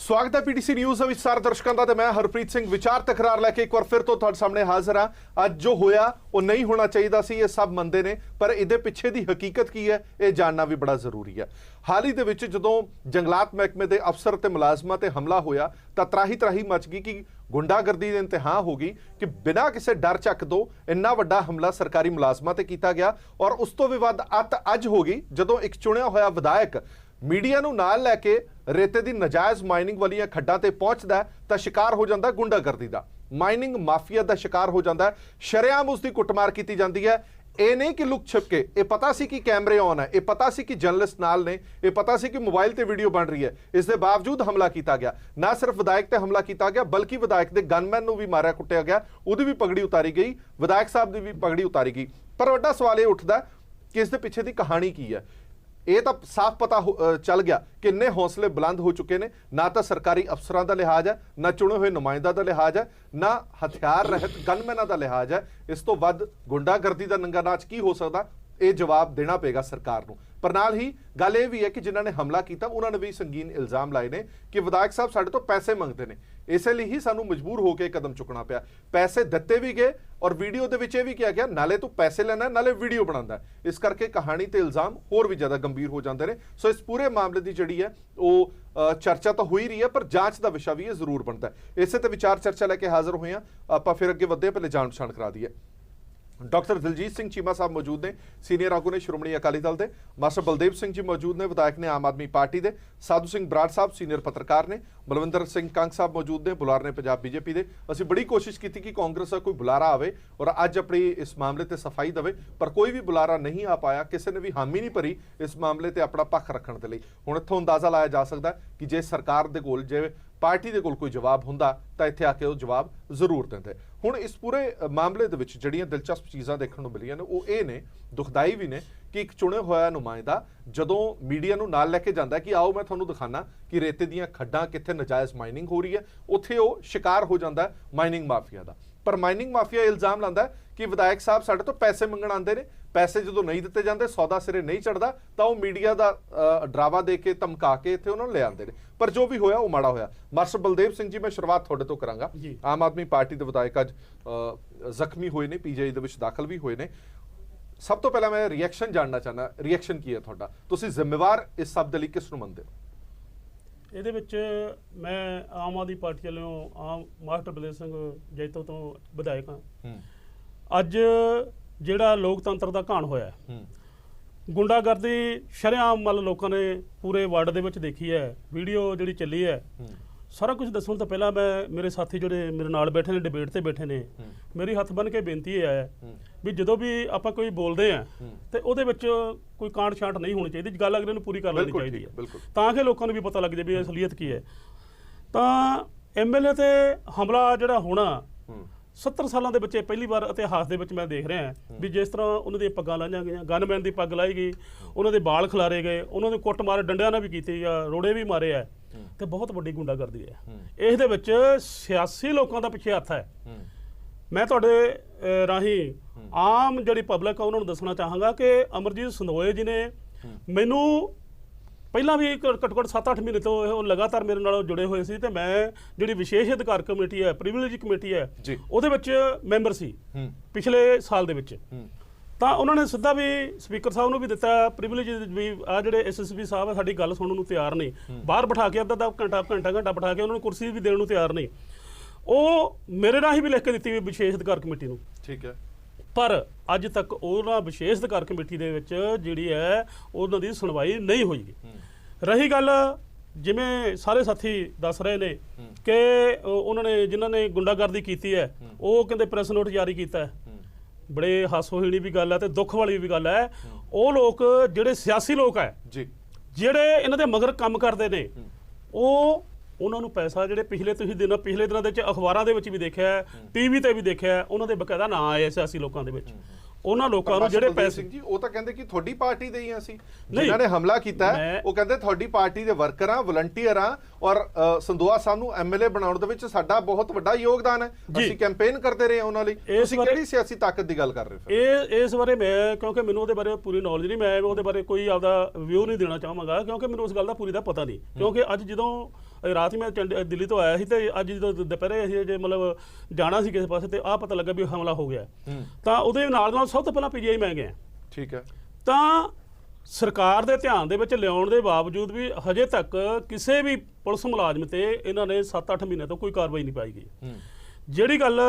स्वागत है PTC news ਦੇ ਵਿਚਾਰ ਦਰਸ਼ਕਾਂ ਦਾ ਤੇ ਮੈਂ ਹਰਪ੍ਰੀਤ ਸਿੰਘ ਵਿਚਾਰ ਤਕਰਾਰ ਲੈ ਕੇ ਇੱਕ ਵਾਰ ਫਿਰ ਤੋਂ ਤੁਹਾਡੇ ਸਾਹਮਣੇ ਹਾਜ਼ਰ ਹਾਂ। ਅੱਜ ਜੋ ਹੋਇਆ ਉਹ ਨਹੀਂ ਹੋਣਾ ਚਾਹੀਦਾ ਸੀ, ਇਹ ਸਭ ਮੰਨਦੇ ਨੇ, ਪਰ ਇਹਦੇ ਪਿੱਛੇ ਦੀ ਹਕੀਕਤ ਕੀ ਹੈ ਇਹ ਜਾਣਨਾ ਵੀ ਬੜਾ ਜ਼ਰੂਰੀ ਹੈ। ਹਾਲ ਹੀ ਦੇ ਵਿੱਚ ਜਦੋਂ ਜੰਗਲਾਤ ਮਹਿਕਮੇ ਦੇ ਅਫਸਰ ਤੇ ਮੁਲਾਜ਼ਮਾਂ ਤੇ ਹਮਲਾ ਹੋਇਆ ਤਾਂ ਤਰਾਹੀ ਮਚ ਗਈ ਕਿ ਗੁੰਡਾਗਰਦੀ ਦੇ ਇੰਤਹਾ ਹੋ ਗਈ ਕਿ ਬਿਨਾਂ ਕਿਸੇ ਡਰ ਝੱਕ ਤੋਂ ਇੰਨਾ ਵੱਡਾ ਹਮਲਾ ਸਰਕਾਰੀ ਮੁਲਾਜ਼ਮਾਂ ਤੇ ਕੀਤਾ ਗਿਆ। ਔਰ ਉਸ ਤੋਂ ਵੀ ਵੱਧ ਅੱਤ ਅੱਜ ਹੋ ਗਈ ਜਦੋਂ ਇੱਕ ਚੁਣਿਆ ਹੋਇਆ ਵਿਧਾਇਕ मीडिया ਨੂੰ ਨਾਲ ਲੈ ਕੇ ਰੇਤੇ ਦੀ ਨਜਾਇਜ਼ ਮਾਈਨਿੰਗ ਵਾਲੀਆਂ ਖੱਡਾਂ ਤੇ ਪਹੁੰਚਦਾ ਤਾਂ ਸ਼ਿਕਾਰ ਹੋ ਜਾਂਦਾ ਗੁੰਡਾਗਰਦੀ ਦਾ, ਮਾਈਨਿੰਗ ਮਾਫੀਆ ਦਾ ਸ਼ਿਕਾਰ ਹੋ ਜਾਂਦਾ। ਸ਼ਰੇਆਮ ਉਸ ਦੀ ਕੁੱਟਮਾਰ ਕੀਤੀ ਜਾਂਦੀ ਹੈ। ਇਹ ਨਹੀਂ ਕਿ ਲੁਕ ਛਿਪ ਕੇ, ਇਹ ਪਤਾ ਸੀ ਕਿ ਕੈਮਰੇ ਔਨ ਹੈ, ਇਹ ਪਤਾ ਸੀ ਕਿ ਜਰਨਲਿਸਟ ਨਾਲ ਨੇ, ਇਹ ਪਤਾ ਸੀ ਕਿ ਮੋਬਾਈਲ ਤੇ ਵੀਡੀਓ ਬਣ ਰਹੀ ਹੈ, ਇਸ ਦੇ ਬਾਵਜੂਦ ਹਮਲਾ ਕੀਤਾ ਗਿਆ। ਨਾ ਸਿਰਫ ਵਿਧਾਇਕ ਤੇ ਹਮਲਾ ਕੀਤਾ ਗਿਆ ਬਲਕਿ ਵਿਧਾਇਕ ਦੇ ਗਨਮੈਨ ਨੂੰ ਵੀ ਮਾਰਿਆ ਕੁੱਟਿਆ ਗਿਆ, ਉਹਦੀ ਵੀ ਪਗੜੀ ਉਤਾਰੀ ਗਈ, ਵਿਧਾਇਕ ਸਾਹਿਬ ਦੀ ਵੀ ਪਗੜੀ ਉਤਾਰੀ ਗਈ। ਪਰ ਵੱਡਾ ਸਵਾਲ ਇਹ ਉੱਠਦਾ ਕਿ ਇਸ ਦੇ ਪਿੱਛੇ ਦੀ ਕਹਾਣੀ ਕੀ ਹੈ। ਇਹ ਤਾਂ ਸਾਫ਼ ਪਤਾ ਚੱਲ ਗਿਆ ਕਿ ਇੰਨੇ ਹੌਸਲੇ ਬੁਲੰਦ ਹੋ ਚੁੱਕੇ ਨੇ, ਨਾ ਤਾਂ ਸਰਕਾਰੀ ਅਫਸਰਾਂ ਦਾ ਲਿਹਾਜ਼ ਹੈ, ਨਾ ਚੁਣੇ ਹੋਏ ਨੁਮਾਇੰਦਾ ਦਾ ਲਿਹਾਜ਼ ਹੈ, ਨਾ ਹਥਿਆਰ ਰਹਿਤ ਗਨਮੈਨਾਂ ਦਾ ਲਿਹਾਜ਼ ਹੈ। ਇਸ ਤੋਂ ਵੱਧ ਗੁੰਡਾਗਰਦੀ ਦਾ ਨੰਗਾ ਨਾਚ ਕੀ ਹੋ ਸਕਦਾ, ਇਹ ਜਵਾਬ ਦੇਣਾ ਪਏਗਾ ਸਰਕਾਰ ਨੂੰ। ਪਰ ਨਾਲ ਹੀ ਗੱਲ ਇਹ ਵੀ ਹੈ ਕਿ ਜਿਨ੍ਹਾਂ ਨੇ ਹਮਲਾ ਕੀਤਾ ਉਹਨਾਂ ਨੇ ਵੀ ਸੰਗੀਨ ਇਲਜ਼ਾਮ ਲਾਏ ਨੇ ਕਿ ਵਿਧਾਇਕ ਸਾਹਿਬ ਸਾਡੇ ਤੋਂ ਪੈਸੇ ਮੰਗਦੇ ਨੇ, ਇਸੇ ਲਈ ਹੀ ਸਾਨੂੰ ਮਜਬੂਰ ਹੋ ਕੇ ਕਦਮ ਚੁੱਕਣਾ ਪਿਆ। ਪੈਸੇ ਦਿੱਤੇ ਵੀ ਗਏ ਔਰ ਵੀਡੀਓ ਦੇ ਵਿੱਚ ਇਹ ਵੀ ਕਿਹਾ ਗਿਆ ਨਾਲੇ ਤੂੰ ਪੈਸੇ ਲੈਣਾ ਨਾਲੇ ਵੀਡੀਓ ਬਣਾਉਂਦਾ। ਇਸ ਕਰਕੇ ਕਹਾਣੀ ਤੇ ਇਲਜ਼ਾਮ ਹੋਰ ਵੀ ਜ਼ਿਆਦਾ ਗੰਭੀਰ ਹੋ ਜਾਂਦੇ ਨੇ। ਸੋ ਇਸ ਪੂਰੇ ਮਾਮਲੇ ਦੀ ਜਿਹੜੀ ਹੈ ਉਹ ਚਰਚਾ ਤਾਂ ਹੋ ਹੀ ਰਹੀ ਹੈ, ਪਰ ਜਾਂਚ ਦਾ ਵਿਸ਼ਾ ਵੀ ਇਹ ਜ਼ਰੂਰ ਬਣਦਾ ਹੈ। ਇਸੇ ਤੇ ਵਿਚਾਰ ਚਰਚਾ ਲੈ ਕੇ ਹਾਜ਼ਰ ਹੋਏ ਹਾਂ ਆਪਾਂ। ਫਿਰ ਅੱਗੇ ਵਧਦੇ ਪਹਿਲੇ ਜਾਣ ਪਛਾਣ ਕਰਾ ਦਈਏ। डॉक्टर दिलजीत सिंह चीमा साहब मौजूद ने, सीनियर आगू ने श्रोमणी अकाली दल के। मास्टर बलदेव सिंह जी मौजूद ने, विधायक ने आम आदमी पार्टी के। साधू सिंह बराड़ साहब सीनियर पत्रकार ने। बलविंदर सिंह कंग साहब मौजूद ने, बुलार ने पंजाब बीजेपी के। असीं बड़ी कोशिश की कि कांग्रेस का कोई बुलारा आवे और अज अपनी इस मामले ते सफाई देवे, पर कोई भी बुलारा नहीं आ पाया, किसी ने भी हामी नहीं भरी इस मामले ते अपना पक्ष रखने के लिए। हुण इत्थों अंदाज़ा लाया जा सकता है कि जे सरकार दे कोल जे पार्टी दे कोल कोई जवाब हुंदा तां इत्थे आके वो जवाब जरूर दिंदे। हुण इस पूरे मामले दे विच जिहड़ियां दिलचस्प चीज़ां देखण नूं मिलियां ने वो ये ने, दुखदाई भी ने, कि एक चुने होया नुमाइंदा जदों मीडिया नूं नाल लैके जांदा कि आओ मैं तुहानूं दिखाना कि रेते दीयां खड्डां कित्थे नजायज़ माइनिंग हो रही है, उत्थे वो शिकार हो जांदा माइनिंग माफिया दा। पर माइनिंग माफिया इल्जाम लांदा कि विधायक साहब साडे तो पैसे मंगण आंदे ने, पैसे जो नहीं दिते जाते, सौदा सिरे नहीं चढ़ता, तो वो मीडिया का डरावा दे के धमका के इत्थे उन्होंने ले आते हैं। पर जो भी होया वो माड़ा होया। मास्टर बलदेव सिंह जी, मैं शुरुआत तुहाडे तो करांगा। आम आदमी पार्टी के विधायक अज जख्मी हुए ने, पीजीआई दे विच दाखल भी हुए ने। सब तो पहला मैं रिएक्शन जानना चाहना, रिएक्शन की है तुहाडा, तुसीं जिम्मेवार इस सब दे लई किस नूं मंनदे हो? ਇਹਦੇ ਵਿੱਚ ਮੈਂ ਆਮ ਆਦਮੀ ਪਾਰਟੀ ਵੱਲੋਂ ਆਮ ਮਾਸਟਰ ਬਲਦੇਵ ਸਿੰਘ ਜੈਤੋ ਤੋਂ ਵਿਧਾਇਕ ਹਾਂ। ਅੱਜ ਜਿਹੜਾ ਲੋਕਤੰਤਰ ਦਾ ਘਾਣ ਹੋਇਆ, ਗੁੰਡਾਗਰਦੀ ਸ਼ਰੇਆਮ ਮਤਲਬ ਲੋਕਾਂ ਨੇ ਪੂਰੇ ਵਰਲਡ ਦੇ ਵਿੱਚ ਦੇਖੀ ਹੈ, ਵੀਡੀਓ ਜਿਹੜੀ ਚੱਲੀ ਹੈ। ਸਾਰਾ ਕੁਝ ਦੱਸਣ ਤੋਂ ਪਹਿਲਾਂ ਮੈਂ ਮੇਰੇ ਸਾਥੀ ਜਿਹੜੇ ਮੇਰੇ ਨਾਲ ਬੈਠੇ ਨੇ, ਡਿਬੇਟ ਤੇ ਬੈਠੇ ਨੇ, ਮੇਰੀ ਹੱਥ ਬੰਨ੍ਹ ਕੇ ਬੇਨਤੀ ਇਹ ਹੈ ਵੀ ਜਦੋਂ ਵੀ ਆਪਾਂ ਕੋਈ ਬੋਲਦੇ ਆ ਤੇ ਉਹਦੇ ਵਿੱਚ ਕੋਈ ਕਾਂਟ ਛਾਂਟ ਨਹੀਂ ਹੋਣੀ ਚਾਹੀਦੀ, ਗੱਲ ਅਗਲੇ ਨੂੰ ਪੂਰੀ ਕਰ ਲੈਣੀ ਚਾਹੀਦੀ ਹੈ ਤਾਂ ਕਿ ਲੋਕਾਂ ਨੂੰ ਵੀ ਪਤਾ ਲੱਗ ਜਾਵੇ ਵੀ ਅਸਲੀਅਤ ਕੀ ਹੈ। ਤਾਂ ਐਮਐਲਏ ਤੇ ਹਮਲਾ ਜਿਹੜਾ ਹੋਣਾ 70 ਸਾਲਾਂ ਦੇ ਬੱਚੇ ਪਹਿਲੀ ਵਾਰ ਇਤਿਹਾਸ ਦੇ ਵਿੱਚ ਮੈਂ ਦੇਖ ਰਿਹਾ ਵੀ ਜਿਸ ਤਰ੍ਹਾਂ ਉਹਨਾਂ ਦੀਆਂ ਪੱਗਾਂ ਲਾਈਆਂ ਗਈਆਂ, ਗਨਮੈਨ ਦੀ ਪੱਗ ਲਾਈ ਗਈ, ਉਹਨਾਂ ਦੇ ਬਾਲ ਖਿਲਾਰੇ ਗਏ, ਉਹਨਾਂ ਦੇ ਕੁੱਟ ਮਾਰੇ, ਡੰਡਿਆਂ ਨਾਲ ਵੀ ਕੀਤੀ ਆ, ਰੋੜੇ ਵੀ ਮਾਰੇ ਆ, ਤੇ ਬਹੁਤ ਵੱਡੀ ਗੁੰਡਾਗਰਦੀ ਹੈ। ਇਸ ਦੇ ਵਿੱਚ ਸਿਆਸੀ ਲੋਕਾਂ ਦਾ ਪਿੱਛੇ ਹੱਥ ਹੈ। ਮੈਂ ਤੁਹਾਡੇ ਰਾਹੀਂ ਆਮ ਜਿਹੜੀ ਪਬਲਿਕ ਆ ਉਹਨਾਂ ਨੂੰ ਦੱਸਣਾ ਚਾਹਾਂਗਾ ਕਿ ਅਮਰਜੀਤ ਸੰਦੋਏ ਜੀ ਨੇ ਮੈਨੂੰ ਪਹਿਲਾਂ ਵੀ ਘੱਟੋ ਘੱਟ 7-8 ਮਹੀਨੇ ਤੋਂ ਉਹ ਲਗਾਤਾਰ ਮੇਰੇ ਨਾਲ ਜੁੜੇ ਹੋਏ ਸੀ, ਤੇ ਮੈਂ ਜਿਹੜੀ ਵਿਸ਼ੇਸ਼ ਅਧਿਕਾਰ ਕਮੇਟੀ ਹੈ, ਪ੍ਰਿਵਿਲੇਜ ਕਮੇਟੀ ਹੈ, ਉਹਦੇ ਵਿੱਚ ਮੈਂਬਰ ਸੀ ਪਿਛਲੇ ਸਾਲ ਦੇ ਵਿੱਚ। ਤਾਂ ਉਹਨਾਂ ਨੇ ਸਿੱਧਾ ਵੀ ਸਪੀਕਰ ਸਾਹਿਬ ਨੂੰ ਵੀ ਦਿੱਤਾ ਪ੍ਰਿਵਿਲੇਜ ਵੀ ਆ ਜਿਹੜੇ ਐਸਐਸਪੀ ਸਾਹਿਬ ਆ ਸਾਡੀ ਗੱਲ ਸੁਣਨ ਨੂੰ ਤਿਆਰ ਨਹੀਂ, ਬਾਹਰ ਬਿਠਾ ਕੇ ਅੱਧਾ ਘੰਟਾ ਬਿਠਾ ਕੇ ਉਹਨਾਂ ਨੂੰ ਕੁਰਸੀ ਵੀ ਦੇਣ ਨੂੰ ਤਿਆਰ ਨਹੀਂ। ਉਹ ਮੇਰੇ ਰਾਹੀਂ ਵੀ ਲਿਖ ਕੇ ਦਿੱਤੀ ਵੀ ਵਿਸ਼ੇਸ਼ ਅਧਿਕਾਰ ਕਮੇਟੀ ਨੂੰ, ਠੀਕ ਹੈ। ਪਰ ਅੱਜ ਤੱਕ ਉਹਨਾਂ ਵਿਸ਼ੇਸ਼ ਅਧਿਕਾਰ ਕਮੇਟੀ ਦੇ ਵਿੱਚ ਜਿਹੜੀ ਹੈ ਉਹਨਾਂ ਦੀ ਸੁਣਵਾਈ ਨਹੀਂ ਹੋਈ। ਰਹੀ ਗੱਲ ਜਿਵੇਂ ਸਾਰੇ ਸਾਥੀ ਦੱਸ ਰਹੇ ਨੇ ਕਿ ਉਹਨਾਂ ਨੇ ਜਿਨ੍ਹਾਂ ਨੇ ਗੁੰਡਾਗਰਦੀ ਕੀਤੀ ਹੈ ਉਹ ਕਹਿੰਦੇ ਪ੍ਰੈਸ ਨੋਟ ਜਾਰੀ ਕੀਤਾ ਹੈ, ਬੜੇ ਹਾਸੋਹੀਣੀ ਵੀ ਗੱਲ ਹੈ ਤੇ ਦੁੱਖ ਵਾਲੀ ਵੀ ਗੱਲ ਹੈ। ਉਹ ਲੋਕ ਜਿਹੜੇ ਸਿਆਸੀ ਲੋਕ ਹੈ ਜਿਹੜੇ ਇਹਨਾਂ ਦੇ ਮਗਰ ਕੰਮ ਕਰਦੇ ਨੇ, ਉਹ ਉਹਨਾਂ ਨੂੰ ਪੈਸਾ ਜਿਹੜੇ ਪਿਛਲੇ ਦਿਨਾਂ ਦੇ ਵਿੱਚ ਅਖਬਾਰਾਂ ਦੇ ਵਿੱਚ ਵੀ ਦੇਖਿਆ, ਟੀਵੀ ਤੇ ਵੀ ਦੇਖਿਆ, ਉਹਨਾਂ ਦੇ ਬਕਾਇਦਾ ਨਾਂ ਆਏ ਸਿਆਸੀ ਲੋਕਾਂ ਦੇ ਵਿੱਚ। ਉਹਨਾਂ ਲੋਕਾਂ ਨੂੰ ਜਿਹੜੇ ਪੈਸੇ ਜੀ ਉਹ ਤਾਂ ਕਹਿੰਦੇ ਕਿ ਤੁਹਾਡੀ ਪਾਰਟੀ ਦੇ ਹੀ ਆ ਅਸੀਂ ਜਿਨ੍ਹਾਂ ਨੇ ਹਮਲਾ ਕੀਤਾ ਹੈ, ਉਹ ਕਹਿੰਦੇ ਤੁਹਾਡੀ ਪਾਰਟੀ ਦੇ ਵਰਕਰਾਂ, ਵਲੰਟੀਅਰਾਂ ਔਰ ਸੰਦੋਆ ਸਾਹਿਬ ਨੂੰ ਐਮਐਲਏ ਬਣਾਉਣ ਦੇ ਵਿੱਚ ਸਾਡਾ ਬਹੁਤ ਵੱਡਾ ਯੋਗਦਾਨ ਹੈ, ਅਸੀਂ ਕੈਂਪੇਨ ਕਰਦੇ ਰਹੇ ਉਹਨਾਂ ਲਈ। ਤੁਸੀਂ ਕਿਹੜੀ ਸਿਆਸੀ ਤਾਕਤ ਦੀ ਗੱਲ ਕਰ ਰਹੇ ਹੋ? ਇਸ ਬਾਰੇ ਮੈਂ ਕਿਉਂਕਿ ਮੈਨੂੰ ਉਹਦੇ ਬਾਰੇ ਪੂਰੀ ਨੌਲੇਜ ਨਹੀਂ, ਮੈਂ ਉਹਦੇ ਬਾਰੇ ਕੋਈ ਆਪਦਾ ਵਿਊ ਨਹੀਂ ਦੇਣਾ ਚਾਹਾਂਗਾ ਕਿਉਂਕਿ ਮੈਨੂੰ ਉਸ ਗੱਲ ਦਾ ਪੂਰੀ ਦਾ ਪਤਾ ਨਹੀਂ। ਕਿਉਂਕਿ ਅੱਜ ਜਦੋਂ ਰਾਤ ਹੀ ਮੈਂ ਦਿੱਲੀ ਤੋਂ ਆਇਆ ਸੀ ਤੇ ਅੱਜ ਜਦੋਂ ਦੁਪਹਿਰੇ ਅਸੀਂ ਜੇ ਮਤਲਬ ਜਾਣਾ ਸੀ ਕਿਸੇ ਪਾਸੇ ਤੇ ਆਹ ਪਤਾ ਲੱਗਾ ਵੀ ਹਮਲਾ ਹੋ ਗਿਆ ਤਾਂ ਉਹਦੇ ਨਾਲ ਸਭ ਤੋਂ ਪਹਿਲਾਂ ਪੀਜੀਆਈ ਮੈਂ ਗਿਆ। ਠੀਕ ਹੈ। ਤਾਂ ਸਰਕਾਰ ਦੇ ਧਿਆਨ ਦੇ ਵਿੱਚ ਲਿਆਉਣ ਦੇ ਬਾਵਜੂਦ ਵੀ ਹਜੇ ਤੱਕ ਕਿਸੇ ਵੀ ਪੁਲਿਸ ਮੁਲਾਜ਼ਮ ਤੇ ਇਹਨਾਂ ਨੇ 7-8 ਮਹੀਨੇ ਤੋਂ ਕੋਈ ਕਾਰਵਾਈ ਨਹੀਂ ਪਾਈ ਗਈ। ਜਿਹੜੀ ਗੱਲ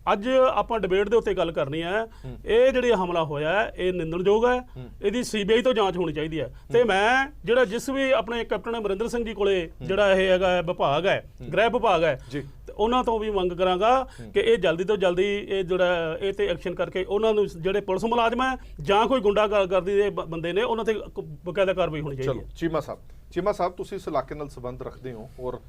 ਅੱਜ ਆਪਾਂ ਡਿਬੇਟ ਦੇ ਉੱਤੇ ਗੱਲ ਕਰਨੀ ਹੈ, ਇਹ ਜਿਹੜੀ ਹਮਲਾ ਹੋਇਆ ਇਹ ਨਿੰਦਣਯੋਗ ਹੈ, ਇਹਦੀ ਸੀਬੀਆਈ ਤੋਂ ਜਾਂਚ ਹੋਣੀ ਚਾਹੀਦੀ ਹੈ। ਤੇ ਮੈਂ ਜਿਹੜਾ ਜਿਸ ਵੀ ਆਪਣੇ ਕੈਪਟਨ ਅਮਰਿੰਦਰ ਸਿੰਘ ਜੀ ਕੋਲੇ ਜਿਹੜਾ ਇਹ ਹੈਗਾ ਵਿਭਾਗ ਹੈ, ਗ੍ਰਹਿ ਵਿਭਾਗ ਹੈ, ਉਹਨਾਂ ਤੋਂ ਵੀ ਮੰਗ ਕਰਾਂਗਾ ਕਿ ਇਹ ਜਲਦੀ ਤੋਂ ਜਲਦੀ ਇਹ ਜਿਹੜਾ ਇਹ ਤੇ ਐਕਸ਼ਨ ਕਰਕੇ ਉਹਨਾਂ ਨੂੰ ਜਿਹੜੇ ਪੁਲਿਸ ਮੁਲਾਜ਼ਮ ਹੈ ਜਾਂ ਕੋਈ ਗੁੰਡਾਗਰਦੀ ਦੇ ਬੰਦੇ ਨੇ ਉਹਨਾਂ ਤੇ ਬਕਾਇਦਾ ਕਾਰਵਾਈ ਹੋਣੀ ਚਾਹੀਦੀ ਹੈ। ਚੀਮਾ ਸਾਹਿਬ ਤੁਸੀਂ ਇਸ ਇਲਾਕੇ ਨਾਲ ਸੰਬੰਧ ਰੱਖਦੇ ਹੋ ਔਰ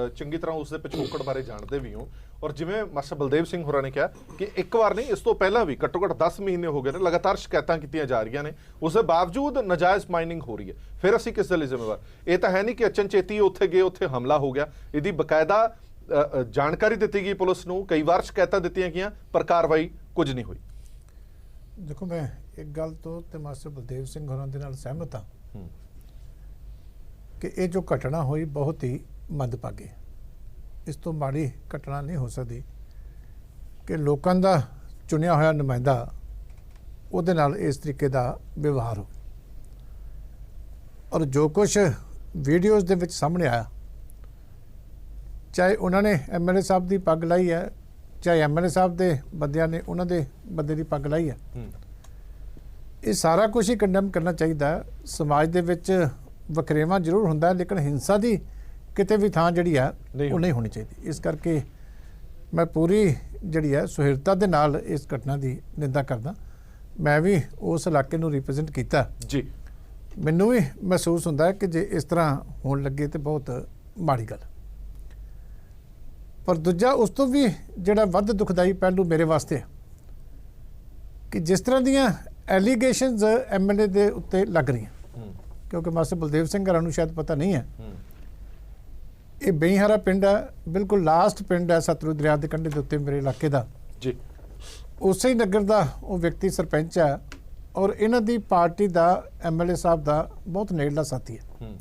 ਚੰਗੀ ਤਰ੍ਹਾਂ ਉਸ ਦੇ ਪਿਛੋਕੜ ਬਾਰੇ ਜਾਣਦੇ ਵੀ ਹੋ, ਔਰ ਜਿਵੇਂ ਮਾਸਟਰ ਬਲਦੇਵ ਸਿੰਘ ਹੋਰਾਂ ਨੇ ਕਿਹਾ ਕਿ ਇੱਕ ਵਾਰ ਨਹੀਂ ਇਸ ਤੋਂ ਪਹਿਲਾਂ ਵੀ ਘੱਟੋ ਘੱਟ 10 ਮਹੀਨੇ ਹੋ ਗਏ ਨੇ ਲਗਾਤਾਰ ਸ਼ਿਕਾਇਤਾਂ ਕੀਤੀਆਂ ਜਾ ਰਹੀਆਂ ਨੇ, ਉਸ ਦੇ ਬਾਵਜੂਦ ਨਾਜਾਇਜ਼ ਮਾਈਨਿੰਗ ਹੋ ਰਹੀ ਹੈ। ਫਿਰ ਅਸੀਂ ਕਿਸ ਦੇ ਲਈ ਜ਼ਿੰਮੇਵਾਰ? ਇਹ ਤਾਂ ਹੈ ਨਹੀਂ ਕਿ ਅਚਨਚੇਤੀ ਉੱਥੇ ਗਏ ਉੱਥੇ ਹਮਲਾ ਹੋ ਗਿਆ, ਇਹਦੀ ਬਕਾਇਦਾ ਜਾਣਕਾਰੀ ਦਿੱਤੀ ਗਈ ਪੁਲਿਸ ਨੂੰ, ਕਈ ਵਾਰ ਸ਼ਿਕਾਇਤਾਂ ਦਿੱਤੀਆਂ ਗਈਆਂ ਪਰ ਕਾਰਵਾਈ ਕੁਝ ਨਹੀਂ ਹੋਈ। ਦੇਖੋ ਮੈਂ ਇੱਕ ਗੱਲ ਤੋਂ ਤੇ ਮਾਸਟਰ ਬਲਦੇਵ ਸਿੰਘ ਹੋਰਾਂ ਦੇ ਨਾਲ ਸਹਿਮਤ ਹਾਂ ਕਿ ਇਹ ਜੋ ਘਟਨਾ ਹੋਈ ਬਹੁਤ ਹੀ ਮੰਦਭਾਗੀ, ਇਸ ਤੋਂ ਮਾੜੀ ਘਟਨਾ ਨਹੀਂ ਹੋ ਸਕਦੀ ਕਿ ਲੋਕਾਂ ਦਾ ਚੁਣਿਆ ਹੋਇਆ ਨੁਮਾਇੰਦਾ ਉਹਦੇ ਨਾਲ ਇਸ ਤਰੀਕੇ ਦਾ ਵਿਵਹਾਰ ਹੋ। ਔਰ ਜੋ ਕੁਝ ਵੀਡੀਓਜ਼ ਦੇ ਵਿੱਚ ਸਾਹਮਣੇ ਆਇਆ, ਚਾਹੇ ਉਹਨਾਂ ਨੇ ਐਮਐਲਏ ਸਾਹਿਬ ਦੀ ਪੱਗ ਲਾਈ ਹੈ, ਚਾਹੇ ਐਮਐਲਏ ਸਾਹਿਬ ਦੇ ਬੰਦਿਆਂ ਨੇ ਉਹਨਾਂ ਦੇ ਬੰਦੇ ਦੀ ਪੱਗ ਲਾਈ ਹੈ, ਇਹ ਸਾਰਾ ਕੁਝ ਹੀ ਕੰਡੈਮ ਕਰਨਾ ਚਾਹੀਦਾ। ਸਮਾਜ ਦੇ ਵਿੱਚ ਵਖਰੇਵਾਂ ਜ਼ਰੂਰ ਹੁੰਦਾ ਹੈ ਲੇਕਿਨ ਹਿੰਸਾ ਦੀ ਕਿਤੇ ਵੀ ਥਾਂ ਜਿਹੜੀ ਆ ਉਹ ਨਹੀਂ ਹੋਣੀ ਚਾਹੀਦੀ। ਇਸ ਕਰਕੇ ਮੈਂ ਪੂਰੀ ਜਿਹੜੀ ਹੈ ਸੁਹਿਰਦਤਾ ਦੇ ਨਾਲ ਇਸ ਘਟਨਾ ਦੀ ਨਿੰਦਾ ਕਰਦਾ। ਮੈਂ ਵੀ ਉਸ ਇਲਾਕੇ ਨੂੰ ਰਿਪਰੈਜ਼ੈਂਟ ਕੀਤਾ ਜੀ, ਮੈਨੂੰ ਵੀ ਮਹਿਸੂਸ ਹੁੰਦਾ ਹੈ ਕਿ ਜੇ ਇਸ ਤਰ੍ਹਾਂ ਹੋਣ ਲੱਗੇ ਤੇ ਬਹੁਤ ਮਾੜੀ ਗੱਲ। ਪਰ ਦੂਜਾ ਉਸ ਤੋਂ ਵੀ ਜਿਹੜਾ ਵੱਧ ਦੁਖਦਾਈ ਪਹਿਲੂ ਮੇਰੇ ਵਾਸਤੇ ਹੈ ਕਿ ਜਿਸ ਤਰ੍ਹਾਂ ਦੀਆਂ ਐਲੀਗੇਸ਼ਨਸ ਐਮਐਲਏ ਦੇ ਉੱਤੇ ਲੱਗ ਰਹੀਆਂ, ਕਿਉਂਕਿ ਮਾਸਟਰ ਬਲਦੇਵ ਸਿੰਘ ਹੋਰਾਂ ਨੂੰ ਸ਼ਾਇਦ ਪਤਾ ਨਹੀਂ ਹੈ, ਇਹ ਬਈਹਾਰਾ ਪਿੰਡ ਹੈ, ਬਿਲਕੁਲ ਲਾਸਟ ਪਿੰਡ ਹੈ ਸਤਲੁਜ ਦਰਿਆ ਦੇ ਕੰਢੇ ਦੇ ਉੱਤੇ ਮੇਰੇ ਇਲਾਕੇ ਦਾ ਜੀ। ਉਸੇ ਹੀ ਨਗਰ ਦਾ ਉਹ ਵਿਅਕਤੀ ਸਰਪੰਚ ਹੈ ਔਰ ਇਹਨਾਂ ਦੀ ਪਾਰਟੀ ਦਾ ਐਮਐਲਏ ਸਾਹਿਬ ਦਾ ਬਹੁਤ ਨੇੜਲਾ ਸਾਥੀ ਹੈ।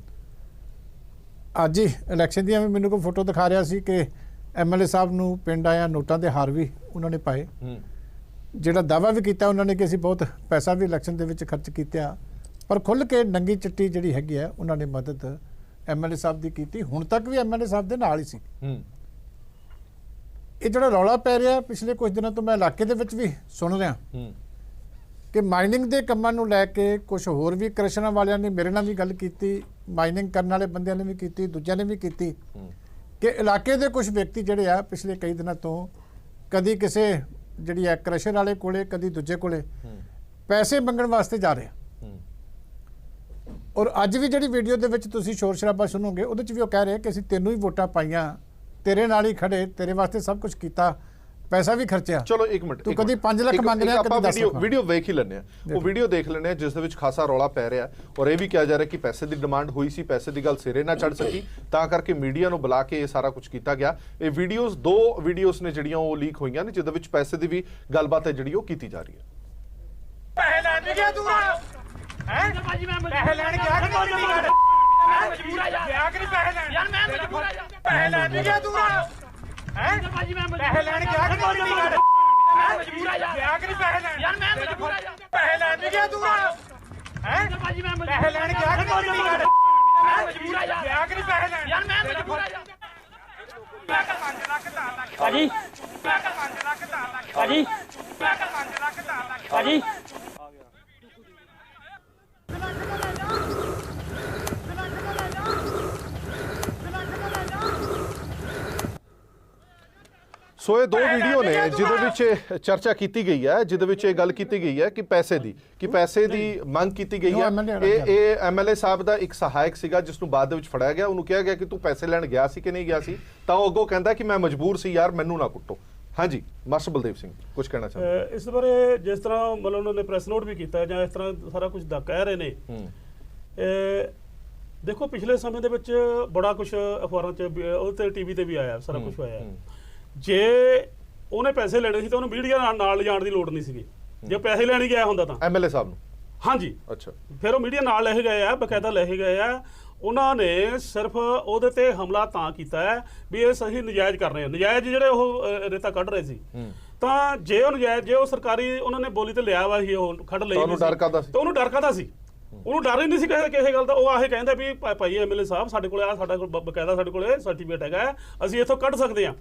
ਅੱਜ ਹੀ ਇਲੈਕਸ਼ਨ ਦੀਆਂ ਵੀ ਮੈਨੂੰ ਕੋਈ ਫੋਟੋ ਦਿਖਾ ਰਿਹਾ ਸੀ ਕਿ ਐਮਐਲਏ ਸਾਹਿਬ ਨੂੰ ਪਿੰਡ ਆਇਆ ਨੋਟਾਂ ਦੇ ਹਾਰ ਵੀ ਉਹਨਾਂ ਨੇ ਪਾਏ, ਜਿਹੜਾ ਦਾਅਵਾ ਵੀ ਕੀਤਾ ਉਹਨਾਂ ਨੇ ਕਿ ਅਸੀਂ ਬਹੁਤ ਪੈਸਾ ਵੀ ਇਲੈਕਸ਼ਨ ਦੇ ਵਿੱਚ ਖਰਚ ਕੀਤਾ, ਪਰ ਖੁੱਲ੍ਹ ਕੇ ਨੰਗੀ ਚਿੱਟੀ ਜਿਹੜੀ ਹੈਗੀ ਹੈ ਉਹਨਾਂ ਨੇ ਮਦਦ ਐਮਐਲਏ ਸਾਹਿਬ ਦੀ ਕੀਤੀ। ਹੁਣ ਤੱਕ ਵੀ ਐਮਐਲਏ ਸਾਹਿਬ ਦੇ ਨਾਲ ਹੀ ਸੀ। ਇਹ ਜਿਹੜਾ ਰੌਲਾ ਪੈ ਰਿਹਾ ਪਿਛਲੇ ਕੁਝ ਦਿਨਾਂ ਤੋਂ ਮੈਂ ਇਲਾਕੇ ਦੇ ਵਿੱਚ ਵੀ ਸੁਣ ਰਿਹਾ ਕਿ ਮਾਈਨਿੰਗ ਦੇ ਕੰਮਾਂ ਨੂੰ ਲੈ ਕੇ ਕੁਝ ਹੋਰ ਵੀ ਕ੍ਰਸ਼ਨਾਂ ਵਾਲਿਆਂ ਨੇ ਮੇਰੇ ਨਾਲ ਵੀ ਗੱਲ ਕੀਤੀ, ਮਾਈਨਿੰਗ ਕਰਨ ਵਾਲੇ ਬੰਦਿਆਂ ਨੇ ਵੀ ਕੀਤੀ, ਦੂਜਿਆਂ ਨੇ ਵੀ ਕੀਤੀ ਕਿ ਇਲਾਕੇ ਦੇ ਕੁਝ ਵਿਅਕਤੀ ਜਿਹੜੇ ਆ ਪਿਛਲੇ ਕਈ ਦਿਨਾਂ ਤੋਂ ਕਦੀ ਕਿਸੇ ਜਿਹੜੀ ਹੈ ਕ੍ਰਸ਼ਰ ਵਾਲੇ ਕੋਲੇ, ਕਦੀ ਦੂਜੇ ਕੋਲੇ ਪੈਸੇ ਮੰਗਣ ਵਾਸਤੇ ਜਾ ਰਹੇ ਆ। ਔਰ ਅੱਜ ਵੀ ਜਿਹੜੀ ਵੀਡੀਓ ਦੇ ਵਿੱਚ ਤੁਸੀਂ ਸ਼ੋਰ ਸ਼ਰਾਬਾ ਸੁਣੋਗੇ ਉਹਦੇ 'ਚ ਵੀ ਉਹ ਕਹਿ ਰਹੇ ਕਿ ਅਸੀਂ ਤੈਨੂੰ ਹੀ ਵੋਟਾਂ ਪਾਈਆਂ, ਤੇਰੇ ਨਾਲ ਹੀ ਖੜੇ, ਤੇਰੇ ਵਾਸਤੇ ਸਭ ਕੁਝ ਕੀਤਾ, ਪੈਸਾ ਵੀ ਖਰਚਿਆ। ਚਲੋ ਇੱਕ ਮਿੰਟ, ਤੂੰ ਕਦੀ 5 ਲੱਖ ਮੰਗ ਰਿਹਾ, ਕਦੀ 10 ਲੱਖ। ਵੀਡੀਓ ਵੇਖ ਹੀ ਲੈਂਦੇ ਆ, ਉਹ ਵੀਡੀਓ ਦੇਖ ਲੈਂਦੇ ਆ ਜਿਸ ਦੇ ਵਿੱਚ ਖਾਸਾ ਰੌਲਾ ਪੈ ਰਿਹਾ ਔਰ ਇਹ ਵੀ ਕਿਹਾ ਜਾ ਰਿਹਾ ਕਿ ਪੈਸੇ ਦੀ ਡਿਮਾਂਡ ਹੋਈ ਸੀ, ਪੈਸੇ ਦੀ ਗੱਲ ਸਿਰੇ ਨਾ ਚੜ ਸਕੀ ਤਾਂ ਕਰਕੇ ਮੀਡੀਆ ਨੂੰ ਬੁਲਾ ਕੇ ਇਹ ਸਾਰਾ ਕੁਝ ਕੀਤਾ ਗਿਆ। ਇਹ ਵੀਡੀਓਜ਼ 2 ਵੀਡੀਓਜ਼ ਨੇ ਜਿਹੜੀਆਂ ਉਹ ਲੀਕ ਹੋਈਆਂ ਨੇ ਜਿਹਦੇ ਵਿੱਚ ਪੈਸੇ ਦੀ ਵੀ ਗੱਲਬਾਤ ਹੈ ਜਿਹੜੀ ਉਹ ਕੀਤੀ ਜਾ ਰਹੀ ਹੈ। ਪੈਸੇ ਲੈਣ ਗਿਆ ਤੂੰ ਹੈ ਭਾਜੀ, ਮੈਂ ਪੈਸੇ ਲੈਣ ਗਿਆ ਕਿ ਨਹੀਂ ਗਿਆ? ਮਜਬੂਰ ਆ ਯਾਰ, ਕਿ ਪੈਸੇ ਲੈਣ ਯਾਰ, ਮੈਂ ਮਜਬੂਰ ਆ ਯਾਰ, ਪੈਸੇ ਲੈਣ ਗਿਆ ਤੂੰ ਹੈ ਭਾਜੀ, ਮੈਂ ਪੈਸੇ ਲੈਣ ਗਿਆ ਕਿ ਨਹੀਂ ਗਿਆ? ਮਜਬੂਰ ਆ ਯਾਰ, ਕਿ ਪੈਸੇ ਲੈਣ ਯਾਰ, ਮੈਂ ਮਜਬੂਰ ਆ ਯਾਰ, ਪੈਸੇ ਲੈਣ ਗਿਆ ਤੂੰ ਹੈ ਭਾਜੀ, ਮੈਂ ਪੈਸੇ ਲੈਣ ਗਿਆ ਕਿ ਨਹੀਂ ਗਿਆ? ਮਜਬੂਰ ਆ ਯਾਰ, ਕਿ ਪੈਸੇ ਲੈਣ ਯਾਰ, ਮੈਂ ਮਜਬੂਰ ਆ ਯਾਰ। ਮੈਂ ਕਾ 5 ਲੱਖ 10 ਲੱਖ ਭਾਜੀ, ਮੈਂ ਕਾ 5 ਲੱਖ 10 ਲੱਖ ਭਾਜੀ, ਮੈਂ ਕਾ 5 ਲੱਖ 10 ਲੱਖ ਭਾਜੀ। ਸੋ ਇਹ 2 ਵੀਡੀਓ ਨੇ ਜਿਹਦੇ ਵਿੱਚ ਚਰਚਾ ਕੀਤੀ ਗਈ ਹੈ, ਜਿਹਦੇ ਵਿੱਚ ਇਹ ਗੱਲ ਕੀਤੀ ਗਈ ਹੈ ਕਿ ਪੈਸੇ ਦੀ ਮੰਗ ਕੀਤੀ ਗਈ ਹੈ। ਇਹ ਐਮਐਲਏ ਸਾਹਿਬ ਦਾ ਇੱਕ ਸਹਾਇਕ ਸੀਗਾ ਜਿਸ ਨੂੰ ਬਾਅਦ ਦੇ ਵਿੱਚ ਫੜਿਆ ਗਿਆ, ਉਹਨੂੰ ਕਿਹਾ ਗਿਆ ਕਿ ਤੂੰ ਪੈਸੇ ਲੈਣ ਗਿਆ ਸੀ ਕਿ ਨਹੀਂ ਗਿਆ ਸੀ, ਤਾਂ ਉਹ ਅੱਗੋਂ ਕਹਿੰਦਾ ਕਿ ਮੈਂ ਮਜਬੂਰ ਸੀ ਯਾਰ, ਮੈਨੂੰ ਨਾ ਕੁੱਟੋ। ਹਾਂਜੀ ਮਾਸਟਰ ਬਲਦੇਵ ਸਿੰਘ ਕੁਝ ਕਹਿਣਾ ਚਾਹੁੰਦੇ? ਇਸ ਬਾਰੇ ਜਿਸ ਤਰ੍ਹਾਂ ਮਤਲਬ ਉਹਨਾਂ ਨੇ ਪ੍ਰੈਸ ਨੋਟ ਵੀ ਕੀਤਾ ਜਾਂ ਇਸ ਤਰ੍ਹਾਂ ਸਾਰਾ ਕੁਝ ਦਾ ਕਹਿ ਰਹੇ ਨੇ, ਦੇਖੋ ਪਿਛਲੇ ਸਮੇਂ ਦੇ ਵਿੱਚ ਬੜਾ ਕੁਝ ਅਖਬਾਰਾਂ 'ਚ ਉਹ ਤੇ ਟੀਵੀ ਤੇ ਵੀ ਆਇਆ, ਸਾਰਾ ਕੁਝ ਹੋਇਆ। ਜੇ ਉਹਨੇ ਪੈਸੇ ਲੈਣੇ ਸੀ ਤਾਂ ਉਹਨੂੰ ਮੀਡੀਆ ਨਾਲ ਲਿਜਾਣ ਦੀ ਲੋੜ ਨਹੀਂ ਸੀਗੀ। ਜੇ ਪੈਸੇ ਲੈਣ ਗਿਆ ਹੁੰਦਾ ਤਾਂ ਐਮਐਲਏ ਸਾਹਿਬ ਨੂੰ, ਹਾਂਜੀ, ਅੱਛਾ, ਫਿਰ ਉਹ ਮੀਡੀਆ ਨਾਲ ਲੈ ਕੇ ਗਏ ਆ, ਬਕਾਇਦਾ ਲੈ ਕੇ ਗਏ ਆ। ਉਹਨਾਂ ਨੇ ਸਿਰਫ ਉਹਦੇ ਤੇ ਹਮਲਾ ਤਾਂ ਕੀਤਾ ਹੈ ਵੀ ਇਹ ਸਹੀ ਨਜਾਇਜ਼ ਕਰ ਰਹੇ ਆ, ਨਜਾਇਜ਼ ਜਿਹੜੇ ਉਹ ਰੇਤਾ ਕੱਢ ਰਹੇ ਸੀ। ਤਾਂ ਜੇ ਉਹ ਨਜਾਇਜ਼, ਜੇ ਉਹ ਸਰਕਾਰੀ ਉਹਨਾਂ ਨੇ ਬੋਲੀ ਤੇ ਲਿਆ ਵਾ ਸੀ, ਉਹ ਖੱਡ ਲਈ ਉਹਨੂੰ ਡਰ ਕਾਹਦਾ ਸੀ? ਤਾਂ ਉਹਨੂੰ ਡਰ ਕਾਹਦਾ ਸੀ? ਉਹਨੂੰ ਡਰ ਹੀ ਨਹੀਂ ਸੀ ਕਿਸੇ ਗੱਲ ਦਾ। ਉਹ ਆਹੇ ਕਹਿੰਦਾ ਵੀ ਭਾਈ ਐਮਐਲਏ ਸਾਹਿਬ ਸਾਡੇ ਕੋਲ ਆ, ਸਾਡਾ ਕੋਲ ਬਕਾਇਦਾ ਸਾਡੇ ਕੋਲ ਸਰਟੀਫਿਕੇਟ ਹੈਗਾ, ਅਸੀਂ ਇੱਥੋਂ ਕੱਢ ਸਕਦੇ ਹਾਂ।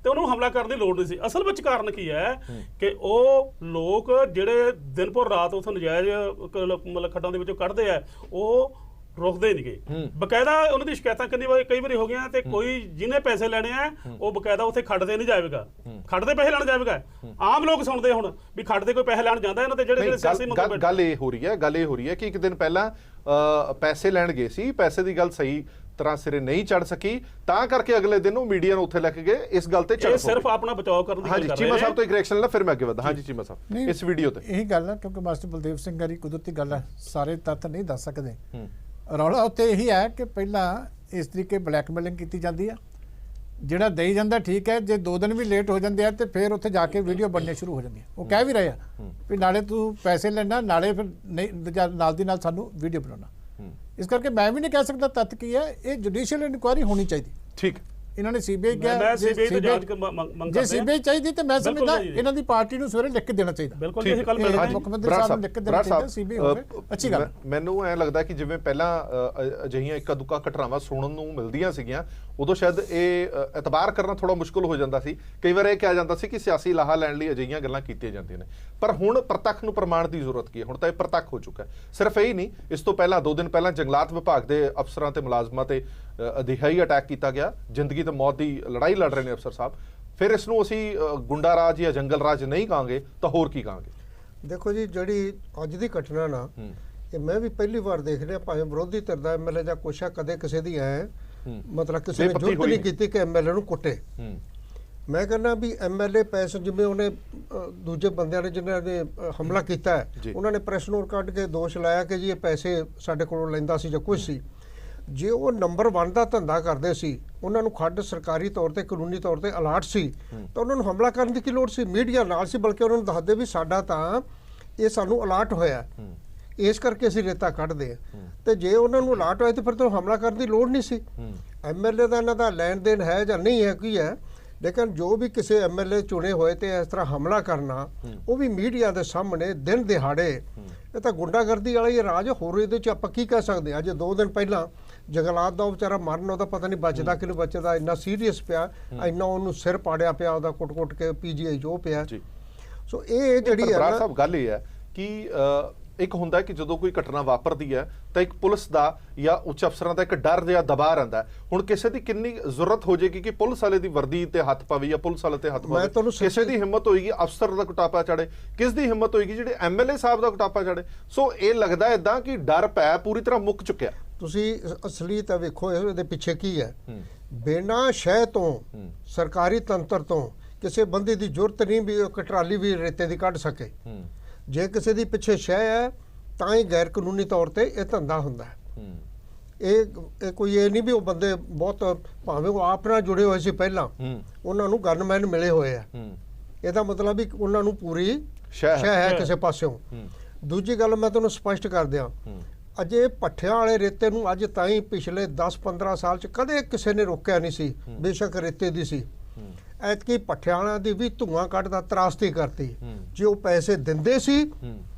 ਤੇ ਉਹਨੂੰ ਹਮਲਾ ਕਰਨ ਦੀ ਲੋੜ ਨਹੀਂ ਸੀ। ਅਸਲ ਵਿੱਚ ਕਾਰਨ ਕੀ ਹੈ ਕਿ ਉਹ ਲੋਕ ਜਿਹੜੇ ਦਿਨ ਭਰ ਰਾਤ ਉੱਥੋਂ ਨਜਾਇਜ਼ ਮਤਲਬ ਖੱਡਾਂ ਦੇ ਵਿੱਚੋਂ ਕੱਢਦੇ ਆ, ਉਹ ਰੁਕਦੇ ਨਹੀਂ ਗਏ। ਬਕਾਇਦਾ ਉਹਨਾਂ ਦੀ ਸ਼ਿਕਾਇਤਾਂ ਕਈ ਵਾਰੀ ਹੋ ਗਈਆਂ ਤੇ ਕੋਈ ਜਿਹਨੇ ਪੈਸੇ ਲੈਣੇ ਆ ਉਹ ਬਕਾਇਦਾ ਉੱਥੇ ਖੱਡ ਤੇ ਨਹੀਂ ਜਾਵੇਗਾ, ਖੱਡ ਦੇ ਪੈਸੇ ਲੈਣ ਜਾਵੇਗਾ। ਆਮ ਲੋਕ ਸੁਣਦੇ ਹੁਣ ਵੀ ਖੱਡ ਦੇ ਕੋਈ ਪੈਸੇ ਲੈਣ ਜਾਂਦਾ ਇਹਨਾਂ ਤੇ ਜਿਹੜੇ ਸਿਆਸੀ ਮੁੱਦੇ। ਗੱਲ ਇਹ ਹੋ ਰਹੀ ਹੈ ਕਿ ਇੱਕ ਦਿਨ ਪਹਿਲਾਂ ਪੈਸੇ ਲੈਣ ਗਏ ਸੀ, ਪੈਸੇ ਦੀ ਗੱਲ ਸਹੀ ਤਰ੍ਹਾਂ ਸਿਰੇ ਨਹੀਂ ਚੜ ਸਕੀ, ਤਾਂ ਕਰਕੇ ਅਗਲੇ ਦਿਨ ਉਹ ਮੀਡੀਆ ਨੂੰ ਉੱਥੇ ਲੈ ਕੇ ਗਏ। ਇਸ ਗੱਲ ਤੇ ਇਹ ਸਿਰਫ ਆਪਣਾ ਬਚਾਅ ਕਰਨ ਦੀ ਗੱਲ ਕਰ ਰਹੇ ਹਾਂ। ਚੀਮਾ ਸਾਹਿਬ ਤੋਂ ਇੱਕ ਰਿਐਕਸ਼ਨ ਲੈ, ਫਿਰ ਮੈਂ ਅੱਗੇ ਵਧਦਾ। ਹਾਂਜੀ ਚੀਮਾ ਸਾਹਿਬ, ਇਸ ਵੀਡੀਓ ਤੇ ਇਹੀ ਗੱਲ ਹੈ ਕਿਉਂਕਿ ਮਾਸਟਰ ਬਲਦੇਵ ਸਿੰਘ ਗਾਰੀ ਕੁਦਰਤੀ ਗੱਲ ਹੈ, ਸਾਰੇ ਤੱਥ ਨਹੀਂ ਦੱਸ ਸਕਦੇ। ਰੌਲਾ ਉੱਤੇ ਇਹੀ ਹੈ ਕਿ ਪਹਿਲਾਂ ਇਸ ਤਰੀਕੇ ਬਲੈਕਮੇਲਿੰਗ ਕੀਤੀ ਜਾਂਦੀ ਹੈ, ਜਿਹੜਾ ਦੇਈ ਜਾਂਦਾ ਠੀਕ ਹੈ, ਜੇ 2 ਦਿਨ ਵੀ ਲੇਟ ਹੋ ਜਾਂਦੇ ਆ ਤੇ ਫਿਰ ਉੱਥੇ ਜਾ ਕੇ ਵੀਡੀਓ ਬਣਨੀ ਸ਼ੁਰੂ ਹੋ ਜਾਂਦੀ ਹੈ। ਉਹ ਕਹਿ ਵੀ ਰਹੇ ਆ ਵੀ ਨਾਲੇ ਤੂੰ ਪੈਸੇ ਲੈਣਾ, ਨਾਲੇ ਫਿਰ ਨਹੀਂ ਨਾਲ ਦੀ ਨਾਲ ਸਾਨੂੰ ਵੀਡੀਓ ਬਣਾਉਣਾ। ਇਸ ਕਰਕੇ ਮੈਂ ਵੀ ਨਹੀਂ ਕਹਿ ਸਕਦਾ ਤੱਥ ਕੀ ਹੈ। ਇਹ ਜੁਡੀਸ਼ੀਅਲ ਇਨਕੁਆਇਰੀ ਹੋਣੀ ਚਾਹੀਦੀ। ਠੀਕ, ਇਹਨਾਂ ਨੇ ਸੀਬੀਆਈ ਮੈਂ ਸੀਬੀਆਈ ਤੋਂ ਜਾਂਚ ਮੰਗ ਜੇ ਸੀਬੀਆਈ ਚਾਹੀਦੀ ਤੇ ਮੈਂ ਸਮਝਦਾ ਇਹਨਾਂ ਦੀ ਪਾਰਟੀ ਨੂੰ ਸਵੇਰੇ ਲਿਖ ਕੇ ਦੇਣਾ ਚਾਹੀਦਾ। ਬਿਲਕੁਲ ਇਹ ਗੱਲ ਮੁੱਖ ਮੰਤਰੀ ਸਾਹਿਬ ਨੂੰ ਲਿਖ ਕੇ ਦੇਣਾ ਚਾਹੀਦਾ, ਸੀਬੀਆਈ ਹੋਵੇ, ਅੱਛੀ ਗੱਲ। ਮੈਨੂੰ ਐਂ ਲੱਗਦਾ ਕਿ ਜਿਵੇਂ ਪਹਿਲਾਂ ਅਜਿਹੀਆਂ ਇੱਕਾ ਦੁੱਕਾ ਘਟਨਾਵਾਂ ਸੁਣਨ ਨੂੰ ਮਿਲਦੀਆਂ ਸੀਗੀਆਂ, ਉਦੋਂ ਸ਼ਾਇਦ ਇਹ ਇਤਬਾਰ ਕਰਨਾ ਥੋੜਾ ਮੁਸ਼ਕਲ ਹੋ ਜਾਂਦਾ ਸੀ। ਕਈ ਵਾਰ ਇਹ ਕਿਹਾ ਜਾਂਦਾ ਸੀ ਕਿ ਸਿਆਸੀ ਲਾਹਾ ਲੈਣ ਲਈ ਅਜਿਹੀਆਂ ਗੱਲਾਂ ਕੀਤੀਆਂ ਜਾਂਦੀਆਂ ਨੇ, ਪਰ ਹੁਣ ਪ੍ਰਤੱਖ ਨੂੰ ਪ੍ਰਮਾਣ ਦੀ ਜ਼ਰੂਰਤ ਕੀ ਹੈ? ਹੁਣ ਤਾਂ ਇਹ ਪ੍ਰਤੱਖ ਹੋ ਚੁੱਕਾ ਹੈ। ਸਿਰਫ ਇਹ ਹੀ ਨਹੀਂ, ਇਸ ਤੋਂ ਪਹਿਲਾਂ 2 ਦਿਨ ਪਹਿਲਾਂ ਜੰਗਲਾਤ ਵਿਭਾਗ ਦੇ ਅਫਸਰਾਂ ਤੇ ਮੁਲਾਜ਼ਮਾਂ ਤੇ ਦਿਹਾਈ ਅਟੈਕ ਕੀਤਾ ਗਿਆ, ਜ਼ਿੰਦਗੀ ਤੇ ਮੌਤ ਦੀ ਲੜਾਈ ਲੜ ਰਹੇ ਨੇ ਅਫਸਰ ਸਾਹਿਬ। ਫਿਰ ਇਸ ਨੂੰ ਅਸੀਂ ਗੁੰਡਾ ਰਾਜ ਜਾਂ ਜੰਗਲ ਰਾਜ ਨਹੀਂ ਕਹਾਂਗੇ ਤਾਂ ਹੋਰ ਕੀ ਕਹਾਂਗੇ? ਦੇਖੋ ਜੀ, ਜਿਹੜੀ ਅੱਜ ਦੀ ਘਟਨਾ ਨਾ, ਇਹ ਮੈਂ ਵੀ ਪਹਿਲੀ ਵਾਰ ਦੇਖ ਰਿਹਾ, ਭਾਵੇਂ ਵਿਰੋਧੀ ਧਿਰ ਦਾ ਐਮਐਲਏ ਜਾਂ ਕੁਛ ਆ, ਕਦੇ ਕਿਸੇ ਦੀ ਐ ਮਤਲਬ ਕਿਸੇ ਨੇ ਜੁਰਤ ਨਹੀਂ ਕੀਤੀ ਕਿ ਐਮਐਲਏ ਨੂੰ ਕੁੱਟੇ। ਮੈਂ ਕਹਿੰਦਾ ਵੀ ਐਮਐਲਏ ਪੈਸੇ, ਜਿਵੇਂ ਉਹਨੇ ਦੂਜੇ ਬੰਦਿਆਂ ਨੇ ਜਿਨ੍ਹਾਂ ਨੇ ਹਮਲਾ ਕੀਤਾ ਹੈ, ਉਹਨਾਂ ਨੇ ਪ੍ਰੈਸ ਨੋਟ ਕੱਢ ਕੇ ਦੋਸ਼ ਲਾਇਆ ਕਿ ਜੀ ਇਹ ਪੈਸੇ ਸਾਡੇ ਕੋਲੋਂ ਲੈਂਦਾ ਸੀ ਜਾਂ ਕੁਛ ਸੀ। ਜੇ ਉਹ ਨੰਬਰ 1 ਦਾ ਧੰਦਾ ਕਰਦੇ ਸੀ, ਉਹਨਾਂ ਨੂੰ ਖੱਡ ਸਰਕਾਰੀ ਤੌਰ ਤੇ ਕਾਨੂੰਨੀ ਤੌਰ ਤੇ ਅਲਾਟ ਸੀ, ਤਾਂ ਉਹਨਾਂ ਨੂੰ ਹਮਲਾ ਕਰਨ ਦੀ ਕੀ ਲੋੜ ਸੀ? ਮੀਡੀਆ ਨਾਲ ਸੀ, ਬਲਕਿ ਉਹਨਾਂ ਨੂੰ ਦੱਸਦੇ ਵੀ ਸਾਡਾ ਤਾਂ ਇਹ ਸਾਨੂੰ ਅਲਾਟ ਹੋਇਆ, ਇਸ ਕਰਕੇ ਅਸੀਂ ਰੇਤਾ ਕੱਢਦੇ ਆ। ਤੇ ਜੇ ਉਹਨਾਂ ਨੂੰ ਅਲਾਟ ਹੋਇਆ ਤੇ ਫਿਰ ਤਾਂ ਹਮਲਾ ਕਰਨ ਦੀ ਲੋੜ ਨਹੀਂ ਸੀ। ਐਮਐਲਏ ਦਾ ਇਹਨਾਂ ਦਾ ਲੈਣ ਦੇਣ ਹੈ ਜਾਂ ਨਹੀਂ ਹੈ ਕੀ ਹੈ, ਲੇਕਿਨ ਜੋ ਵੀ ਕਿਸੇ ਐਮਐਲਏ ਚੁਣੇ ਹੋਏ ਤੇ ਇਸ ਤਰ੍ਹਾਂ ਹਮਲਾ ਕਰਨਾ, ਉਹ ਵੀ ਮੀਡੀਆ ਦੇ ਸਾਹਮਣੇ ਦਿਨ ਦਿਹਾੜੇ, ਇਹ ਤਾਂ ਗੁੰਡਾਗਰਦੀ ਵਾਲਾ ਹੀ ਰਾਜ। ਹੋਰ ਇਹਦੇ 'ਚ ਆਪਾਂ ਕੀ ਕਹਿ ਸਕਦੇ ਹਾਂ? ਅੱਜ 2 ਦਿਨ ਪਹਿਲਾਂ ਜੰਗਲਾਤ ਦਾ ਵਿਚਾਰਾ ਮਰਨ, ਉਹਦਾ ਪਤਾ ਨਹੀਂ ਬਚਦਾ ਕਿ ਨਹੀਂ ਬਚਦਾ, ਇੰਨਾ ਸੀਰੀਅਸ ਪਿਆ, ਇੰਨਾ ਉਹਨੂੰ ਸਿਰ ਪਾੜਿਆ ਪਿਆ, ਉਹਦਾ ਕੁੱਟ-ਕੁੱਟ ਕੇ ਪੀਜੀਆਈ ਜੋ ਪਿਆ। ਸੋ ਇਹ ਜਿਹੜੀ ਹੈ ਸਾਹਿਬ ਗੱਲ ਇਹ ਹੈ ਕਿ ਇੱਕ ਹੁੰਦਾ ਕਿ ਜਦੋਂ ਕੋਈ ਘਟਨਾ ਵਾਪਰਦੀ ਹੈ ਤਾਂ ਇੱਕ ਪੁਲਿਸ ਦਾ ਜਾਂ ਉੱਚ ਅਫਸਰਾਂ ਦਾ ਇੱਕ ਡਰ ਜਾਂ ਦਬਾਅ ਰਹਿੰਦਾ। ਹੁਣ ਕਿਸੇ ਦੀ ਕਿੰਨੀ ਜ਼ਰੂਰਤ ਹੋ ਜਾਏਗੀ ਕਿ ਪੁਲਿਸ ਵਾਲੇ ਦੀ ਵਰਦੀ ਤੇ ਹੱਥ ਪਾਵੇ ਜਾਂ ਪੁਲਿਸ ਵਾਲੇ ਤੇ ਹੱਥ ਪਾਵੇ? ਕਿਸੇ ਦੀ ਹਿੰਮਤ ਹੋਏਗੀ ਅਫਸਰ ਦਾ ਕੁਟਾਪਾ ਚੜੇ, ਕਿਸ ਦੀ ਹਿੰਮਤ ਹੋਏਗੀ ਜਿਹੜੇ ਐਮਐਲਏ ਸਾਹਿਬ ਦਾ ਕੁਟਾਪਾ ਚੜੇ? ਸੋ ਇਹ ਲੱਗਦਾ ਇਦਾਂ ਕਿ ਡਰ ਪੈ ਪੂਰੀ ਤਰ੍ਹਾਂ ਮੁੱਕ ਚੁੱਕਿਆ। ਤੁਸੀਂ ਅਸਲੀ ਤਾਂ ਵੇਖੋ ਇਹਦੇ ਪਿੱਛੇ ਕੀ ਹੈ। ਬਿਨਾਂ ਸ਼ਹਿ ਤੋਂ, ਸਰਕਾਰੀ ਤੰਤਰ ਤੋਂ ਕਿਸੇ ਬੰਦੇ ਦੀ ਜ਼ਰੂਰਤ ਨਹੀਂ ਵੀ ਇੱਕ ਟਰਾਲੀ ਵੀ ਰੇਤੇ ਦੀ ਕੱਢ ਸਕੇ। ਜੇ ਕਿਸੇ ਦੀ ਪਿੱਛੇ ਸ਼ਹਿ ਹੈ ਤਾਂ ਹੀ ਗੈਰ ਕਾਨੂੰਨੀ ਤੌਰ ਤੇ ਇਹ ਧੰਦਾ ਹੁੰਦਾ ਹੈ। ਇਹ ਕੋਈ ਇਹ ਨਹੀਂ ਵੀ ਉਹ ਬੰਦੇ ਬਹੁਤ, ਭਾਵੇਂ ਉਹ ਆਪ ਨਾਲ ਜੁੜੇ ਹੋਏ ਸੀ ਪਹਿਲਾਂ, ਉਹਨਾਂ ਨੂੰ ਗਨਮੈਨ ਮਿਲੇ ਹੋਏ ਆ, ਇਹਦਾ ਮਤਲਬ ਵੀ ਉਹਨਾਂ ਨੂੰ ਪੂਰੀ ਸ਼ਹਿ ਹੈ ਕਿਸੇ ਪਾਸਿਓਂ। ਦੂਜੀ ਗੱਲ ਮੈਂ ਤੁਹਾਨੂੰ ਸਪਸ਼ਟ ਕਰ ਦਿਆਂ, ਅਜੇ ਭੱਠਿਆਂ ਵਾਲੇ ਰੇਤੇ ਨੂੰ ਅੱਜ ਤਾਈਂ ਪਿਛਲੇ 10-15 ਸਾਲ ਚ ਕਦੇ ਕਿਸੇ ਨੇ ਰੋਕਿਆ ਨਹੀਂ ਸੀ, ਬੇਸ਼ੱਕ ਰੇਤੇ ਦੀ ਸੀ। ਐਤਕੀ ਭੱਠਿਆਂ ਵਾਲਿਆਂ ਦੀ ਵੀ ਧੂਆਂ ਕੱਢਦਾ ਤਰਾਸਦੀ ਕਰਤੀ। ਜੇ ਉਹ ਪੈਸੇ ਦਿੰਦੇ ਸੀ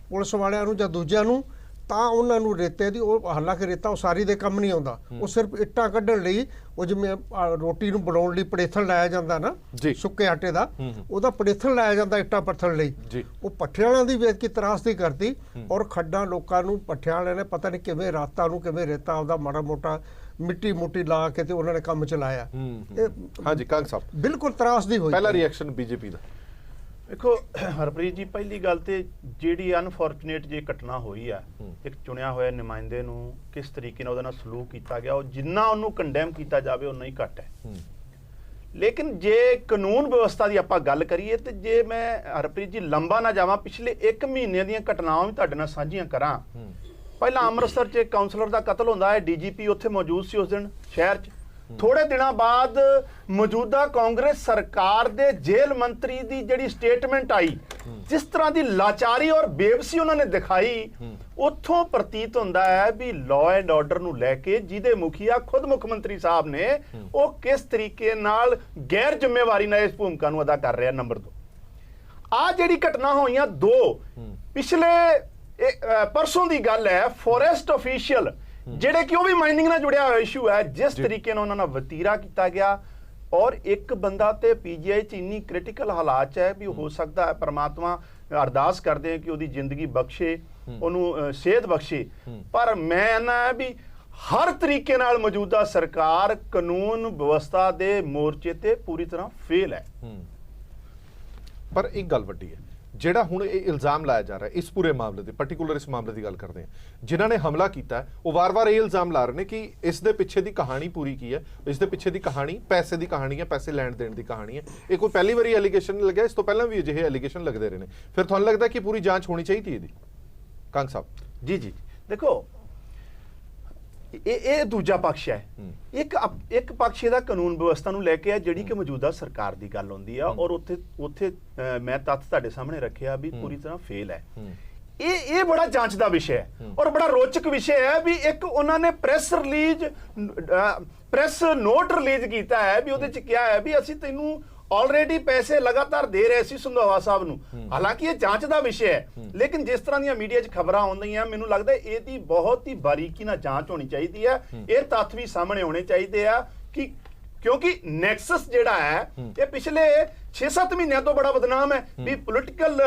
ਪੁਲਿਸ ਵਾਲਿਆਂ ਨੂੰ ਜਾਂ ਦੂਜਿਆਂ ਨੂੰ, ਤਾਂ ਉਹਨਾਂ ਨੂੰ ਰੇਤੇ ਦੀ, ਉਹ ਹਾਲਾਂਕਿ ਰੇਤਾ ਉਸਾਰੀ ਦੇ ਕੰਮ ਨਹੀਂ ਆਉਂਦਾ, ਉਹ ਸਿਰਫ ਇੱਟਾਂ ਕੱਢਣ ਲਈ, ਉਹ ਜਿਵੇਂ ਰੋਟੀ ਨੂੰ ਬਣਾਉਣ ਲਈ ਪੜੇਥਣ ਲਾਇਆ ਜਾਂਦਾ ਨਾ ਸੁੱਕੇ ਆਟੇ ਦਾ, ਉਹਦਾ ਪੜੇਥਣ ਲਾਇਆ ਜਾਂਦਾ ਇੱਟਾਂ ਪੱਥਣ ਲਈ, ਉਹ ਭੱਠਿਆਂ ਵਾਲਿਆਂ ਦੀ ਵੇਖ ਕੇ ਤਰਾਸਦੀ ਕਰਤੀ। ਔਰ ਖੱਡਾਂ ਲੋਕਾਂ ਨੂੰ ਭੱਠਿਆਂ ਵਾਲਿਆਂ ਨੇ ਪਤਾ ਨਹੀਂ ਕਿਵੇਂ ਰਾਤਾਂ ਨੂੰ ਕਿਵੇਂ ਰੇਤਾ ਆਪਦਾ ਮਾੜਾ ਮੋਟਾ ਮਿੱਟੀ ਮੋਟੀ ਲਾ ਕੇ ਤੇ ਉਹਨਾਂ ਨੇ ਕੰਮ ਚਲਾਇਆ। ਹਾਂਜੀ ਕਾਂਗ ਸਾਹਿਬ, ਬਿਲਕੁਲ ਤਰਾਸਦੀ ਹੋਈ। ਪਹਿਲਾ ਰਿਐਕਸ਼ਨ ਬੀਜੇਪੀ ਦਾ। ਦੇਖੋ ਹਰਪ੍ਰੀਤ ਜੀ, ਪਹਿਲੀ ਗੱਲ ਤੇ ਜਿਹੜੀ ਅਨਫੋਰਚੂਨੇਟ ਜੇ ਘਟਨਾ ਹੋਈ ਆ, ਇੱਕ ਚੁਣਿਆ ਹੋਇਆ ਨੁਮਾਇੰਦੇ ਨੂੰ ਕਿਸ ਤਰੀਕੇ ਨਾਲ ਉਹਦੇ ਨਾਲ ਸਲੂਕ ਕੀਤਾ ਗਿਆ, ਉਹ ਜਿੰਨਾ ਉਹਨੂੰ ਕੰਡੈਮ ਕੀਤਾ ਜਾਵੇ ਉਨਾ ਹੀ ਘੱਟ ਹੈ। ਲੇਕਿਨ ਜੇ ਕਾਨੂੰਨ ਵਿਵਸਥਾ ਦੀ ਆਪਾਂ ਗੱਲ ਕਰੀਏ ਤੇ ਜੇ ਮੈਂ ਹਰਪ੍ਰੀਤ ਜੀ ਲੰਬਾ ਨਾ ਜਾਵਾਂ, ਪਿਛਲੇ 1 ਮਹੀਨੇ ਦੀਆਂ ਘਟਨਾਵਾਂ ਵੀ ਤੁਹਾਡੇ ਨਾਲ ਸਾਂਝੀਆਂ ਕਰਾਂ। ਪਹਿਲਾਂ ਅੰਮ੍ਰਿਤਸਰ 'ਚ ਕਾਉਂਸਲਰ ਦਾ ਕਤਲ ਹੁੰਦਾ ਹੈ, ਡੀਜੀਪੀ ਉੱਥੇ ਮੌਜੂਦ ਸੀ ਉਸ ਦਿਨ ਸ਼ਹਿਰ 'ਚ, ਥੋੜੇ ਦਿਨਾਂ ਬਾਅਦ ਮੌਜੂਦਾ ਕਾਂਗਰਸ ਸਰਕਾਰ ਦੇ ਜੇਲ੍ਹ ਮੰਤਰੀ ਦੀ ਜਿਹੜੀ ਸਟੇਟਮੈਂਟ ਆਈ, ਜਿਸ ਤਰ੍ਹਾਂ ਦੀ ਲਾਚਾਰੀ ਔਰ ਬੇਬਸੀ ਉਹਨਾਂ ਨੇ ਦਿਖਾਈ, ਉੱਥੋਂ ਪ੍ਰਤੀਤ ਹੁੰਦਾ ਹੈ ਵੀ ਲਾਅ ਐਂਡ ਆਰਡਰ ਨੂੰ ਲੈ ਕੇ ਜਿਹਦੇ ਮੁਖੀਆ ਖੁਦ ਮੁੱਖ ਮੰਤਰੀ ਸਾਹਿਬ ਨੇ, ਉਹ ਕਿਸ ਤਰੀਕੇ ਨਾਲ ਗੈਰ ਜ਼ਿੰਮੇਵਾਰੀ ਨਾਲ ਇਸ ਭੂਮਿਕਾ ਨੂੰ ਅਦਾ ਕਰ ਰਿਹਾ। ਨੰਬਰ 2, ਆ ਜਿਹੜੀ ਘਟਨਾ ਹੋਈਆਂ 2 ਪਿਛਲੇ ਪਰਸੋਂ ਦੀ ਗੱਲ ਹੈ, ਫੋਰੈਸਟ ਅਫੀਸ਼ੀਅਲ ਜਿਹੜੇ ਕਿ ਉਹ ਵੀ ਮਾਈਨਿੰਗ ਨਾਲ ਜੁੜਿਆ ਹੋਇਆ ਇਸ਼ੂ ਹੈ, ਜਿਸ ਤਰੀਕੇ ਨਾਲ ਉਹਨਾਂ ਨਾਲ ਵਤੀਰਾ ਕੀਤਾ ਗਿਆ, ਔਰ ਇੱਕ ਬੰਦਾ ਤੇ ਪੀਜੀਆਈ ਚ ਇੰਨੀ ਕ੍ਰਿਟੀਕਲ ਹਾਲਾਤ ਹੈ ਵੀ ਹੋ ਸਕਦਾ ਹੈ ਪਰਮਾਤਮਾ ਅਰਦਾਸ ਕਰਦੇ ਆ ਕਿ ਉਹਦੀ ਜ਼ਿੰਦਗੀ ਬਖਸ਼ੇ, ਉਹਨੂੰ ਸਿਹਤ ਬਖਸ਼ੇ, ਪਰ ਮੈਂ ਨਾ ਵੀ ਹਰ ਤਰੀਕੇ ਨਾਲ ਮੌਜੂਦਾ ਸਰਕਾਰ ਕਾਨੂੰਨ ਵਿਵਸਥਾ ਦੇ ਮੋਰਚੇ ਤੇ ਪੂਰੀ ਤਰ੍ਹਾਂ ਫੇਲ ਹੈ। ਪਰ ਇੱਕ ਗੱਲ ਵੱਡੀ ਹੈ, ਜਿਹੜਾ ਹੁਣ ਇਹ ਇਲਜ਼ਾਮ ਲਾਇਆ ਜਾ ਰਿਹਾ ਇਸ ਪੂਰੇ ਮਾਮਲੇ ਤੇ, ਪਾਰਟਿਕੂਲਰ ਇਸ ਮਾਮਲੇ ਦੀ ਗੱਲ ਕਰਦੇ ਹਾਂ, ਜਿਨ੍ਹਾਂ ਨੇ ਹਮਲਾ ਕੀਤਾ ਹੈ ਉਹ ਵਾਰ-ਵਾਰ ਇਹ ਇਲਜ਼ਾਮ ਲਾ ਰਹੇ ਨੇ ਕਿ ਇਸ ਦੇ ਪਿੱਛੇ ਦੀ ਕਹਾਣੀ ਪੂਰੀ ਕੀ ਹੈ, ਇਸ ਦੇ ਪਿੱਛੇ ਦੀ ਕਹਾਣੀ ਪੈਸੇ ਦੀ ਕਹਾਣੀ ਹੈ, ਪੈਸੇ ਲੈਣ ਦੇਣ ਦੀ ਕਹਾਣੀ ਹੈ। ਇਹ ਕੋਈ ਪਹਿਲੀ ਵਾਰੀ ਐਲੀਗੇਸ਼ਨ ਨਹੀਂ ਲੱਗਿਆ, ਇਸ ਤੋਂ ਪਹਿਲਾਂ ਵੀ ਅਜਿਹੇ ਐਲੀਗੇਸ਼ਨ ਲੱਗਦੇ ਰਹੇ ਨੇ। ਫਿਰ ਤੁਹਾਨੂੰ ਲੱਗਦਾ ਕਿ ਪੂਰੀ ਜਾਂਚ ਹੋਣੀ ਚਾਹੀਦੀ ਇਹਦੀ? ਕੰਗ ਸਾਹਿਬ ਜੀ ਦੇਖੋ, ਇਹ ਦੂਜਾ ਪੱਖ ਹੈ। ਇੱਕ ਪੱਖ ਇਹਦਾ ਕਾਨੂੰਨ ਵਿਵਸਥਾ ਨੂੰ ਲੈ ਕੇ ਹੈ, ਜਿਹੜੀ ਕਿ ਮੌਜੂਦਾ ਸਰਕਾਰ ਦੀ ਗੱਲ ਹੁੰਦੀ ਆ, ਔਰ ਉੱਥੇ ਮੈਂ ਤੱਥ ਤੁਹਾਡੇ ਸਾਹਮਣੇ ਰੱਖਿਆ ਵੀ ਪੂਰੀ ਤਰ੍ਹਾਂ ਫੇਲ ਹੈ। ਇਹ ਬੜਾ ਜਾਂਚ ਦਾ ਵਿਸ਼ਾ ਹੈ ਔਰ ਬੜਾ ਰੋਚਕ ਵਿਸ਼ਾ ਹੈ ਵੀ ਇੱਕ ਉਹਨਾਂ ਨੇ ਪ੍ਰੈਸ ਨੋਟ ਰਿਲੀਜ਼ ਕੀਤਾ ਹੈ ਵੀ ਉਹਦੇ ਚ ਕਿਹਾ ਹੈ ਵੀ ਅਸੀਂ ਤੈਨੂੰ ਆਲਰੇਡੀ ਪੈਸੇ ਲਗਾਤਾਰ ਦੇ ਰਹੇ ਸੀ ਸੰਧਵਾਵਾ ਸਾਹਿਬ ਨੂੰ। ਹਾਲਾਂਕਿ ਇਹ ਜਾਂਚ ਦਾ ਵਿਸ਼ਾ ਹੈ, ਲੇਕਿਨ ਜਿਸ ਤਰ੍ਹਾਂ ਦੀਆਂ ਮੀਡੀਆ 'ਚ ਖਬਰਾਂ ਆਉਂਦੀਆਂ, ਮੈਨੂੰ ਲੱਗਦਾ ਇਹਦੀ ਬਹੁਤ ਹੀ ਬਾਰੀਕੀ ਨਾਲ ਜਾਂਚ ਹੋਣੀ ਚਾਹੀਦੀ ਹੈ। ਇਹ ਤੱਥ ਵੀ ਸਾਹਮਣੇ ਆਉਣੇ ਚਾਹੀਦੇ ਆ ਕਿ ਕਿਉਂਕਿ ਨੈਕਸਸ ਜਿਹੜਾ ਹੈ ਇਹ ਪਿਛਲੇ 6-7 ਮਹੀਨਿਆਂ ਤੋਂ ਬੜਾ ਬਦਨਾਮ ਹੈ ਵੀ ਪੋਲੀਟੀਕਲ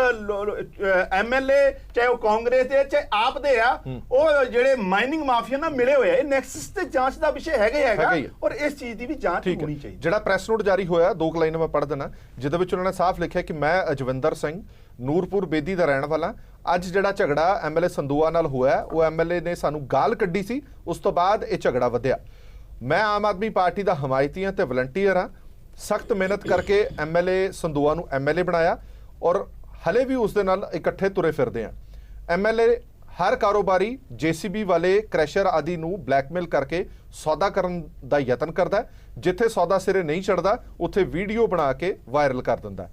ਐਮਐਲਏ, ਚਾਹੇ ਉਹ ਕਾਂਗਰਸ ਦੇ ਚਾਹੇ ਆਪ ਦੇ ਆ, ਉਹ ਜਿਹੜੇ ਮਾਈਨਿੰਗ ਮਾਫੀਆ ਨਾਲ ਮਿਲੇ ਹੋਏ ਆ। ਇਹ ਨੈਕਸਸ ਤੇ ਜਾਂਚ ਦਾ ਵਿਸ਼ਾ ਹੈਗਾ ਔਰ ਇਸ ਚੀਜ਼ ਦੀ ਵੀ ਜਾਂਚ ਹੋਣੀ ਚਾਹੀਦੀ। ਜਿਹੜਾ ਪ੍ਰੈਸ ਨੋਟ ਜਾਰੀ ਹੋਇਆ, 2 ਲਾਈਨਾਂ ਮੈਂ ਪੜ੍ਹ ਦੇਣਾ, ਜਿਹਦੇ ਵਿੱਚ ਉਹਨਾਂ ਨੇ ਸਾਫ਼ ਲਿਖਿਆ ਕਿ ਮੈਂ ਅਜਵਿੰਦਰ ਸਿੰਘ ਨੂਰਪੁਰ ਬੇਦੀ ਦਾ ਰਹਿਣ ਵਾਲਾ। ਅੱਜ ਜਿਹੜਾ ਝਗੜਾ ਐਮਐਲਏ ਸੰਧੂਆ ਨਾਲ ਹੋਇਆ, ਉਹ ਐਮਐਲਏ ਨੇ ਸਾਨੂੰ ਗਾਲ ਕੱਢੀ ਸੀ, ਉਸ ਤੋਂ ਬਾਅਦ ਇਹ ਝਗੜਾ ਵਧਿਆ। ਮੈਂ ਆਮ ਆਦਮੀ ਪਾਰਟੀ ਦਾ ਹਮਾਇਤੀ ਹਾਂ ਤੇ ਵਲੰਟੀਅਰ ਹਾਂ। ਸਖਤ ਮਿਹਨਤ ਕਰਕੇ ਐਮਐਲਏ ਸੰਧੂਆ ਨੂੰ ਐਮਐਲਏ ਬਣਾਇਆ ਔਰ ਹਲੇ ਵੀ ਉਸ ਦੇ ਨਾਲ ਇਕੱਠੇ ਤੁਰੇ ਫਿਰਦੇ ਆ। ਐਮਐਲਏ ਹਰ ਕਾਰੋਬਾਰੀ ਜੇਸੀਬੀ ਵਾਲੇ ਕ੍ਰੈਸ਼ਰ ਆਦਿ ਨੂੰ ਬਲੈਕਮੇਲ ਕਰਕੇ ਸੌਦਾ ਕਰਨ ਦਾ ਯਤਨ ਕਰਦਾ ਹੈ। ਜਿੱਥੇ ਸੌਦਾ ਸਿਰੇ ਨਹੀਂ ਚੜਦਾ ਉੱਥੇ ਵੀਡੀਓ ਬਣਾ ਕੇ ਵਾਇਰਲ ਕਰ ਦਿੰਦਾ।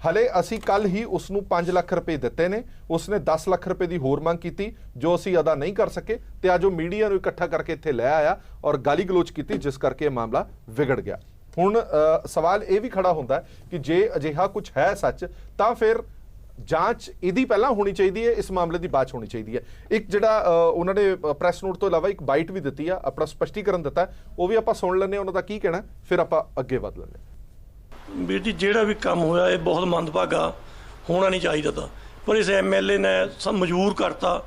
ਹਲੇ ਅਸੀਂ ਕੱਲ ਹੀ ਉਸ ਨੂੰ 5 ਲੱਖ ਰੁਪਏ ਦਿੱਤੇ ਨੇ, ਉਸਨੇ 10 ਲੱਖ ਰੁਪਏ ਦੀ ਹੋਰ ਮੰਗ ਕੀਤੀ ਜੋ ਅਸੀਂ ਅਦਾ ਨਹੀਂ ਕਰ ਸਕੇ, ਤੇ ਅੱਜ ਉਹ ਮੀਡੀਆ ਨੂੰ ਇਕੱਠਾ ਕਰਕੇ ਇੱਥੇ ਲੈ ਆਇਆ ਔਰ ਗਾਲੀ ਗਲੋਚ ਕੀਤੀ, ਜਿਸ ਕਰਕੇ ਇਹ ਮਾਮਲਾ ਵਿਗੜ ਗਿਆ। ਹੁਣ ਸਵਾਲ ਇਹ ਵੀ ਖੜਾ ਹੁੰਦਾ ਕਿ ਜੇ ਅਜਿਹਾ ਕੁਝ ਹੈ ਸੱਚ, ਤਾਂ ਫਿਰ ਜਾਂਚ ਇਹਦੀ ਪਹਿਲਾਂ ਹੋਣੀ ਚਾਹੀਦੀ ਹੈ, ਇਸ ਮਾਮਲੇ ਦੀ ਬਾਅਦ ਹੋਣੀ ਚਾਹੀਦੀ ਹੈ। ਇੱਕ ਜਿਹੜਾ ਉਹਨਾਂ ਨੇ ਪ੍ਰੈਸ ਨੋਟ ਤੋਂ ਇਲਾਵਾ ਇੱਕ ਬਾਈਟ ਵੀ ਦਿੱਤੀ ਆ, ਆਪਣਾ ਸਪਸ਼ਟੀਕਰਨ ਦਿੱਤਾ, ਉਹ ਵੀ ਆਪਾਂ ਸੁਣ ਲੈਂਦੇ ਹਾਂ ਉਹਨਾਂ ਦਾ ਕੀ ਕਹਿਣਾ, ਫਿਰ ਆਪਾਂ ਅੱਗੇ ਵਧ ਲੈਂਦੇ ਹਾਂ। ਵੀਰ ਜੀ, ਜਿਹੜਾ ਵੀ ਕੰਮ ਹੋਇਆ ਇਹ ਬਹੁਤ ਮੰਦਭਾਗਾ, ਹੋਣਾ ਨਹੀਂ ਚਾਹੀਦਾ ਤਾਂ, ਪਰ ਇਸ ਐਮਐਲਏ ਨੇ ਸਭ ਮਜਬੂਰ ਕਰਤਾ।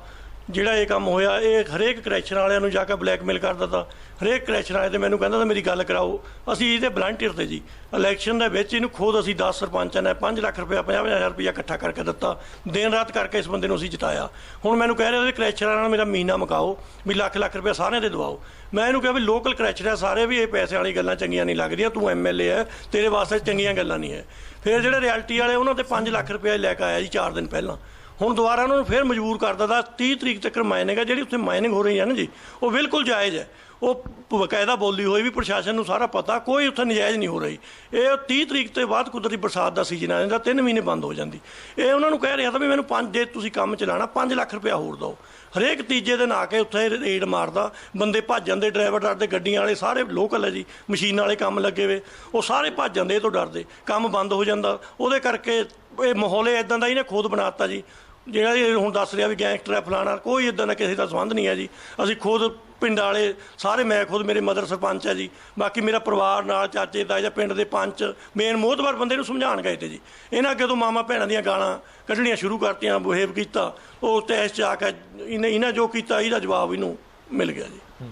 ਜਿਹੜਾ ਇਹ ਕੰਮ ਹੋਇਆ, ਇਹ ਹਰੇਕ ਕਰੈਕਸ਼ਨ ਵਾਲਿਆਂ ਨੂੰ ਜਾ ਕੇ ਬਲੈਕਮੇਲ ਕਰਦਾ ਤਾ। ਹਰੇਕ ਕਰੈਕਸ਼ਨ ਵਾਲੇ ਤੇ ਮੈਨੂੰ ਕਹਿੰਦਾ ਤਾਂ ਮੇਰੀ ਗੱਲ ਕਰਾਓ। ਅਸੀਂ ਇਹਦੇ ਵਲੰਟੀਅਰ ਤੇ ਜੀ ਇਲੈਕਸ਼ਨ ਦੇ ਵਿੱਚ ਇਹਨੂੰ ਖੁਦ ਅਸੀਂ 10 ਸਰਪੰਚਾਂ ਨੇ 5 ਲੱਖ ਰੁਪਇਆ 50,000 ਰੁਪਇਆ ਇਕੱਠਾ ਕਰਕੇ ਦਿੱਤਾ। ਦਿਨ ਰਾਤ ਕਰਕੇ ਇਸ ਬੰਦੇ ਨੂੰ ਅਸੀਂ ਜਿਤਾਇਆ। ਹੁਣ ਮੈਨੂੰ ਕਹਿ ਰਹੇ ਉਹਦੇ ਕਰੈਕਸ਼ਨ ਨਾਲ ਮੇਰਾ ਮਹੀਨਾ ਮੁਕਾਓ, ਵੀ ਲੱਖ ਰੁਪਇਆ ਸਾਰਿਆਂ ਦੇ ਦਵਾਓ। ਮੈਂ ਇਹਨੂੰ ਕਿਹਾ ਵੀ ਲੋਕਲ ਕਰੈਕਸ਼ਨ ਸਾਰੇ ਵੀ ਇਹ ਪੈਸੇ ਵਾਲੀ ਗੱਲਾਂ ਚੰਗੀਆਂ ਨਹੀਂ ਲੱਗਦੀਆਂ, ਤੂੰ ਐਮਐਲਏ ਹੈ, ਤੇਰੇ ਵਾਸਤੇ ਚੰਗੀਆਂ ਗੱਲਾਂ ਨਹੀਂ ਹੈ। ਫਿਰ ਜਿਹੜੇ ਰਿਐਲਿਟੀ ਵਾਲੇ ਉਹਨਾਂ ਤੇ 5 ਲੱਖ ਰੁਪਇਆ ਲੈ ਕੇ ਆਇਆ ਜੀ 4 ਦਿਨ ਪਹਿਲਾਂ। ਹੁਣ ਦੁਬਾਰਾ ਉਹਨਾਂ ਨੂੰ ਫਿਰ ਮਜਬੂਰ ਕਰ ਦਿੱਤਾ 30 ਤਰੀਕ ਤੱਕ ਮਾਈਨਿੰਗ ਹੈ, ਜਿਹੜੀ ਉੱਥੇ ਮਾਈਨਿੰਗ ਹੋ ਰਹੀ ਹੈ ਨਾ ਜੀ, ਉਹ ਬਿਲਕੁਲ ਜਾਇਜ਼ ਹੈ। ਉਹ ਬਕਾਇਦਾ ਬੋਲੀ ਹੋਈ ਵੀ ਪ੍ਰਸ਼ਾਸਨ ਨੂੰ ਸਾਰਾ ਪਤਾ, ਕੋਈ ਉੱਥੇ ਨਜਾਇਜ਼ ਨਹੀਂ ਹੋ ਰਹੀ। ਇਹ 30 ਤਰੀਕ ਤੋਂ ਬਾਅਦ ਕੁਦਰਤੀ ਬਰਸਾਤ ਦਾ ਸੀਜ਼ਨ ਆ ਜਾਂਦਾ, 3 ਮਹੀਨੇ ਬੰਦ ਹੋ ਜਾਂਦੀ। ਇਹ ਉਹਨਾਂ ਨੂੰ ਕਹਿ ਰਿਹਾ ਤਾਂ ਵੀ ਮੈਨੂੰ 5 ਜੇ ਤੁਸੀਂ ਕੰਮ ਚਲਾਉਣਾ 5 ਲੱਖ ਰੁਪਇਆ ਹੋਰ ਦਿਓ। ਹਰੇਕ ਤੀਜੇ ਦਿਨ ਆ ਕੇ ਉੱਥੇ ਰੇਡ ਮਾਰਦਾ, ਬੰਦੇ ਭੱਜ ਜਾਂਦੇ, ਡਰਾਈਵਰ ਡਰਦੇ, ਗੱਡੀਆਂ ਵਾਲੇ ਸਾਰੇ ਲੋਕਲ ਹੈ ਜੀ, ਮਸ਼ੀਨਾਂ ਵਾਲੇ ਕੰਮ ਲੱਗੇ ਵੇ, ਉਹ ਸਾਰੇ ਭੱਜ ਜਾਂਦੇ ਇਹ ਤੋਂ ਡਰਦੇ, ਕੰਮ ਬੰਦ ਹੋ ਜਾਂਦਾ। ਉਹਦੇ ਕਰਕੇ ਇਹ ਮਾਹੌਲ ਇੱਦਾਂ ਦਾ ਇਹਨੇ ਖੁਦ ਬਣਾਤਾ ਜੀ। ਜਿਹੜਾ ਇਹ ਹੁਣ ਦੱਸ ਰਿਹਾ ਵੀ ਗੈਂਗਸਟਰ ਹੈ ਫਲਾਣਾ, ਕੋਈ ਇੱਦਾਂ ਦਾ ਕਿਸੇ ਦਾ ਸੰਬੰਧ ਨਹੀਂ ਹੈ ਜੀ। ਅਸੀਂ ਖੁਦ ਪਿੰਡ ਵਾਲੇ ਸਾਰੇ, ਮੈਂ ਖੁਦ, ਮੇਰੇ ਮਦਰ ਸਰਪੰਚ ਹੈ ਜੀ, ਬਾਕੀ ਮੇਰਾ ਪਰਿਵਾਰ ਨਾਲ, ਚਾਚੇ ਤਾਏ ਜਾਂ ਪਿੰਡ ਦੇ ਪੰਚ, ਮੇਨ ਮੋਹਤਬਰ ਬੰਦੇ ਨੂੰ ਸਮਝਾਉਣ ਗਏ ਤੇ ਜੀ। ਇਹਨਾਂ ਅੱਗੇ ਤੋਂ ਮਾਮਾ ਭੈਣਾਂ ਦੀਆਂ ਗਾਲਾਂ ਕੱਢਣੀਆਂ ਸ਼ੁਰੂ ਕਰਤੀਆਂ, ਬਿਹੇਵ ਕੀਤਾ। ਉਹ ਟੈਸਟ 'ਚ ਆ ਕੇ ਇਹਨਾਂ ਜੋ ਕੀਤਾ ਇਹਦਾ ਜਵਾਬ ਇਹਨੂੰ ਮਿਲ ਗਿਆ ਜੀ।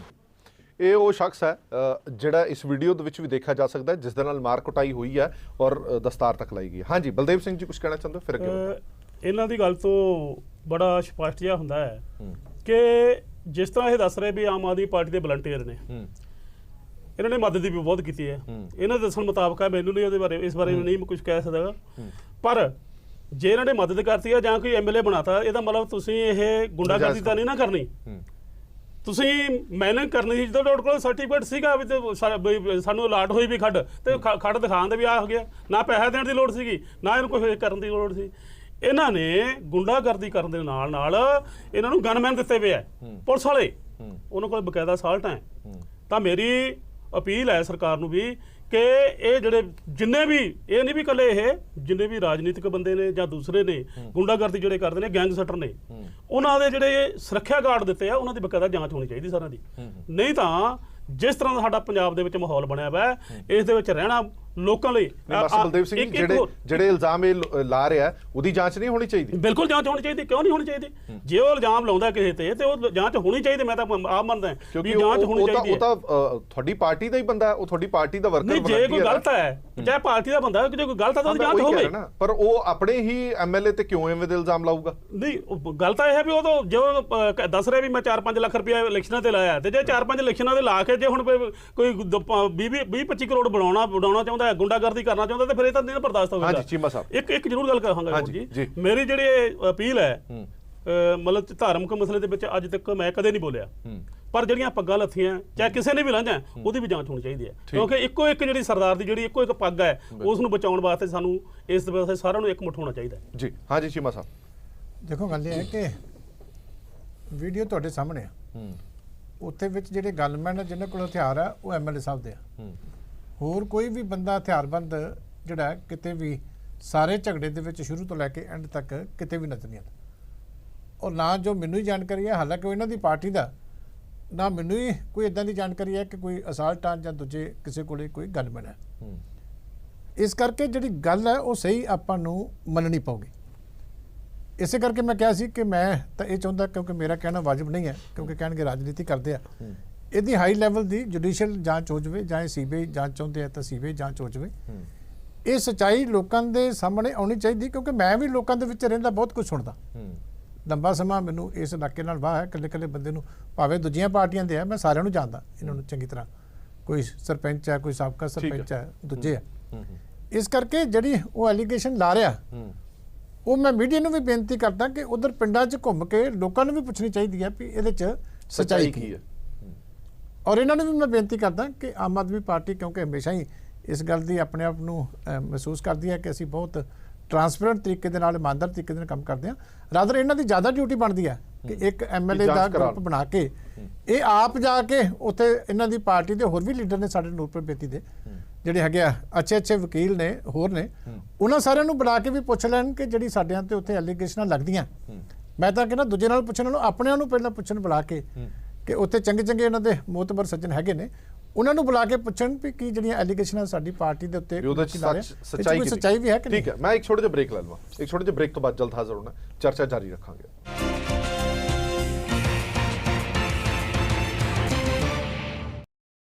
ਇਹ ਉਹ ਸ਼ਖਸ ਹੈ ਜਿਹੜਾ ਇਸ ਵੀਡੀਓ ਦੇ ਵਿੱਚ ਵੀ ਦੇਖਿਆ ਜਾ ਸਕਦਾ ਹੈ, ਜਿਸ ਦੇ ਨਾਲ ਮਾਰ ਕੁਟਾਈ ਹੋਈ ਹੈ ਔਰ ਦਸਤਾਰ ਤੱਕ ਲਾਈ ਗਈ ਹੈ। ਹਾਂਜੀ, ਬਲਦੇਵ ਸਿੰਘ ਜੀ ਕੁਝ ਕਹਿਣਾ ਚਾਹੁੰਦੇ ਹੋ? ਫਿਰ ਅੱਗੇ ਇਹਨਾਂ ਦੀ ਗੱਲ ਤੋਂ ਬੜਾ ਸਪਸ਼ਟ ਜਿਹਾ ਹੁੰਦਾ ਹੈ ਕਿ ਜਿਸ ਤਰ੍ਹਾਂ ਇਹ ਦੱਸ ਰਹੇ ਵੀ ਆਮ ਆਦਮੀ ਪਾਰਟੀ ਦੇ ਵਲੰਟੀਅਰ ਨੇ, ਇਹਨਾਂ ਨੇ ਮਦਦ ਵੀ ਬਹੁਤ ਕੀਤੀ ਹੈ। ਇਹਨਾਂ ਦੇ ਦੱਸਣ ਮੁਤਾਬਕ ਹੈ, ਮੈਨੂੰ ਨਹੀਂ ਉਹਦੇ ਬਾਰੇ, ਇਸ ਬਾਰੇ ਨਹੀਂ ਕੁਝ ਕਹਿ ਸਕਦਾ, ਪਰ ਜੇ ਇਹਨਾਂ ਨੇ ਮਦਦ ਕਰਤੀ ਹੈ ਜਾਂ ਕੋਈ ਐਮਐਲਏ ਬਣਾਤਾ, ਇਹਦਾ ਮਤਲਬ ਤੁਸੀਂ ਇਹ ਗੁੰਡਾਗਰਦੀ ਤਾਂ ਨਹੀਂ ਨਾ ਕਰਨੀ। ਤੁਸੀਂ ਮੈਨਿੰਗ ਕਰਨੀ ਸੀ ਜਦੋਂ ਤੁਹਾਡੇ ਕੋਲ ਸਰਟੀਫਿਕੇਟ ਸੀਗਾ ਵੀ ਤੇ ਵੀ ਸਾਨੂੰ ਅਲਾਟ ਹੋਈ ਵੀ ਖੱਡ ਤੇ ਖੱਡ ਦਿਖਾਉਣ ਦੇ ਵੀ ਆ ਹੋ ਗਿਆ, ਨਾ ਪੈਸਾ ਦੇਣ ਦੀ ਲੋੜ ਸੀਗੀ ਨਾ ਇਹਨੂੰ ਕੋਈ ਕਰਨ ਦੀ ਲੋੜ ਸੀ। ਇਹਨਾਂ ਨੇ ਗੁੰਡਾਗਰਦੀ ਕਰਨ ਦੇ ਨਾਲ ਨਾਲ ਇਹਨਾਂ ਨੂੰ ਗਨਮੈਨ ਦਿੱਤੇ ਪਏ ਆ ਪੁਲਿਸ ਵਾਲੇ, ਉਹਨਾਂ ਕੋਲ ਬਕਾਇਦਾ ਸਾਲਟਾਂ ਹੈ। ਤਾਂ ਮੇਰੀ ਅਪੀਲ ਹੈ ਸਰਕਾਰ ਨੂੰ ਵੀ ਕਿ ਇਹ ਜਿਹੜੇ ਜਿੰਨੇ ਵੀ ਇਹ ਨਹੀਂ ਵੀ ਇਕੱਲੇ ਇਹ ਜਿੰਨੇ ਵੀ ਰਾਜਨੀਤਿਕ ਬੰਦੇ ਨੇ ਜਾਂ ਦੂਸਰੇ ਨੇ ਗੁੰਡਾਗਰਦੀ ਜਿਹੜੇ ਕਰਦੇ ਨੇ ਗੈਂਗਸਟਰ ਨੇ, ਉਹਨਾਂ ਦੇ ਜਿਹੜੇ ਸੁਰੱਖਿਆ ਗਾਰਡ ਦਿੱਤੇ ਆ ਉਹਨਾਂ ਦੀ ਬਕਾਇਦਾ ਜਾਂਚ ਹੋਣੀ ਚਾਹੀਦੀ ਸਾਰਿਆਂ ਦੀ। ਨਹੀਂ ਤਾਂ ਜਿਸ ਤਰ੍ਹਾਂ ਦਾ ਸਾਡਾ ਪੰਜਾਬ ਦੇ ਵਿੱਚ ਮਾਹੌਲ ਬਣਿਆ ਵਾ ਇਸ ਦੇ ਵਿੱਚ ਰਹਿਣਾ ਲੋਕਾਂ ਲਈ ਮਾਸਟਰ ਬਲਦੇਵ ਸਿੰਘ ਜਿਹੜੇ ਇਲਜ਼ਾਮ ਇਹ ਲਾ ਰਿਹਾ ਉਹਦੀ ਜਾਂਚ ਨਹੀਂ ਹੋਣੀ ਚਾਹੀਦੀ? ਬਿਲਕੁਲ ਜਾਂਚ ਹੋਣੀ ਚਾਹੀਦੀ। ਕਿਉਂ ਨਹੀਂ ਹੋਣੀ ਚਾਹੀਦੀ? ਜੇ ਉਹ ਇਲਜ਼ਾਮ ਲਾਉਂਦਾ ਕਿਸੇ ਤੇ ਉਹ ਜਾਂਚ ਹੋਣੀ ਚਾਹੀਦੀ। ਮੈਂ ਤਾਂ ਆਪ ਮੰਨਦਾ ਕਿਉਂਕਿ ਜਾਂਚ ਹੋਣੀ ਚਾਹੀਦੀ। ਉਹ ਤਾਂ ਤੁਹਾਡੀ ਪਾਰਟੀ ਦਾ ਹੀ ਬੰਦਾ ਹੈ, ਉਹ ਤੁਹਾਡੀ ਪਾਰਟੀ ਦਾ ਵਰਕਰ ਨਹੀਂ। ਜੇ ਕੋਈ ਗਲਤ ਹੈ ਚਾਹੇ ਪਾਰਟੀ ਦਾ ਬੰਦਾ ਜੇ ਕੋਈ ਗਲਤ ਹੈ ਤਾਂ ਉਹਦੀ ਜਾਂਚ ਹੋਵੇ। ਪਰ ਉਹ ਆਪਣੇ ਹੀ ਐਮਐਲਏ ਤੇ ਕਿਉਂ ਐਵੇਂ ਦੇ ਇਲਜ਼ਾਮ ਲਾਊਗਾ? ਨਹੀਂ ਗੱਲ ਤਾਂ ਇਹ ਹੈ ਵੀ ਉਹ ਤਾਂ ਜੋ ਦੱਸ ਰਿਹਾ ਵੀ ਮੈਂ 4-5 ਲੱਖ ਰੁਪਇਆ ਇਲੈਕਸ਼ਨਾਂ ਤੇ ਲਾਇਆ ਤੇ ਜੇ 4-5 ਇਲੈਕਸ਼ਨਾਂ ਤੇ ਲਾ ਕੇ ਜੇ ਹੁਣ ਕੋਈ 20-25 ਕਰੋੜ ਬਣਾਉਣਾ ਚਾਹੁੰਦਾ ਹੈ, ਗੁੰਡਾਗਰਦੀ ਕਰਨਾ ਚਾਹੁੰਦਾ ਤੇ ਫਿਰ ਇਹ ਤਾਂ ਨਹੀਂ ਬਰਦਾਸ਼ਤ ਹੋਵੇਗਾ। ਹਾਂਜੀ ਚੀਮਾ ਸਾਹਿਬ ਇੱਕ ਜ਼ਰੂਰ ਗੱਲ ਕਰਾਂਗਾ ਜੀ। ਮੇਰੀ ਜਿਹੜੀ ਅਪੀਲ ਹੈ ਮਤਲਬ ਧਾਰਮਿਕ ਮਸਲੇ ਦੇ ਵਿੱਚ ਅੱਜ ਤੱਕ ਮੈਂ ਕਦੇ ਨਹੀਂ ਬੋਲਿਆ, ਪਰ ਜਿਹੜੀਆਂ ਪੱਗਾਂ ਲੱਥੀਆਂ ਚਾਹੇ ਕਿਸੇ ਨੇ ਵੀ ਲਾਂਝਾਂ ਉਹਦੀ ਵੀ ਜਾਂਚ ਹੋਣੀ ਚਾਹੀਦੀ ਹੈ। ਕਿਉਂਕਿ ਇੱਕੋ ਇੱਕ ਜਿਹੜੀ ਸਰਦਾਰ ਦੀ ਜਿਹੜੀ ਇੱਕੋ ਇੱਕ ਪੱਗ ਹੈ ਉਸ ਨੂੰ ਬਚਾਉਣ ਵਾਸਤੇ ਸਾਨੂੰ ਇਸ ਵਾਸਤੇ ਸਾਰਿਆਂ ਨੂੰ ਇਕਮੁੱਠ ਹੋਣਾ ਚਾਹੀਦਾ ਜੀ। ਹਾਂਜੀ ਚੀਮਾ ਸਾਹਿਬ ਦੇਖੋ ਗੱਲ ਇਹ ਹੈ ਕਿ ਵੀਡੀਓ ਤੁਹਾਡੇ ਸਾਹਮਣੇ ਆ, ਉੱਥੇ ਵਿੱਚ ਜਿਹੜੇ ਗਨਮੈਨ ਜਿਹਨਾਂ ਕੋਲ ਹਥਿਆਰ ਆ ਉਹ ਐਮਐਲਏ ਸਾਹਿਬ ਦੇ ਆ। ਹੋਰ ਕੋਈ ਵੀ ਬੰਦਾ ਹਥਿਆਰਬੰਦ ਜਿਹੜਾ ਕਿਤੇ ਵੀ ਸਾਰੇ ਝਗੜੇ ਦੇ ਵਿੱਚ ਸ਼ੁਰੂ ਤੋਂ ਲੈ ਕੇ ਐਂਡ ਤੱਕ ਕਿਤੇ ਵੀ ਨਜ਼ਰ ਨਹੀਂ ਆਉਂਦਾ। ਔਰ ਨਾ ਜੋ ਮੈਨੂੰ ਹੀ ਜਾਣਕਾਰੀ ਹੈ, ਹਾਲਾਂਕਿ ਉਹ ਇਹਨਾਂ ਦੀ ਪਾਰਟੀ ਦਾ, ਨਾ ਮੈਨੂੰ ਹੀ ਕੋਈ ਇਦਾਂ ਦੀ ਜਾਣਕਾਰੀ ਹੈ ਕਿ ਕੋਈ ਅਸਾਲਟਾਂ ਜਾਂ ਦੂਜੇ ਕਿਸੇ ਕੋਲੇ ਕੋਈ ਗਨਮੈਨ ਹੈ। ਇਸ ਕਰਕੇ ਜਿਹੜੀ ਗੱਲ ਹੈ ਉਹ ਸਹੀ ਆਪਾਂ ਨੂੰ ਮੰਨਣੀ ਪਊਗੀ। ਇਸੇ ਕਰਕੇ ਮੈਂ ਕਿਹਾ ਸੀ ਕਿ ਮੈਂ ਤਾਂ ਇਹ ਚਾਹੁੰਦਾ, ਕਿਉਂਕਿ ਮੇਰਾ ਕਹਿਣਾ ਵਾਜਬ ਨਹੀਂ ਹੈ, ਕਿਉਂਕਿ ਕਹਿਣਗੇ ਰਾਜਨੀਤੀ ਕਰਦੇ ਆ, ਇਹਦੀ ਹਾਈ ਲੈਵਲ ਦੀ ਜੁਡੀਸ਼ੀਅਲ ਜਾਂਚ ਹੋ ਜਾਵੇ ਜਾਂ ਸੀਬੀਆਈ ਜਾਂਚ ਚਾਹੁੰਦੇ ਆ ਤਾਂ ਸੀਬੀਆਈ ਜਾਂਚ ਹੋ ਜਾਵੇ। ਇਹ ਸੱਚਾਈ ਲੋਕਾਂ ਦੇ ਸਾਹਮਣੇ ਆਉਣੀ ਚਾਹੀਦੀ, ਕਿਉਂਕਿ ਮੈਂ ਵੀ ਲੋਕਾਂ ਦੇ ਵਿੱਚ ਰਹਿੰਦਾ ਬਹੁਤ ਕੁਝ ਸੁਣਦਾ। ਲੰਬਾ ਸਮਾਂ ਮੈਨੂੰ ਇਸ ਇਲਾਕੇ ਨਾਲ ਵਾਹ ਹੈ, ਇਕੱਲੇ ਬੰਦੇ ਨੂੰ ਭਾਵੇਂ ਦੂਜੀਆਂ ਪਾਰਟੀਆਂ ਦੇ ਆ, ਮੈਂ ਸਾਰਿਆਂ ਨੂੰ ਜਾਣਦਾ ਇਹਨਾਂ ਨੂੰ ਚੰਗੀ ਤਰ੍ਹਾਂ। ਕੋਈ ਸਰਪੰਚ ਹੈ, ਕੋਈ ਸਾਬਕਾ ਸਰਪੰਚ ਹੈ, ਦੂਜੇ ਆ। ਇਸ ਕਰਕੇ ਜਿਹੜੀ ਉਹ ਐਲੀਗੇਸ਼ਨ ਲਾ ਰਿਹਾ ਉਹ ਮੈਂ ਮੀਡੀਆ ਨੂੰ ਵੀ ਬੇਨਤੀ ਕਰਦਾ ਕਿ ਉਧਰ ਪਿੰਡਾਂ 'ਚ ਘੁੰਮ ਕੇ ਲੋਕਾਂ ਨੂੰ ਵੀ ਪੁੱਛਣੀ ਚਾਹੀਦੀ ਹੈ ਵੀ ਇਹਦੇ 'ਚ ਸੱਚਾਈ ਕੀ ਹੈ। ਔਰ ਇਹਨਾਂ ਨੂੰ ਵੀ ਮੈਂ ਬੇਨਤੀ ਕਰਦਾ ਕਿ ਆਮ ਆਦਮੀ ਪਾਰਟੀ ਕਿਉਂਕਿ ਹਮੇਸ਼ਾ ਹੀ ਇਸ ਗੱਲ ਦੀ ਆਪਣੇ ਆਪ ਨੂੰ ਮਹਿਸੂਸ ਕਰਦੀ ਹੈ ਕਿ ਅਸੀਂ ਬਹੁਤ ਟਰਾਂਸਪੇਰੈਂਟ ਤਰੀਕੇ ਦੇ ਨਾਲ, ਇਮਾਨਦਾਰ ਤਰੀਕੇ ਦੇ ਨਾਲ ਕੰਮ ਕਰਦੇ ਹਾਂ। ਰਾਦਰ ਇਹਨਾਂ ਦੀ ਜ਼ਿਆਦਾ ਡਿਊਟੀ ਬਣਦੀ ਹੈ ਕਿ ਇੱਕ ਐਮਐਲਏ ਦਾ ਗਰੁੱਪ ਬਣਾ ਕੇ ਇਹ ਆਪ ਜਾ ਕੇ ਉੱਥੇ ਇਹਨਾਂ ਦੀ ਪਾਰਟੀ ਦੇ ਹੋਰ ਵੀ ਲੀਡਰ ਨੇ ਸਾਡੇ ਨੂਰਪੁਰ ਬੇਤੀ ਦੇ ਜਿਹੜੇ ਹੈਗੇ ਆ ਅੱਛੇ ਵਕੀਲ ਨੇ, ਹੋਰ ਨੇ, ਉਹਨਾਂ ਸਾਰਿਆਂ ਨੂੰ ਬੁਲਾ ਕੇ ਵੀ ਪੁੱਛ ਲੈਣ ਕਿ ਜਿਹੜੀ ਸਾਡਿਆਂ ਤੇ ਉੱਥੇ ਐਲੀਗੇਸ਼ਨਾਂ ਲੱਗਦੀਆਂ। ਮੈਂ ਤਾਂ ਕਹਿੰਦਾ ਦੂਜੇ ਨਾਲ ਪੁੱਛਣ ਨਾਲੋਂ ਆਪਣਿਆਂ ਨੂੰ ਪਹਿਲਾਂ ਪੁੱਛਣ ਬੁਲਾ ਕੇ ਕਿ ਉੱਥੇ ਚੰਗੇ ਇਹਨਾਂ ਦੇ ਮੋਤਬਰ ਸੱਜਣ ਹੈਗੇ ਨੇ, ਉਹਨਾਂ ਨੂੰ ਬੁਲਾ ਕੇ ਪੁੱਛਣ ਵੀ ਕੀ ਜਿਹੜੀਆਂ ਐਲੀਗੇਸ਼ਨਾਂ ਸਾਡੀ ਪਾਰਟੀ ਦੇ ਉੱਤੇ ਸੱਚਾਈ ਵੀ ਹੈ ਕਿ ਨਹੀਂ। ਠੀਕ ਹੈ, ਮੈਂ ਇੱਕ ਛੋਟਾ ਜਿਹਾ ਬ੍ਰੇਕ ਲੈ ਲਵਾਂ। ਇੱਕ ਛੋਟੇ ਜਿਹੇ ਬ੍ਰੇਕ ਤੋਂ ਬਾਅਦ ਜਲਦ ਹਾਜ਼ਰ ਹੋਣਾ, ਚਰਚਾ ਜਾਰੀ ਰੱਖਾਂਗੇ।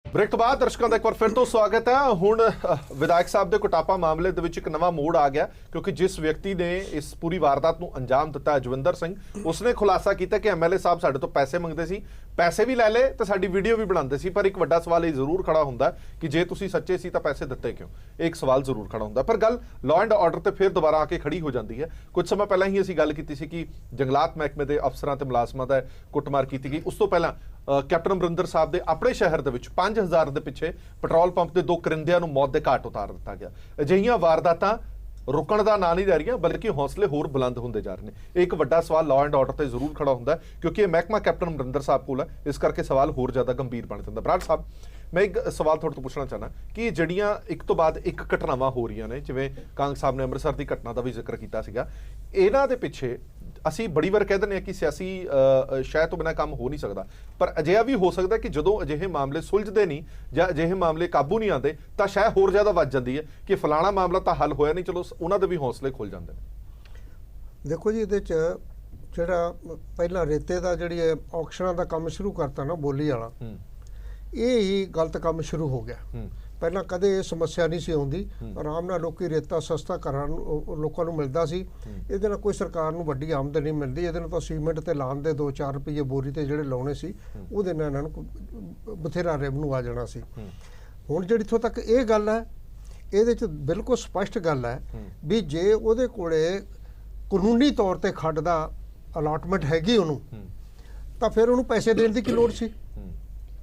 ਬ੍ਰੇਕ ਤੋਂ ਬਾਅਦ ਦਰਸ਼ਕਾਂ ਦਾ ਇੱਕ ਵਾਰ ਫਿਰ ਤੋਂ ਸਵਾਗਤ ਹੈ। ਹੁਣ ਵਿਧਾਇਕ ਸਾਹਿਬ ਦੇ ਕੁਟਾਪਾ ਮਾਮਲੇ ਦੇ ਵਿੱਚ ਇੱਕ ਨਵਾਂ ਮੋੜ ਆ ਗਿਆ, ਕਿਉਂਕਿ ਜਿਸ ਵਿਅਕਤੀ ਨੇ ਇਸ ਪੂਰੀ ਵਾਰਦਾਤ ਨੂੰ ਅੰਜਾਮ ਦਿੱਤਾ ਅਜਵਿੰਦਰ ਸਿੰਘ, ਉਸਨੇ ਖੁਲਾਸਾ ਕੀਤਾ ਕਿ ਐਮਐਲਏ ਸਾਹਿਬ ਸਾਡੇ ਤੋਂ ਪੈਸੇ ਮੰਗਦੇ ਸੀ, ਪੈਸੇ ਵੀ ਲੈ ਲਏ ਤੇ ਸਾਡੀ ਵੀਡੀਓ ਵੀ ਬਣਾਉਂਦੇ ਸੀ। ਪਰ ਇੱਕ ਵੱਡਾ ਸਵਾਲ ਇਹ ਜ਼ਰੂਰ ਖੜਾ ਹੁੰਦਾ ਕਿ ਜੇ ਤੁਸੀਂ ਸੱਚੇ ਸੀ ਤਾਂ ਪੈਸੇ ਦਿੱਤੇ ਕਿਉਂ? ਇੱਕ ਸਵਾਲ ਜ਼ਰੂਰ ਖੜਾ ਹੁੰਦਾ। ਪਰ ਗੱਲ ਲਾਅ ਐਂਡ ਆਰਡਰ ਤੇ ਫਿਰ ਦੁਬਾਰਾ ਆ ਕੇ ਖੜੀ ਹੋ ਜਾਂਦੀ ਹੈ। ਕੁਝ ਸਮਾਂ ਪਹਿਲਾਂ ਹੀ ਅਸੀਂ ਗੱਲ ਕੀਤੀ ਸੀ ਕਿ ਜੰਗਲਾਤ ਮਹਿਕਮੇ ਦੇ ਅਫਸਰਾਂ ਤੇ ਮੁਲਾਜ਼ਮਾਂ ਦਾ ਕੁੱਟਮਾਰ ਕੀਤੀ ਗਈ। ਉਸ ਤੋਂ ਪਹਿਲਾਂ ਕੈਪਟਨ ਅਮਰਿੰਦਰ ਸਾਹਿਬ ਦੇ ਆਪਣੇ ਸ਼ਹਿਰ ਦੇ ਵਿੱਚ 5000 ਦੇ ਪਿੱਛੇ ਪੈਟਰੋਲ ਪੰਪ ਦੇ 2 ਕਰਿੰਦਿਆਂ ਨੂੰ ਮੌਤ ਦੇ ਘਾਟ ਉਤਾਰ ਦਿੱਤਾ ਗਿਆ। ਅਜਿਹੀਆਂ ਵਾਰਦਾਤਾਂ ਰੁਕਣ ਦਾ ਨਾਂ ਨਹੀਂ ਲੈ ਰਹੀਆਂ, ਬਲਕਿ ਹੌਸਲੇ ਹੋਰ ਬੁਲੰਦ ਹੁੰਦੇ ਜਾ ਰਹੇ ਨੇ। ਇਹ ਇੱਕ ਵੱਡਾ ਸਵਾਲ ਲਾਅ ਐਂਡ ਆਰਡਰ ਤੇ ਜ਼ਰੂਰ ਖੜਾ ਹੁੰਦਾ, ਕਿਉਂਕਿ ਇਹ ਮਹਿਕਮਾ ਕੈਪਟਨ ਅਮਰਿੰਦਰ ਸਾਹਿਬ ਕੋਲ ਹੈ। ਇਸ ਕਰਕੇ ਸਵਾਲ ਹੋਰ ਜ਼ਿਆਦਾ ਗੰਭੀਰ ਬਣ ਜਾਂਦਾ। ਬਰਾੜ ਸਾਹਿਬ, ਮੈਂ ਇੱਕ ਸਵਾਲ ਤੁਹਾਡੇ ਤੋਂ ਪੁੱਛਣਾ ਚਾਹੁੰਦਾ ਕਿ ਜਿਹੜੀਆਂ ਇੱਕ ਤੋਂ ਬਾਅਦ ਇੱਕ ਘਟਨਾਵਾਂ ਹੋ ਰਹੀਆਂ ਨੇ, ਜਿਵੇਂ ਕਾਂਗ ਸਾਹਿਬ ਨੇ ਅੰਮ੍ਰਿਤਸਰ ਦੀ ਘਟਨਾ ਦਾ ਵੀ ਜ਼ਿਕਰ ਕੀਤਾ ਸੀਗਾ, ਇਹਨਾਂ ਦੇ ਪਿੱਛੇ ਅਸੀਂ ਬੜੀ ਵਾਰ ਕਹਿ ਦਿੰਦੇ ਹਾਂ ਕਿ ਸਿਆਸੀ ਸ਼ੈ ਤੋਂ ਬਿਨਾਂ ਕੰਮ ਹੋ ਨਹੀਂ ਸਕਦਾ, ਪਰ ਅਜਿਹਾ ਵੀ ਹੋ ਸਕਦਾ ਕਿ ਜਦੋਂ ਅਜਿਹੇ ਮਾਮਲੇ ਸੁਲਝਦੇ ਨਹੀਂ ਜਾਂ ਅਜਿਹੇ ਮਾਮਲੇ ਕਾਬੂ ਨਹੀਂ ਆਉਂਦੇ ਤਾਂ ਸ਼ੈ ਹੋਰ ਜ਼ਿਆਦਾ ਵੱਧ ਜਾਂਦੀ ਹੈ ਕਿ ਫਲਾਣਾ ਮਾਮਲਾ ਤਾਂ ਹੱਲ ਹੋਇਆ ਨਹੀਂ, ਚਲੋ ਉਹਨਾਂ ਦੇ ਵੀ ਹੌਸਲੇ ਖੁੱਲ ਜਾਂਦੇ ਨੇ। ਦੇਖੋ ਜੀ, ਇਹਦੇ 'ਚ ਜਿਹੜਾ ਪਹਿਲਾਂ ਰੇਤੇ ਦਾ ਜਿਹੜੀ ਆਕਸ਼ਨਾਂ ਦਾ ਕੰਮ ਸ਼ੁਰੂ ਕਰਤਾ ਨਾ, ਬੋਲੀ ਵਾਲਾ, ਇਹ ਹੀ ਗਲਤ ਕੰਮ ਸ਼ੁਰੂ ਹੋ ਗਿਆ। ਪਹਿਲਾਂ ਕਦੇ ਇਹ ਸਮੱਸਿਆ ਨਹੀਂ ਸੀ ਆਉਂਦੀ, ਆਰਾਮ ਨਾਲ ਲੋਕੀ ਰੇਤਾ ਸਸਤਾ ਕਰਨ ਲੋਕਾਂ ਨੂੰ ਮਿਲਦਾ ਸੀ। ਇਹਦੇ ਨਾਲ ਕੋਈ ਸਰਕਾਰ ਨੂੰ ਵੱਡੀ ਆਮਦਨ ਨਹੀਂ ਮਿਲਦੀ। ਇਹਦੇ ਨਾਲ ਤਾਂ ਸੀਮੈਂਟ ਤੇ ਲਾਉਣ ਦੇ 2-4 ਰੁਪਏ ਬੋਰੀ ਤੇ ਜਿਹੜੇ ਲਾਉਣੇ ਸੀ, ਉਹਦੇ ਨਾਲ ਇਹਨਾਂ ਨੂੰ ਬਥੇਰਾ ਰੈਵਨਿਊ ਆ ਜਾਣਾ ਸੀ। ਹੁਣ ਜਿਹੜੀ ਇੱਥੋਂ ਤੱਕ ਇਹ ਗੱਲ ਹੈ, ਇਹਦੇ 'ਚ ਬਿਲਕੁਲ ਸਪਸ਼ਟ ਗੱਲ ਹੈ ਵੀ ਜੇ ਉਹਦੇ ਕੋਲੇ ਕਾਨੂੰਨੀ ਤੌਰ ਤੇ ਖੱਡ ਦਾ ਅਲਾਟਮੈਂਟ ਹੈਗੀ ਉਹਨੂੰ, ਤਾਂ ਫਿਰ ਉਹਨੂੰ ਪੈਸੇ ਦੇਣ ਦੀ ਕੀ ਲੋੜ ਸੀ?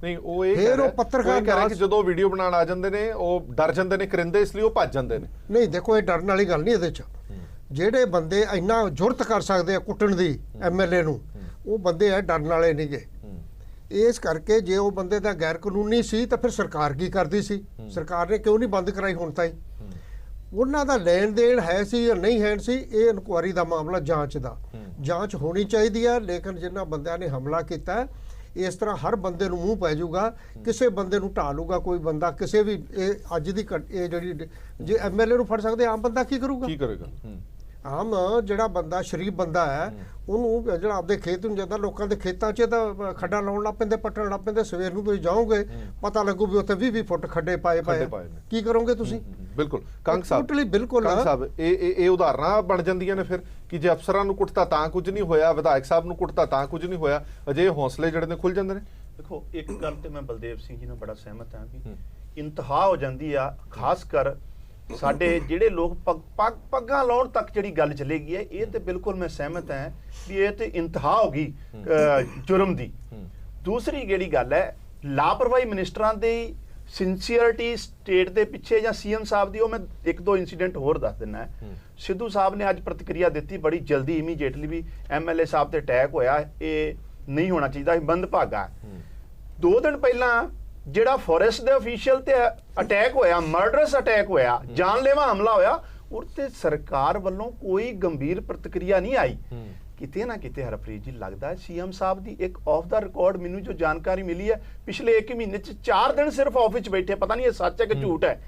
ਨਹੀਂ ਉਹ ਇਹ ਫਿਰ ਕਹਿ ਉਹ ਰਿਹਾ- ਪੱਤਰਕਾਰ ਉਹ ਇਹ ਕਹਿ ਰਿਹਾ ਕਿ ਨਾਲ- ਜਦੋਂ ਵੀਡੀਓ ਬਣਾਉਣ ਆ ਜਾਂਦੇ ਨੇ ਉਹ ਡਰ ਜਾਂਦੇ ਨੇ ਕਰਿੰਦੇ, ਇਸ ਲਈ ਉਹ ਭੱਜ ਜਾਂਦੇ ਨੇ। ਨਹੀਂ ਦੇਖੋ, ਇਹ ਡਰਨ ਵਾਲੀ ਗੱਲ ਨਹੀਂ ਇਹਦੇ 'ਚ। ਜਿਹੜੇ ਬੰਦੇ ਇੰਨਾ ਜੁਰਤ ਕਰ ਸਕਦੇ ਆ ਕੁੱਟਣ ਦੀ ਐਮਐਲਏ ਨੂੰ, ਉਹ ਬੰਦੇ ਆ ਡਰਨ ਵਾਲੇ ਨਹੀਂਗੇ। ਇਸ ਕਰਕੇ ਜੇ ਉਹ ਬੰਦੇ ਦਾ ਗੈਰ ਕਾਨੂੰਨੀ ਸੀ ਤਾਂ ਫਿਰ ਸਰਕਾਰ ਕੀ ਕਰਦੀ ਸੀ? ਸਰਕਾਰ ਨੇ ਕਿਉਂ ਨਹੀਂ ਬੰਦ ਕਰਾਈ ਹੁਣ ਤਾਈਂ? ਉਹਨਾਂ ਦਾ ਲੈਣ ਦੇਣ ਹੈ ਸੀ ਜਾਂ ਨਹੀਂ ਹੈ ਸੀ, ਇਹ ਇਨਕੁਆਰੀ ਦਾ ਮਾਮਲਾ, ਜਾਂਚ ਦਾ। ਜਾਂਚ ਹੋਣੀ ਚਾਹੀਦੀ ਹੈ, ਲੇਕਿਨ ਜਿਨ੍ਹਾਂ ਬੰਦਿਆਂ ਨੇ ਹਮਲਾ ਕੀਤਾ ਇਸ ਤਰ੍ਹਾਂ ਹਰ ਬੰਦੇ ਨੂੰ ਮੂੰਹ ਪੈ ਜਾਊਗਾ, ਕਿਸੇ ਬੰਦੇ ਨੂੰ ਢਾਹ ਲੂਗਾ ਕੋਈ ਬੰਦਾ, ਕਿਸੇ ਵੀ। ਇਹ ਅੱਜ ਦੀ ਇਹ ਜਿਹੜੀ ਜੇ ਐਮਐਲਏ ਨੂੰ ਫੜ ਸਕਦੇ, ਆਮ ਬੰਦਾ ਕੀ ਕਰੂਗਾ? ਕੀ ਕਰੇਗਾ? ਆਮ ਜਿਹੜਾ ਬੰਦਾ ਸ਼ਰੀਫ ਬੰਦਾ ਹੈ, ਉਹਨੂੰ ਜਿਹੜਾ ਆਪਦੇ ਖੇਤ ਨੂੰ ਜਾਂਦਾ, ਲੋਕਾਂ ਦੇ ਖੇਤਾਂ 'ਚ ਤਾਂ ਖੱਡਾ ਲਾਉਣ ਲੱਗ ਪੈਂਦੇ, ਪੱਟਣ ਲੱਗ ਪੈਂਦੇ। ਸਵੇਰ ਨੂੰ ਤੁਸੀਂ ਜਾਓਗੇ, ਪਤਾ ਲੱਗੂ ਵੀ ਉੱਥੇ 20-20 ਫੁੱਟ ਖੱਡੇ ਪਾਏ ਨੇ। ਕੀ ਕਰੋਗੇ ਤੁਸੀਂ? ਬਿਲਕੁਲ ਕੰਗ ਸਾਹਿਬ, Totally ਬਿਲਕੁਲ ਕੰਗ ਸਾਹਿਬ, ਇਹ ਉਦਾਹਰਨਾਂ ਬਣ ਜਾਂਦੀਆਂ ਨੇ ਫਿਰ ਕਿ ਜੇ ਅਫਸਰਾਂ ਨੂੰ ਕੁੱਟਤਾ ਤਾਂ ਕੁਝ ਨਹੀਂ ਹੋਇਆ, ਵਿਧਾਇਕ ਸਾਹਿਬ ਨੂੰ ਕੁੱਟਤਾ ਤਾਂ ਕੁਝ ਨਹੀਂ ਹੋਇਆ। ਅਜੇ ਹੌਸਲੇ ਜਿਹੜੇ ਨੇ ਖੁੱਲ ਜਾਂਦੇ ਨੇ। ਦੇਖੋ, ਇੱਕ ਗੱਲ ਤੇ ਮੈਂ ਬਲਦੇਵ ਸਿੰਘ ਜੀ ਨਾਲ ਬੜਾ ਸਹਿਮਤ ਹਾਂ ਵੀ ਇੰਤਹਾ ਹੋ ਜਾਂਦੀ ਆ, ਖਾਸ ਕਰ ਸਾਡੇ ਜਿਹੜੇ ਲੋਕ ਪੱਗਾਂ ਲਾਉਣ ਤੱਕ ਜਿਹੜੀ ਗੱਲ ਚਲੇਗੀ ਹੈ, ਇਹ ਤੇ ਬਿਲਕੁਲ ਮੈਂ ਸਹਿਮਤ ਹਾਂ ਵੀ ਇਹ ਤੇ ਇੰਤਹਾ ਹੋ ਗਈ ਜੁਰਮ ਦੀ। ਦੂਸਰੀ ਜਿਹੜੀ ਗੱਲ ਹੈ, ਲਾਪਰਵਾਹੀ ਮਿਨਿਸਟਰਾਂ ਦੀ ਸਿੰਸੀਅਰਿਟੀ ਸਟੇਟ ਦੇ ਪਿੱਛੇ ਜਾਂ ਸੀਐਮ ਸਾਹਿਬ ਦੀ, ਉਹ ਮੈਂ ਇੱਕ ਦੋ ਇਨਸੀਡੈਂਟ ਹੋਰ ਦੱਸ ਦਿੰਨਾ ਹੈ। ਸਿੱਧੂ ਸਾਹਿਬ ਨੇ ਅੱਜ ਪ੍ਰਤੀਕਿਰਿਆ ਦਿੱਤੀ ਬੜੀ ਜਲਦੀ, ਇਮੀਡੀਏਟਲੀ, ਵੀ ਐਮਐਲਏ ਸਾਹਿਬ ਤੇ ਅਟੈਕ ਹੋਇਆ, ਇਹ ਨਹੀਂ ਹੋਣਾ ਚਾਹੀਦਾ, ਇਹ ਮੰਦਭਾਗਾ। 2 ਦਿਨ ਪਹਿਲਾਂ ਜਿਹੜਾ ਫੋਰੈਸਟ ਦੇ ਅਫੀਸ਼ੀਅਲ ਤੇ ਅਟੈਕ ਹੋਇਆ, ਮਰਡਰਸ ਅਟੈਕ ਹੋਇਆ, ਜਾਨਲੇਵਾ ਹਮਲਾ ਹੋਇਆ, ਉਹ ਤੇ ਸਰਕਾਰ ਵੱਲੋਂ ਕੋਈ ਗੰਭੀਰ ਪ੍ਰਤੀਕਿਰਿਆ ਨਹੀਂ ਆਈ। ਕਿਤੇ ਨਾ ਕਿਤੇ ਹਰਪ੍ਰੀਤ ਜੀ ਲੱਗਦਾ ਹੈ ਸੀਐਮ ਸਾਹਿਬ ਦੀ ਇੱਕ ਆਫ ਦਾ ਰਿਕਾਰਡ, ਮੈਨੂੰ ਜੋ ਜਾਣਕਾਰੀ ਮਿਲੀ ਹੈ, ਪਿਛਲੇ 1 ਮਹੀਨੇ 'ਚ 4 ਦਿਨ ਸਿਰਫ ਆਫਿਸ 'ਚ ਬੈਠੇ, ਪਤਾ ਨਹੀਂ ਇਹ ਸੱਚ ਹੈ ਕਿ ਝੂਠ ਹੈ।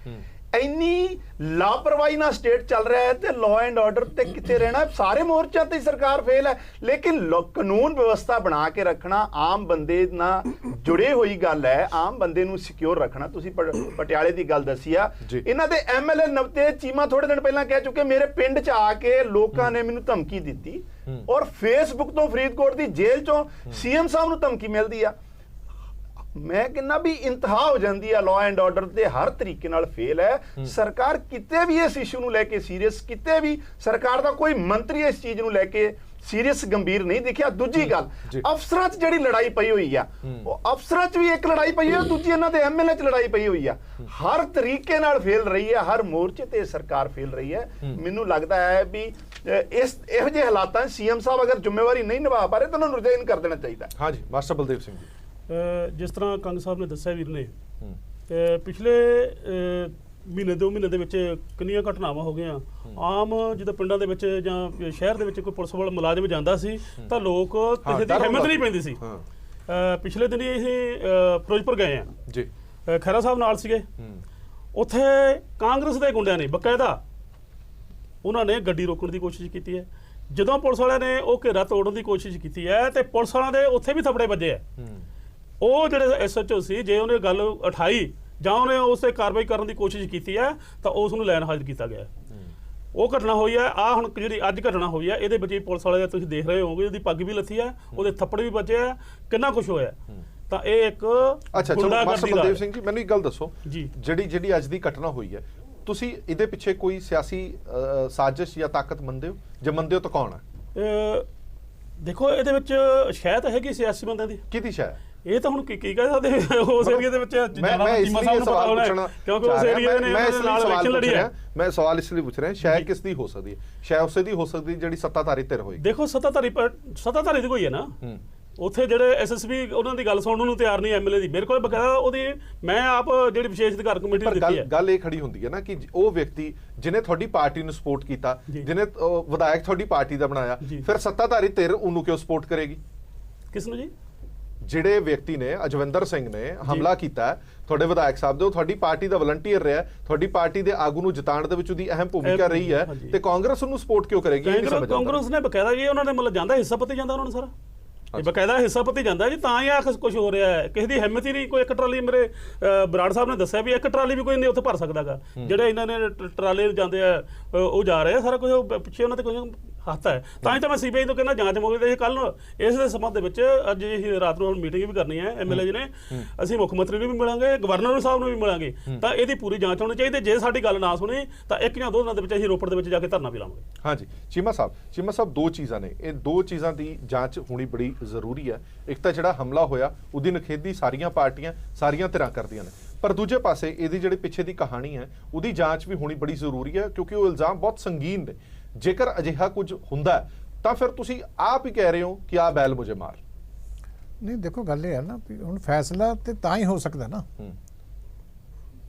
ਇੰਨੀ ਲਾਪਰਵਾਹੀ ਨਾਲ ਸਟੇਟ ਚੱਲ ਰਿਹਾ ਹੈ ਤੇ ਲਾਅ ਐਂਡ ਆਰਡਰ ਤੇ ਕਿੱਥੇ ਰਹਿਣਾ? ਸਾਰੇ ਮੋਰਚਿਆਂ ਤੇ ਸਰਕਾਰ ਫੇਲ ਹੈ, ਲੇਕਿਨ ਕਾਨੂੰਨ ਵਿਵਸਥਾ ਬਣਾ ਕੇ ਰੱਖਣਾ ਆਮ ਬੰਦੇ ਨਾਲ ਜੁੜੇ ਹੋਈ ਗੱਲ ਹੈ। ਆਮ ਬੰਦੇ ਨੂੰ ਸਿਕਿਉਰ ਰੱਖਣਾ। ਤੁਸੀਂ ਪਟਿਆਲੇ ਦੀ ਗੱਲ ਦੱਸੀ ਆ, ਇਹਨਾਂ ਦੇ ਐਮਐਲਏ ਨਵਤੇਜ ਚੀਮਾ ਥੋੜੇ ਦਿਨ ਪਹਿਲਾਂ ਕਹਿ ਚੁੱਕੇ, ਮੇਰੇ ਪਿੰਡ 'ਚ ਆ ਕੇ ਲੋਕਾਂ ਨੇ ਮੈਨੂੰ ਧਮਕੀ ਦਿੱਤੀ, ਔਰ ਫੇਸਬੁੱਕ ਤੋਂ ਫਰੀਦਕੋਟ ਦੀ ਜੇਲ੍ਹ 'ਚੋਂ ਸੀਐਮ ਸਾਹਿਬ ਨੂੰ ਧਮਕੀ ਮਿਲਦੀ ਆ। ਮੈਂ ਕਹਿੰਦਾ ਵੀ ਇੰਤਹਾ ਹੋ ਜਾਂਦੀ ਆ, ਲਾਅ ਐਂਡ ਆਰਡਰ ਤੇ ਹਰ ਤਰੀਕੇ ਨਾਲ ਫੇਲ ਹੈ। ਸਰਕਾਰ ਕਿਤੇ ਵੀ ਇਸ ਇਸ਼ੂ ਨੂੰ ਲੈ ਕੇ ਸੀਰੀਅਸ, ਕਿਤੇ ਵੀ ਸਰਕਾਰ ਦਾ ਕੋਈ ਮੰਤਰੀ ਇਸ ਚੀਜ਼ ਨੂੰ ਲੈ ਕੇ ਸੀਰੀਅਸ ਗੰਭੀਰ ਨਹੀਂ ਦਿਖਿਆ। ਦੂਜੀ ਗੱਲ, ਅਫਸਰਾਂ 'ਚ ਜਿਹੜੀ ਲੜਾਈ ਪਈ ਹੋਈ ਆ, ਉਹ ਅਫਸਰਾਂ 'ਚ ਵੀ ਇੱਕ ਲੜਾਈ ਪਈ ਹੈ, ਦੂਜੀ ਇਹਨਾਂ ਦੇ ਐਮਐਲਏ 'ਚ ਲੜਾਈ ਪਈ ਹੋਈ ਆ। ਹਰ ਤਰੀਕੇ ਨਾਲ ਫੇਲ ਰਹੀ ਹੈ, ਹਰ ਮੋਰਚੇ ਤੇ ਸਰਕਾਰ ਫੇਲ ਰਹੀ ਹੈ। ਮੈਨੂੰ ਲੱਗਦਾ ਹੈ ਵੀ ਇਹੋ ਜਿਹੇ ਹਾਲਾਤਾਂ 'ਚ ਸੀਐਮ ਸਾਹਿਬ ਅਗਰ ਜ਼ਿੰਮੇਵਾਰੀ ਨਹੀਂ ਨਿਭਾ ਪਾ ਰਹੇ ਤਾਂ ਉਹਨਾਂ ਨੂੰ ਰਿਜ਼ਾਈਨ ਕਰ ਦੇਣਾ ਚਾਹੀਦਾ। ਹਾਂਜੀ, ਮਾਸਟਰ ਬਲਦੇਵ ਸਿੰਘ ਜੀ, ਜਿਸ ਤਰ੍ਹਾਂ ਕੰਗ ਸਾਹਿਬ ਨੇ ਦੱਸਿਆ ਵੀਰ ਨੇ, ਪਿਛਲੇ ਮਹੀਨੇ 2 ਮਹੀਨੇ ਦੇ ਵਿੱਚ ਕਿੰਨੀਆਂ ਘਟਨਾਵਾਂ ਹੋ ਗਈਆਂ। ਆਮ ਜਦੋਂ ਪਿੰਡਾਂ ਦੇ ਵਿੱਚ ਜਾਂ ਸ਼ਹਿਰ ਦੇ ਵਿੱਚ ਕੋਈ ਪੁਲਿਸ ਵਾਲਾ ਮੁਲਾਜ਼ਮ ਜਾਂਦਾ ਸੀ ਤਾਂ ਲੋਕ ਕਿਸੇ ਦੀ ਹਿੰਮਤ ਨਹੀਂ ਪੈਂਦੀ ਸੀ। ਪਿਛਲੇ ਦਿਨ ਇਹ ਫਿਰੋਜ਼ਪੁਰ ਗਏ ਆ ਜੀ, ਖਹਿਰਾ ਸਾਹਿਬ ਨਾਲ ਸੀਗੇ, ਉੱਥੇ ਕਾਂਗਰਸ ਦੇ ਗੁੰਡਿਆਂ ਨੇ ਬਕਾਇਦਾ ਉਹਨਾਂ ਨੇ ਗੱਡੀ ਰੋਕਣ ਦੀ ਕੋਸ਼ਿਸ਼ ਕੀਤੀ ਹੈ। ਜਦੋਂ ਪੁਲਿਸ ਵਾਲਿਆਂ ਨੇ ਉਹ ਘੇਰਾ ਤੋੜਨ ਦੀ ਕੋਸ਼ਿਸ਼ ਕੀਤੀ ਹੈ ਤੇ ਪੁਲਿਸ ਵਾਲਿਆਂ ਦੇ ਉੱਥੇ ਵੀ ਥੱਪੜੇ ਵੱਜੇ ਆ। ਉਹ ਜਿਹੜੇ ਐਸਐਚਓ ਸੀ, ਜੇ ਉਹਨੇ ਗੱਲ ਉਠਾਈ ਜਾਂ ਉਹਨੇ ਉਸ ਤੇ ਕਾਰਵਾਈ ਕਰਨ ਦੀ ਕੋਸ਼ਿਸ਼ ਕੀਤੀ ਹੈ ਤਾਂ ਉਸ ਨੂੰ ਲੈਣ ਹਾਜ਼ਰ ਕੀਤਾ ਗਿਆ। ਉਹ ਘਟਨਾ ਹੋਈ ਹੈ। ਆ ਹੁਣ ਜਿਹੜੀ ਅੱਜ ਘਟਨਾ ਹੋਈ ਹੈ, ਇਹਦੇ ਵਿੱਚ ਵੀ ਪੁਲਿਸ ਵਾਲੇ ਤੁਸੀਂ ਦੇਖ ਰਹੇ ਹੋਵੋਗੇ, ਉਹਦੀ ਪੱਗ ਵੀ ਲੱਥੀ ਹੈ, ਉਹਦੇ ਥੱਪੜ ਵੀ ਵੱਜੇ ਆ, ਕਿੰਨਾ ਕੁਝ ਹੋਇਆ। ਤਾਂ ਇਹ ਇੱਕ ਅੱਛਾ ਚਲੋ ਮਾਸਟਰ ਬਲਦੇਵ ਸਿੰਘ ਜੀ, ਮੈਨੂੰ ਇੱਕ ਗੱਲ ਦੱਸੋ, ਜਿਹੜੀ ਅੱਜ ਦੀ ਘਟਨਾ ਹੋਈ ਹੈ, ਤੁਸੀਂ ਇਹਦੇ ਪਿੱਛੇ ਕੋਈ ਸਿਆਸੀ ਸਾਜ਼ਿਸ਼ ਜਾਂ ਤਾਕਤ ਮੰਨਦੇ ਹੋ? ਜੇ ਮੰਨਦੇ ਹੋ ਤਾਂ ਕੌਣ ਹੈ? ਦੇਖੋ, ਇਹਦੇ ਵਿੱਚ ਸ਼ਾਇਦ ਹੈਗੀ ਸਿਆਸੀ ਬੰਦੇ ਦੀ। ਕਿਹਦੀ ਸ਼ਾਇਦ? ਇਹ ਤਾਂ ਹੁਣ ਕੀ ਕਹਿ ਸਕਦੇ ਉਸ ਏਰੀਆ ਦੇ ਵਿੱਚ ਚੀਮਾ ਸਾਹਿਬ ਨੂੰ ਪਤਾ ਹੋਣਾ, ਕਿਉਂਕਿ ਉਸ ਏਰੀਆ ਨੇ ਨਾਲ ਇਲੈਕਸ਼ਨ ਲੜੀ ਹੈ। ਮੈਂ ਸਵਾਲ ਇਸ ਲਈ ਪੁੱਛ ਰਿਹਾ, ਸ਼ਾਇਦ ਕਿਸ ਦੀ ਹੋ ਸਕਦੀ ਹੈ? ਸ਼ਾਇਦ ਉਸੇ ਦੀ ਹੋ ਸਕਦੀ ਜਿਹੜੀ ਸੱਤਾਧਾਰੀ ਧਿਰ ਹੋਈ। ਦੇਖੋ, ਸੱਤਾਧਾਰੀ ਦੀ ਕੋਈ ਹੈ ਨਾ, ਉੱਥੇ ਜਿਹੜੇ ਐਸਐਸਪੀ ਉਹਨਾਂ ਦੀ ਗੱਲ ਸੁਣਨ ਨੂੰ ਤਿਆਰ ਨਹੀਂ। ਐਮਐਲਏ ਦੀ ਮੇਰੇ ਕੋਲ ਬਕਾਇਦਾ ਉਹਦੀ ਮੈਂ ਆਪ ਜਿਹੜੀ ਵਿਸ਼ੇਸ਼ ਅਧਿਕਾਰ ਕਮੇਟੀ ਨੂੰ ਦਿੱਤੀ ਹੈ। ਗੱਲ ਇਹ ਖੜੀ ਹੁੰਦੀ ਹੈ ਨਾ ਕਿ ਉਹ ਵਿਅਕਤੀ ਜਿਹਨੇ ਤੁਹਾਡੀ ਪਾਰਟੀ ਨੂੰ ਸਪੋਰਟ ਕੀਤਾ, ਜਿਹਨੇ ਵਿਧਾਇਕ ਤੁਹਾਡੀ ਪਾਰਟੀ ਦਾ ਬਣਾਇਆ, ਫਿਰ ਸੱਤਾਧਾਰੀ ਧਿਰ ਉਹਨੂੰ ਕਿਉਂ ਸਪੋਰਟ ਕਰੇਗੀ? ਕਿਸ ਨੂੰ ਜੀ? ਜਿਹੜੇ ਵਿਅਕਤੀ ਨੇ, ਅਜਵਿੰਦਰ ਸਿੰਘ ਨੇ ਹਮਲਾ ਕੀਤਾ ਤੁਹਾਡੇ ਵਿਧਾਇਕ ਸਾਹਿਬ ਦੇ, ਉਹ ਤੁਹਾਡੀ ਪਾਰਟੀ ਦਾ ਵਲੰਟੀਅਰ ਰਿਹਾ, ਤੁਹਾਡੀ ਪਾਰਟੀ ਦੇ ਆਗੂ ਨੂੰ ਜਿਤਾਉਣ ਦੇ ਵਿੱਚ ਉਹਦੀ ਅਹਿਮ ਭੂਮਿਕਾ ਰਹੀ ਹੈ, ਤੇ ਕਾਂਗਰਸ ਉਹਨੂੰ ਸਪੋਰਟ ਕਿਉਂ ਕਰੇਗੀ? ਕਾਂਗਰਸ ਨੇ ਬਕਾਇਦਾ ਜੀ ਉਹਨਾਂ ਨੇ ਮਤਲਬ ਜਾਂਦਾ ਹਿੱਸਾ ਪੱਤੀ ਜਾਂਦਾ ਉਹਨਾਂ ਨੂੰ ਸਾਰਾ, ਇਹ ਬਕਾਇਦਾ ਹਿੱਸਾ ਪੱਤੀ ਜਾਂਦਾ ਜੀ, ਤਾਂ ਹੀ ਆਖ ਕੁਝ ਹੋ ਰਿਹਾ ਹੈ। ਕਿਸੇ ਦੀ ਹਿੰਮਤ ਹੀ ਨਹੀਂ। ਕੋਈ ਇੱਕ ਟਰਾਲੀ, ਮੇਰੇ ਬਰਾੜ ਸਾਹਿਬ ਨੇ ਦੱਸਿਆ ਵੀ ਇੱਕ ਟਰਾਲੀ ਵੀ ਕੋਈ ਨਹੀਂ ਉੱਥੇ ਭਰ ਸਕਦਾਗਾ। ਜਿਹੜੇ ਇਹਨਾਂ ਨੇ ਟਰਾਲੇ ਜਾਂਦੇ ਆ ਉਹ ਜਾ ਰਹੇ ਆ, ਸਾਰਾ ਕੁਝ ਪਿੱਛੇ ਉਹਨਾਂ ਤੇ ਕੁਝ ਹੱਥ ਹੈ। ਤਾਂ ਹੀ ਤਾਂ ਮੈਂ ਸੀਬੀਆਈ ਤੋਂ ਕਹਿੰਦਾ ਜਾਂਚ ਮੁੱਕ ਤੇ ਕੱਲ ਇਸ ਦੇ ਸੰਬੰਧ ਦੇ ਵਿੱਚ ਅੱਜ ਅਸੀਂ ਰਾਤ ਨੂੰ ਮੀਟਿੰਗ ਵੀ ਕਰਨੀ ਹੈ ਐਮਐਲਏ ਜੀ ਨੇ, ਅਸੀਂ ਮੁੱਖ ਮੰਤਰੀ ਨੂੰ ਵੀ ਮਿਲਾਂਗੇ, ਗਵਰਨਰ ਸਾਹਿਬ ਨੂੰ ਵੀ ਮਿਲਾਂਗੇ, ਤਾਂ ਇਹਦੀ ਪੂਰੀ ਜਾਂਚ ਹੋਣੀ ਚਾਹੀਦੀ। ਜੇ ਸਾਡੀ ਗੱਲ ਨਾ ਸੁਣੀ ਤਾਂ 1 ਜਾਂ 2 ਦਿਨਾਂ ਦੇ ਵਿੱਚ ਅਸੀਂ ਰੋਪੜ ਦੇ ਵਿੱਚ ਜਾ ਕੇ ਧਰਨਾ ਵੀ ਲਾਵਾਂਗੇ। ਹਾਂਜੀ ਚੀਮਾ ਸਾਹਿਬ 2 ਚੀਜ਼ਾਂ ਨੇ, ਇਹ 2 ਚੀਜ਼ਾਂ ਦੀ ਜਾਂਚ ਹੋਣੀ ਬੜੀ ਜ਼ਰੂਰੀ ਹੈ। ਇੱਕ ਤਾਂ ਜਿਹੜਾ ਹਮਲਾ ਹੋਇਆ ਉਹਦੀ ਨਿਖੇਧੀ ਸਾਰੀਆਂ ਪਾਰਟੀਆਂ ਸਾਰੀਆਂ ਧਿਰਾਂ ਕਰਦੀਆਂ ਨੇ, ਪਰ ਦੂਜੇ ਪਾਸੇ ਇਹਦੀ ਜਿਹੜੀ ਪਿੱਛੇ ਦੀ ਕਹਾਣੀ ਹੈ ਉਹਦੀ ਜਾਂਚ ਵੀ ਹੋਣੀ ਬੜੀ ਜ਼ਰੂਰੀ ਹੈ, ਕਿਉਂਕਿ ਉਹ ਇਲਜ਼ਾਮ ਬਹੁਤ ਸੰਗੀਨ ਨੇ। ਜੇਕਰ ਅਜਿਹਾ ਕੁਝ ਹੁੰਦਾ ਤਾਂ ਫਿਰ ਤੁਸੀਂ ਆਪ ਹੀ ਕਹਿ ਰਹੇ ਹੋ ਕਿ ਆ ਬੈਲ ਮੁਝੇ ਮਾਰ। ਨਹੀਂ ਦੇਖੋ ਗੱਲ ਇਹ ਹੈ ਨਾ ਵੀ ਹੁਣ ਫੈਸਲਾ ਤੇ ਤਾਂ ਹੀ ਹੋ ਸਕਦਾ ਨਾ,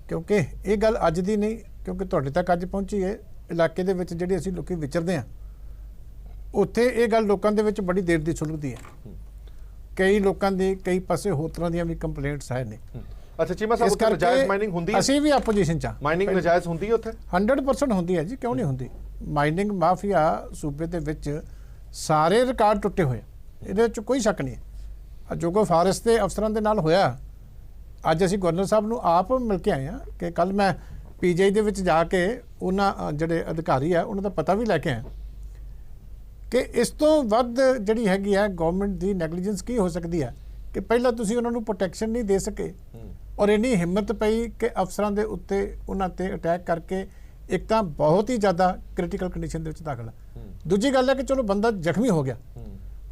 ਕਿਉਂਕਿ ਇਹ ਗੱਲ ਅੱਜ ਦੀ ਨਹੀਂ, ਕਿਉਂਕਿ ਤੁਹਾਡੇ ਤੱਕ ਅੱਜ ਪਹੁੰਚੀ ਹੈ। ਇਲਾਕੇ ਦੇ ਵਿੱਚ ਜਿਹੜੇ ਅਸੀਂ ਲੋਕੀ ਵਿਚਰਦੇ ਹਾਂ ਉੱਥੇ ਇਹ ਗੱਲ ਲੋਕਾਂ ਦੇ ਵਿੱਚ ਬੜੀ ਦੇਰ ਦੀ ਸੁਲਝਦੀ ਹੈ। ਕਈ ਲੋਕਾਂ ਦੀ ਕਈ ਪਾਸੇ ਹੋਰ ਤਰ੍ਹਾਂ ਦੀਆਂ ਵੀ ਕੰਪਲੇਂਟਸ ਆਏ ਨੇ। ਅੱਛਾ ਚੀਮਾ ਸਾਹਿਬ, ਉੱਥੇ ਨਜਾਇਜ਼ ਮਾਈਨਿੰਗ ਹੁੰਦੀ ਹੈ? ਅਸੀਂ ਵੀ ਆਪੋਜੀਸ਼ਨ ਚ ਮਾਈਨਿੰਗ ਨਜਾਇਜ਼ ਹੁੰਦੀ ਹੈ ਉੱਥੇ? 100% ਹੁੰਦੀ ਹੈ ਜੀ, ਕਿਉਂ ਨਹੀਂ ਹੁੰਦੀ। ਮਾਈਨਿੰਗ ਮਾਫੀਆ ਸੂਬੇ ਦੇ ਵਿੱਚ ਸਾਰੇ ਰਿਕਾਰਡ ਟੁੱਟੇ ਹੋਏ, ਇਹਦੇ ਵਿੱਚ ਕੋਈ ਸ਼ੱਕ ਨਹੀਂ ਹੈ। ਜੋ ਕੋ ਫਾਰੈਸਟ ਦੇ ਅਫਸਰਾਂ ਦੇ ਨਾਲ ਹੋਇਆ, ਅੱਜ ਅਸੀਂ ਗਵਰਨਰ ਸਾਹਿਬ ਨੂੰ ਆਪ ਮਿਲ ਕੇ ਆਏ ਹਾਂ ਕਿ ਕੱਲ ਮੈਂ ਪੀਜੀਆਈ ਦੇ ਵਿੱਚ ਜਾ ਕੇ ਉਹਨਾਂ ਜਿਹੜੇ ਅਧਿਕਾਰੀ ਆ ਉਹਨਾਂ ਦਾ ਪਤਾ ਵੀ ਲੈ ਕੇ ਆਇਆ ਕਿ ਇਸ ਤੋਂ ਵੱਧ ਜਿਹੜੀ ਹੈਗੀ ਆ ਗਵਰਨਮੈਂਟ ਦੀ ਨੈਗਲੀਜੈਂਸ ਕੀ ਹੋ ਸਕਦੀ ਹੈ ਕਿ ਪਹਿਲਾਂ ਤੁਸੀਂ ਉਹਨਾਂ ਨੂੰ ਪ੍ਰੋਟੈਕਸ਼ਨ ਨਹੀਂ ਦੇ ਸਕੇ ਔਰ ਇੰਨੀ ਹਿੰਮਤ ਪਈ ਕਿ ਅਫਸਰਾਂ ਦੇ ਉੱਤੇ ਉਹਨਾਂ ਤੇ ਅਟੈਕ ਕਰਕੇ ਇੱਕ ਤਾਂ ਬਹੁਤ ਹੀ ਜ਼ਿਆਦਾ ਕ੍ਰਿਟੀਕਲ ਕੰਡੀਸ਼ਨ ਦੇ ਵਿੱਚ ਦਾਖਲ। ਦੂਜੀ ਗੱਲ ਹੈ ਕਿ ਚਲੋ ਬੰਦਾ ਜ਼ਖਮੀ ਹੋ ਗਿਆ,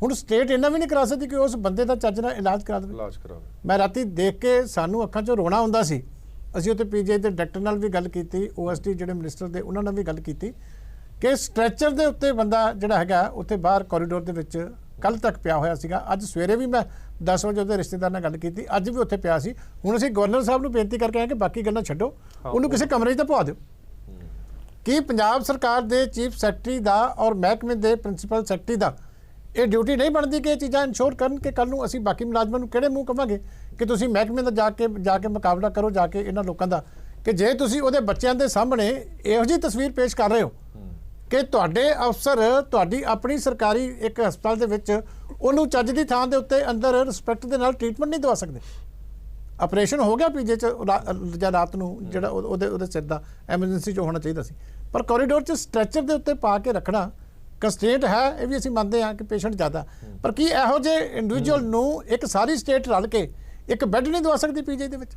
ਹੁਣ ਸਟੇਟ ਇਹਨਾਂ ਵੀ ਨਹੀਂ ਕਰਾ ਸਕਦੀ ਕਿ ਉਸ ਬੰਦੇ ਦਾ ਚੱਜ ਨਾਲ ਇਲਾਜ ਕਰਾ ਦੇਵੇ। ਮੈਂ ਰਾਤੀ ਦੇਖ ਕੇ ਸਾਨੂੰ ਅੱਖਾਂ 'ਚੋਂ ਰੋਣਾ ਆਉਂਦਾ ਸੀ। ਅਸੀਂ ਉੱਥੇ ਪੀਜੀਆਈ ਦੇ ਡਾਇਰੈਕਟਰ ਨਾਲ ਵੀ ਗੱਲ ਕੀਤੀ, ਓਐਸਡੀ ਜਿਹੜੇ ਮਿਨਿਸਟਰ ਦੇ ਉਹਨਾਂ ਨਾਲ ਵੀ ਗੱਲ ਕੀਤੀ ਕਿ ਸਟ੍ਰੈਚਰ ਦੇ ਉੱਤੇ ਬੰਦਾ ਜਿਹੜਾ ਹੈਗਾ ਉੱਥੇ ਬਾਹਰ ਕੋਰੀਡੋਰ ਦੇ ਵਿੱਚ ਕੱਲ ਤੱਕ ਪਿਆ ਹੋਇਆ ਸੀਗਾ। ਅੱਜ ਸਵੇਰੇ ਵੀ ਮੈਂ 10 ਵਜੇ ਉਹਦੇ ਰਿਸ਼ਤੇਦਾਰ ਨਾਲ ਗੱਲ ਕੀਤੀ, ਅੱਜ ਵੀ ਉੱਥੇ ਪਿਆ ਸੀ। ਹੁਣ ਅਸੀਂ ਗਵਰਨਰ ਸਾਹਿਬ ਨੂੰ ਬੇਨਤੀ ਕਰਕੇ ਆਏ ਕਿ ਬਾਕੀ ਗੱਲਾਂ ਛੱਡੋ, ਉਹਨੂੰ ਕਿਸੇ ਕਮਰੇ 'ਚ ਤਾਂ ਪਵਾ ਦਿਓ। ਕੀ ਪੰਜਾਬ ਸਰਕਾਰ ਦੇ ਚੀਫ ਸੈਕਟਰੀ ਦਾ ਔਰ ਮਹਿਕਮੇ ਦੇ ਪ੍ਰਿੰਸੀਪਲ ਸੈਕਟਰੀ ਦਾ ਇਹ ਡਿਊਟੀ ਨਹੀਂ ਬਣਦੀ ਕਿ ਇਹ ਚੀਜ਼ਾਂ ਇਨਸ਼ੋਰ ਕਰਨ ਕਿ ਕੱਲ ਨੂੰ ਅਸੀਂ ਬਾਕੀ ਮੁਲਾਜ਼ਮਾਂ ਨੂੰ ਕਿਹੜੇ ਮੂੰਹ ਕਵਾਂਗੇ ਕਿ ਤੁਸੀਂ ਮਹਿਕਮੇ ਦਾ ਜਾ ਕੇ ਮੁਕਾਬਲਾ ਕਰੋ ਜਾ ਕੇ ਇਹਨਾਂ ਲੋਕਾਂ ਦਾ, ਕਿ ਜੇ ਤੁਸੀਂ ਉਹਦੇ ਬੱਚਿਆਂ ਦੇ ਸਾਹਮਣੇ ਇਹੋ ਜਿਹੀ ਤਸਵੀਰ ਪੇਸ਼ ਕਰ ਰਹੇ ਹੋ ਕਿ ਤੁਹਾਡੇ ਅਫਸਰ ਤੁਹਾਡੀ ਆਪਣੀ ਸਰਕਾਰੀ ਇੱਕ ਹਸਪਤਾਲ ਦੇ ਵਿੱਚ ਉਹਨੂੰ ਚੱਜ ਦੀ ਥਾਂ ਦੇ ਉੱਤੇ ਅੰਦਰ ਰਿਸਪੈਕਟ ਦੇ ਨਾਲ ਟ੍ਰੀਟਮੈਂਟ ਨਹੀਂ ਦਵਾ ਸਕਦੇ। ਆਪਰੇਸ਼ਨ ਹੋ ਗਿਆ ਪੀਜੇ 'ਚ ਜਾਂ ਰਾਤ ਨੂੰ ਜਿਹੜਾ ਉਹਦੇ ਸਿਰ ਦਾ ਐਮਰਜੈਂਸੀ 'ਚ ਹੋਣਾ ਚਾਹੀਦਾ ਸੀ, ਪਰ ਕੋਰੀਡੋਰ 'ਚ ਸਟ੍ਰੈਚਰ ਦੇ ਉੱਤੇ ਪਾ ਕੇ ਰੱਖਣਾ ਕੰਸਟ੍ਰੇਂਟ ਹੈ। ਇਹ ਵੀ ਅਸੀਂ ਮੰਨਦੇ ਹਾਂ ਕਿ ਪੇਸ਼ੈਂਟ ਜ਼ਿਆਦਾ, ਪਰ ਕੀ ਇਹੋ ਜਿਹੇ ਇੰਡੀਵਿਜੂਅਲ ਨੂੰ ਇੱਕ ਸਾਰੀ ਸਟੇਟ ਰਲ ਕੇ ਇੱਕ ਬੈੱਡ ਨਹੀਂ ਦਵਾ ਸਕਦੀ ਪੀਜੀ ਦੇ ਵਿੱਚ?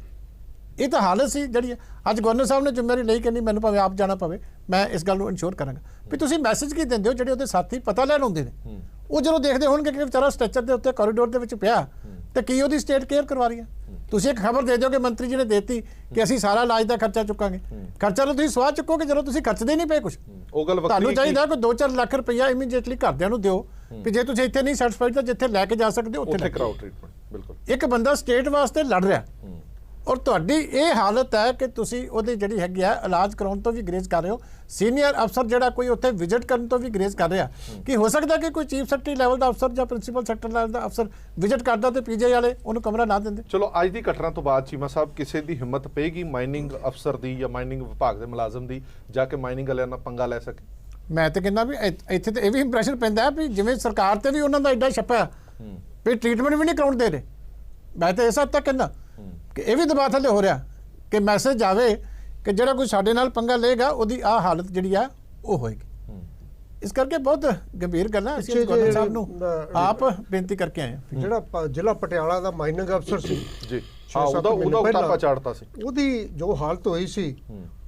ਇਹ ਤਾਂ ਹਾਲਤ ਸੀ ਜਿਹੜੀ ਅੱਜ ਗਵਰਨਰ ਸਾਹਿਬ ਨੇ ਜ਼ਿੰਮੇਵਾਰੀ ਲਈ ਕਿ ਨਹੀਂ ਮੈਨੂੰ ਭਾਵੇਂ ਆਪ ਜਾਣਾ ਪਵੇ, ਮੈਂ ਇਸ ਗੱਲ ਨੂੰ ਇਨਸ਼ੋਰ ਕਰਾਂਗਾ। ਵੀ ਤੁਸੀਂ ਮੈਸੇਜ ਕੀ ਦਿੰਦੇ ਹੋ ਜਿਹੜੇ ਉਹਦੇ ਸਾਥੀ ਪਤਾ ਲੈਣ ਆਉਂਦੇ ਨੇ, ਉਹ ਜਦੋਂ ਦੇਖਦੇ ਹੋਣਗੇ ਕਿ ਵਿਚਾਰਾ ਸਟ੍ਰੈਚਰ ਦੇ ਉੱਤੇ ਕੋਰੀਡੋਰ ਦੇ ਵਿੱਚ ਪਿਆ ਤੇ ਕੀ ਉਹਦੀ ਸਟੇਟ ਕੇਅਰ ਕਰਵਾ ਰਹੀ ਹੈ? ਤੁਸੀਂ ਇੱਕ ਖਬਰ ਦੇ ਦਿਓ ਕਿ ਮੰਤਰੀ ਜੀ ਨੇ ਦੇਤੀ ਕਿ ਅਸੀਂ ਸਾਰਾ ਇਲਾਜ ਦਾ ਖਰਚਾ ਚੁੱਕਾਂਗੇ। ਖਰਚਾ ਤਾਂ ਤੁਸੀਂ ਸਵਾਹ ਚੁੱਕੋਗੇ ਜਦੋਂ ਤੁਸੀਂ ਖਰਚਦੇ ਨਹੀਂ ਪਏ ਕੁਝ। ਉਹ ਗੱਲ ਤੁਹਾਨੂੰ ਚਾਹੀਦਾ ਕਿ 2-4 ਲੱਖ ਰੁਪਈਆ ਇਮੀਡੀਏਟਲੀ ਘਰਦਿਆਂ ਨੂੰ ਦਿਓ ਕਿ ਜੇ ਤੁਸੀਂ ਇੱਥੇ ਨਹੀਂ ਸੈਟੀਸਫਾਈਡ ਤਾਂ ਜਿੱਥੇ ਲੈ ਕੇ ਜਾ ਸਕਦੇ ਹੋ ਉੱਥੇ ਕਰਾਓ ਟ੍ਰੀਟਮੈਂਟ। ਬਿਲਕੁਲ, ਇੱਕ ਬੰਦਾ ਸਟੇਟ ਵਾਸਤੇ ਲੜ ਰਿਹਾ ਔਰ ਤੁਹਾਡੀ ਇਹ ਹਾਲਤ ਹੈ ਕਿ ਤੁਸੀਂ ਉਹਦੀ ਜਿਹੜੀ ਹੈਗੀ ਆ ਇਲਾਜ ਕਰਾਉਣ ਤੋਂ ਵੀ ਗਰੇਜ਼ ਕਰ ਰਹੇ ਹੋ। ਸੀਨੀਅਰ ਅਫਸਰ ਜਿਹੜਾ ਕੋਈ ਉੱਥੇ ਵਿਜ਼ਿਟ ਕਰਨ ਤੋਂ ਵੀ ਗਰੇਜ਼ ਕਰ ਰਿਹਾ ਕਿ ਹੋ ਸਕਦਾ ਕਿ ਕੋਈ ਚੀਫ ਸੈਕਟਰੀ ਲੈਵਲ ਦਾ ਅਫਸਰ ਜਾਂ ਪ੍ਰਿੰਸੀਪਲ ਸੈਕਟਰ ਲੈਵਲ ਦਾ ਅਫਸਰ ਵਿਜ਼ਿਟ ਕਰਦਾ ਤੇ ਪੀਜੀਆਈ ਵਾਲੇ ਉਹਨੂੰ ਕਮਰਾ ਨਾ ਦਿੰਦੇ। ਚਲੋ ਅੱਜ ਦੀ ਘਟਨਾ ਤੋਂ ਬਾਅਦ ਚੀਮਾ ਸਾਹਿਬ ਕਿਸੇ ਦੀ ਹਿੰਮਤ ਪਏਗੀ ਮਾਈਨਿੰਗ ਅਫਸਰ ਦੀ ਜਾਂ ਮਾਈਨਿੰਗ ਵਿਭਾਗ ਦੇ ਮੁਲਾਜ਼ਮ ਦੀ ਜਾ ਕੇ ਮਾਈਨਿੰਗ ਵਾਲਿਆਂ ਨਾਲ ਪੰਗਾ ਲੈ ਸਕੇ? ਮੈਂ ਤਾਂ ਕਹਿੰਦਾ ਵੀ ਇੱਥੇ ਤੇ ਇਹ ਵੀ ਇੰਪ੍ਰੈਸ਼ਨ ਪੈਂਦਾ ਹੈ ਵੀ ਜਿਵੇਂ ਸਰਕਾਰ ਤੇ ਵੀ ਉਹਨਾਂ ਦਾ ਐਡਾ ਛੱਪਾ ਵੀ ਟ੍ਰੀਟਮੈਂਟ ਵੀ ਨਹੀਂ ਕਰਾਉਣ ਦੇ ਰਹੇ। ਮੈਂ ਤਾਂ ਇਸ ਹੱਦ ਤੱਕ ਕਹਿੰਦਾ ਕਿ ਇਹ ਵੀ ਦਬਾਅ ਥੱਲੇ ਹੋ ਰਿਹਾ ਕਿ ਮੈਸੇਜ ਆਵੇ ਕਿ ਜਿਹੜਾ ਕੋਈ ਸਾਡੇ ਨਾਲ ਪੰਗਾ ਲਏਗਾ ਉਹਦੀ ਆਹ ਹਾਲਤ ਜਿਹੜੀ ਆ ਉਹ ਹੋਏਗੀ। ਇਸ ਕਰਕੇ ਬਹੁਤ ਗੰਭੀਰ ਗੱਲ ਹੈ। ਅਸੀਂ ਗਵਰਨਰ ਸਾਹਿਬ ਨੂੰ ਆਪ ਬੇਨਤੀ ਕਰਕੇ ਆਏ ਹਾਂ। ਜਿਹੜਾ ਜ਼ਿਲ੍ਹਾ ਪਟਿਆਲਾ ਦਾ ਮਾਈਨਿੰਗ ਅਫਸਰ ਸੀ ਜੀ, ਉਹਦਾ ਉਤਾਪਾ ਚਾੜਤਾ ਸੀ, ਉਹਦੀ ਜੋ ਹਾਲਤ ਹੋਈ ਸੀ